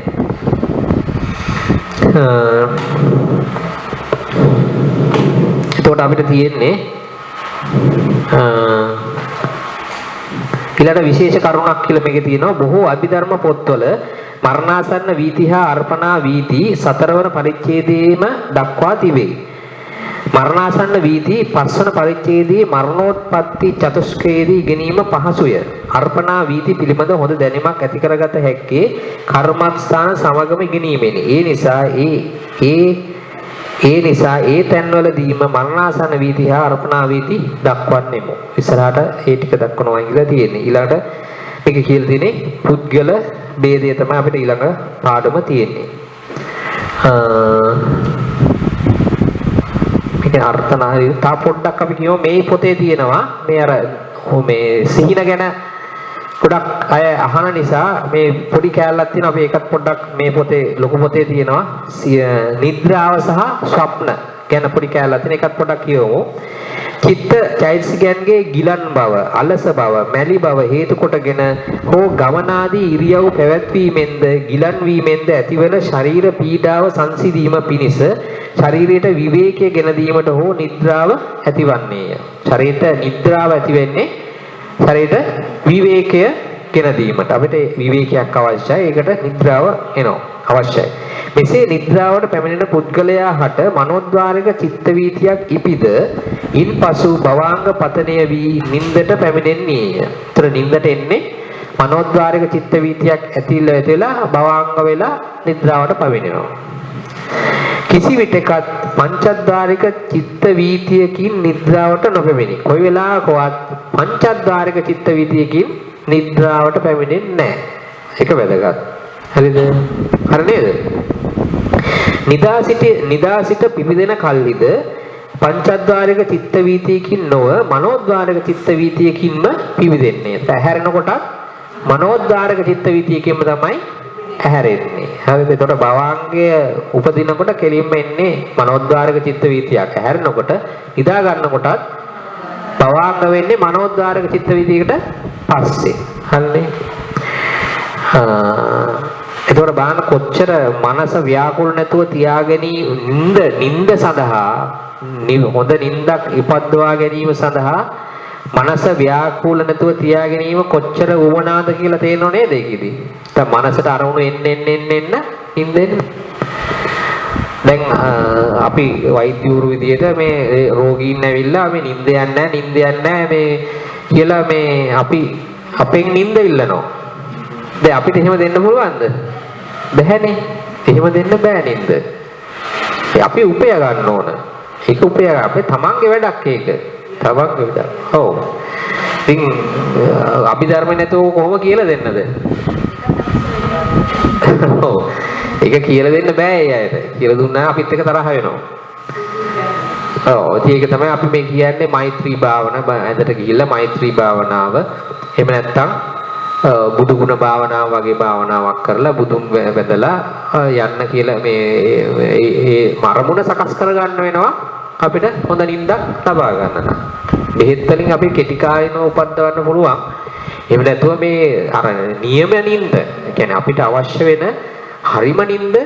එතකොට අපිට තියෙන්නේ ඊළඟ විශේෂ කරුණක් කියලා මේකේ තියෙනවා. බොහෝ අභිධර්ම පොත්වල මරණාසන්න වීති හා අර්පණා වීති 4 වන පරිච්ඡේදයේම දක්වා තිබේ. මරණාසන්න වීති 5 වන පරිච්ඡේදයේ මරණෝත්පත්ති චතුස්කයේදී ගැනීම පහසුය. අර්පණා වීති පිළිබඳ හොඳ දැනීමක් ඇති කරගත හැක්කේ කර්මස්ථාන සමගම ඉගෙනීමෙනි. ඒ නිසා ඒ තැන්වලදීම මරණාසන්න වීති හා අර්පණා වීති දක්වන්නෙමු. ඉස්සරහට ඒ ටික දක්වනවා කියලා තියෙන්නේ. ඊළඟට මේක කියලා තියෙන්නේ පුද්ගල ભેදය තමයි අපිට ඊළඟ පාඩම තියෙන්නේ. මේක අර්ථනාරි තා පොඩ්ඩක් අපි කියමු මේ පොතේ තියෙනවා මේ සිහින ගැන ගොඩක් අය අහන නිසා මේ පොඩි කෑල්ලක් තියෙනවා. අපි ඒකත් පොඩ්ඩක් මේ පොතේ ලොකු පොතේ තියෙනවා නිද්‍රාව සහ ස්වප්න ගැන පොඩි කෑල්ලක් තියෙන එකත් පොඩ්ඩක් කියවමු. චිත්ත චෛතසිකයන්ගේ ගිලන් බව, අලස බව, මැලි බව හේතු කොටගෙන හෝ ගමනාදී ඉරියව් පැවැත්වීමෙන්ද ගිලන් වීමෙන්ද ඇතිවන ශරීර පීඩාව සංසිඳීම පිණිස ශරීරයට විවේකය ගෙන දීමට හෝ නිද්‍රාව ඇතිවන්නේය. ශරීරයට නිද්‍රාව ඇති වෙන්නේ ශරීරයට විවේකය ගෙන දීමට. අපිට විවේකයක් අවශ්‍යයි. ඒකට නිද්‍රාව එනවා අවශ්‍යයි. මෙසේ නිද්‍රාවට පැමිණෙන පුද්ගලයා හට මනෝද්වාරික චිත්ත වීතියක් ඉපිද ඉන්පසු භවාංග පතනය වී නින්දට පැමිණෙන්නේය. ඒතර නින්දට එන්නේ මනෝද්වාරික චිත්ත වීතියක් ඇතිලා භවාංග වෙලා නිද්‍රාවට පැමිණෙනවා. කිසි විටකත් පංචද්වාරික චිත්ත වීතියකින් නිද්‍රාවට නොපැමිණි. කොයි වෙලාවකවත් පංචද්වාරික චිත්ත වීතියකින් නිද්‍රාවට පැමිණෙන්නේ නැහැ. ඒක වැදගත්. හරිද? හරි නේද? නිදාසිත පිබිදෙන කල්ලිද පංචද්වාරික චිත්ත වීතියකින් නොව මනෝද්වාරික චිත්ත වීතියකින්ම පිබිදෙන්නේ. ඇහැරෙනකොටත් මනෝද්වාරික චිත්ත වීතියකින්ම තමයි ඇහැරෙන්නේ. හරිද? ඒතකොට භවාංගය උපදිනකොට කෙලින්ම එන්නේ මනෝද්වාරික චිත්ත වීතියක්. ඇහැරෙනකොට නිදා ගන්නකොටත් භවාංග වෙන්නේ මනෝද්වාරික චිත්ත වීතියකට පස්සේ. හරිනේ? එතකොට බලන්න කොච්චර මනස ව්‍යාකූල නැතුව තියාගැනීම නිින්ද සඳහා හොඳ නිින්දක් ඉපද්දවා ගැනීම සඳහා මනස ව්‍යාකූල නැතුව තියා ගැනීම කොච්චර උවමනාද කියලා තේරෙනව නේද ඒකෙදි. දැන් මනසට අරමුණු එන්න නිින්දෙන් දැන් අපි වෛද්‍යවරු විදියට මේ රෝගීන් ඇවිල්ලා මේ නිින්ද යන්නේ නැහැ මේ කියලා මේ අපි අපෙන් නිින්ද ඉල්ලනවා. දැන් අපිට එහෙම දෙන්න පුළුවන්ද? බැහැනේ. එහෙම දෙන්න බෑ නින්ද. අපි උපය ගන්න ඕන. ඒක උපය අපේ තමන්ගේ වැඩක් ඒක. තමන්ගේ වැඩක්. ඔව්. ඉතින් අභිධර්ම නැතුව කොහොම කියලා දෙන්නද? ඔව්. ඒක කියලා දෙන්න බෑ ඒ අයට. කියලා දුන්නා අපිත් එක තරහ වෙනවා. ඔව් ඒක තමයි අපි මේ කියන්නේ මෛත්‍රී භාවනාව ඇඳට ගිහිල්ලා මෛත්‍රී භාවනාව එහෙම නැත්නම් බුදු ගුණ භාවනාව වගේ භාවනාවක් කරලා බුදුන් වැඳලා යන්න කියලා මේ මරමුණ සකස් කර ගන්න වෙනවා අපිට හොඳ නිින්දක් ලබා ගන්න නම්. බෙහෙත් වලින් අපි කෙටි කාලිනව උපද්දවන්න පුළුවන්. එහෙම නැතුව මේ අර නියම නිින්ද කියන්නේ අපිට අවශ්‍ය වෙන හරිම නිින්ද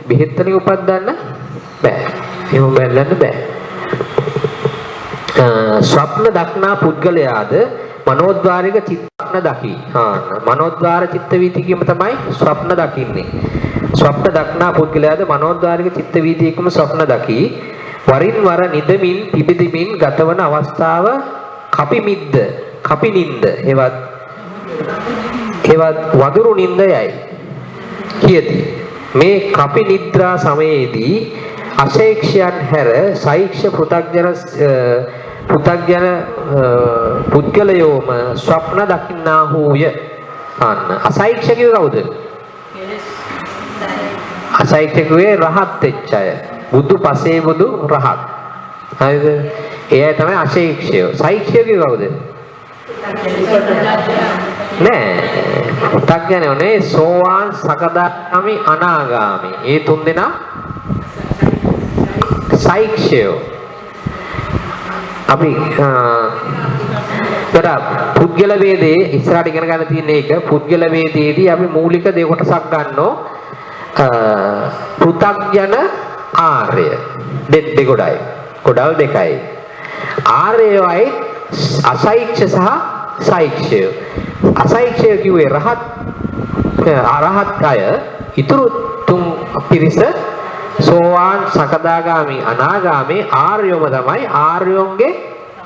බෙහෙත් වලින් උපද්දන්න බෑ. එහෙම බැලන්න බෑ. ස්වප්න දක්නා පුද්ගලයාද මනෝද්වාරික චිත්තන දකි. මනෝද්වාර චිත්ත වීතිකම තමයි ස්වප්න දකින්නේ. ස්වප්න දක්නා පුද්ගලයාද මනෝද්වාරික චිත්ත වීතිකම ස්වප්න දකි. වරින් වර නිදමින් පිබිදමින් ගතවන අවස්ථාව කපිමිද්ද කපිනින්ද එවත් වදුරු නින්දයයි කියති. මේ කපි නිද්‍රා සමයේදී අශේක්ෂයන් හැර සෛක්ෂ පෘථග්ජන පුද්ගලයෝම ස්වප්න දකින්නාහුය. අන්න අසෛක්ෂ කිව්ව කවුද? අසෛක්ෂ කිව්වේ රහත් වෙච්ච අය. බුදු පසේ බුදු රහත්. හරිද? එයා තමයි අශේක්ෂය. සෛක්ෂය කිව්ව කවුද? නෑ. පෘථග්ජනයෝ නේ සෝවාන් සකදාගාමි අනාගාමි. ඒ තුන් දෙනා සෛක්ෂයෝ. අපි පුද්ගල වේදේ ඉස්සරහට ඉගෙන ගන්න තියෙන එක පුද්ගල වේදේදී අපි මූලික දෙක කොටසක් ගන්නෝ පෘථග්ජන ආර්ය දෙකොටයි කොටල් දෙකයි ආර්යයයි අසෛක්ෂ සහ සෛක්ෂය අසෛක්ෂය කිව්වේ රහත් අය ඉතුරු තුන් පිරිස සෝවාන් සකදාගාමි අනාගාමි ආර්යෝම තමයි ආර්යෝන්ගේ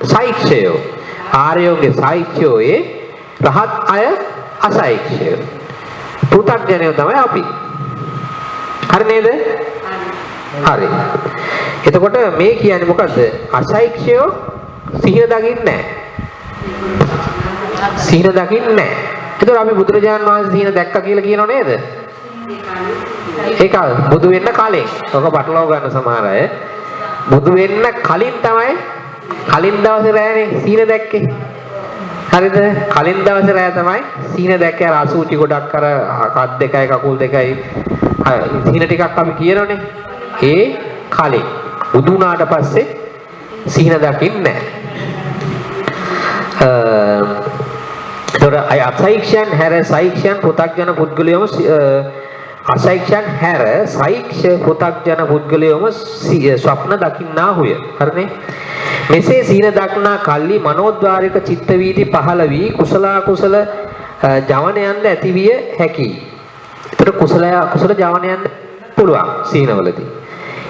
සෛක්ෂයෝ ආර්යෝන්ගේ සෛක්ෂයෝයේ රහත් අය අසෛක්ෂයෝ පෘථග්ජනයෝ තමයි අපි. හරි නේද? හරි. එතකොට මේ කියන්නේ මොකද්ද? අසෛක්ෂයෝ සිහින දකින්නේ නැහැ. සිහින දකින්නේ නැහැ. එතකොට අපි බුදුරජාණන් වහන්සේ සිහින දැක්කා කියලා කියනව නේද? ඒක බුදු වෙන්න කලින්. ඔක පටලවා ගන්න සමහර අය. බුදු වෙන්න කලින් තමයි කලින් දවසේ රැනේ සීන දැක්කේ. හරිද? කලින් දවසේ රැය තමයි සීන දැක්කේ. අර අසුචි ගොඩක් අර කත් දෙකයි කකුල් දෙකයි සීන ටිකක් අපි කියනෝනේ. ඒ කලින් බුදු වුණාට පස්සේ සීන දකින්නේ නැහැ. ඒතර අය අසෛක්ෂයන් හැර සෛක්ෂයන් පෘථග්ජන පුද්ගලයෝම අසෛක්ෂයන් හැර සෛක්ෂ පෘථග්ජන පුද්ගලයෝම ස්වප්න දකින්නාහුය. හරිනේ? මෙසේ සීන දක්නා කල්ලි මනෝද්වාරික චිත්ත වීති පහළ වී කුසල ජවනයන්ද ඇතිවිය හැකියි. ඒතර කුසල ජවනයන්ද පුළුවන් සීනවලදී.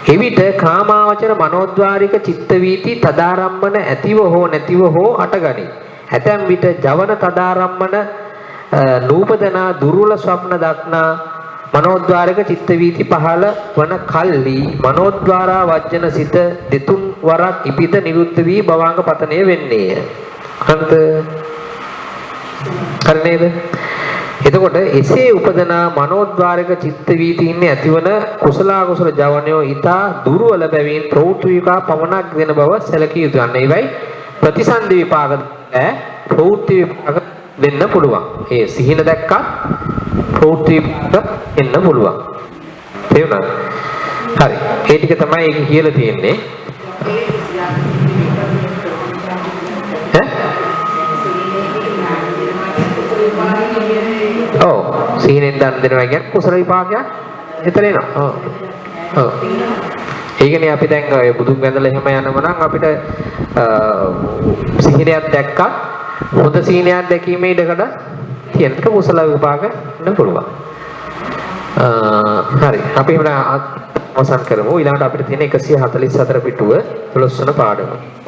එවිට කාමාවචර මනෝද්වාරික චිත්ත වීති තදාරම්මන ඇතිව හෝ නැතිව හෝ අටගනි. ඇතැම් විට ජවන තදාරම්මන නූපදනා දුර්වල ස්වප්න දක්නා මනෝද්වාරික චිත්ත වීති පහළ වන කල්ලි මනෝද්වාරා වජ්ජන සිත දෙතුන් වරක් ඉපිද නිරුද්ධ වී භවාංග පතනය වෙන්නේය. හරිද? හරි නේද? එතකොට එසේ උපදනා මනෝද්වාරික චිත්ත වීතියින් ඇතිවන කුසල ජවනයෝ ඊතා දුර්වල බැවින් ප්‍රෞත්‍විකා පමණක් දෙන බව සැලකිය යුතුය. අන්න ඒවයි ප්‍රතිසන්දි විපාක ප්‍රෞත්‍ති විපාක දෙන්න පුළුවන්. ඒ සිහින දැක්කත් ප්‍රෞත්‍ති විපාක එන්න පුළුවන්. තේරුණාද? හරි. ඒ ටික තමයි ඒක කියලා තියෙන්නේ. ඔව් සීනෙන් දන් දෙනවා කියන්නේ කුසල විපාකයක් එතන එනවා. ඔව්. ඔව්. ඒකනේ අපි දැන් ඔය බුදුන් වැඳලා එහෙම යනම නම් අපිට සිහිනයක් දැක්කත් හොඳ සීනයක් දැකීමේ ඉඩකඩ තියෙන කුසල විපාක ගන්න පුළුවන්. හරි. අපි එහෙනම් අවසන් කරමු. ඊළඟට අපිට තියෙන 144 පිටුව 12 වෙනි පාඩම.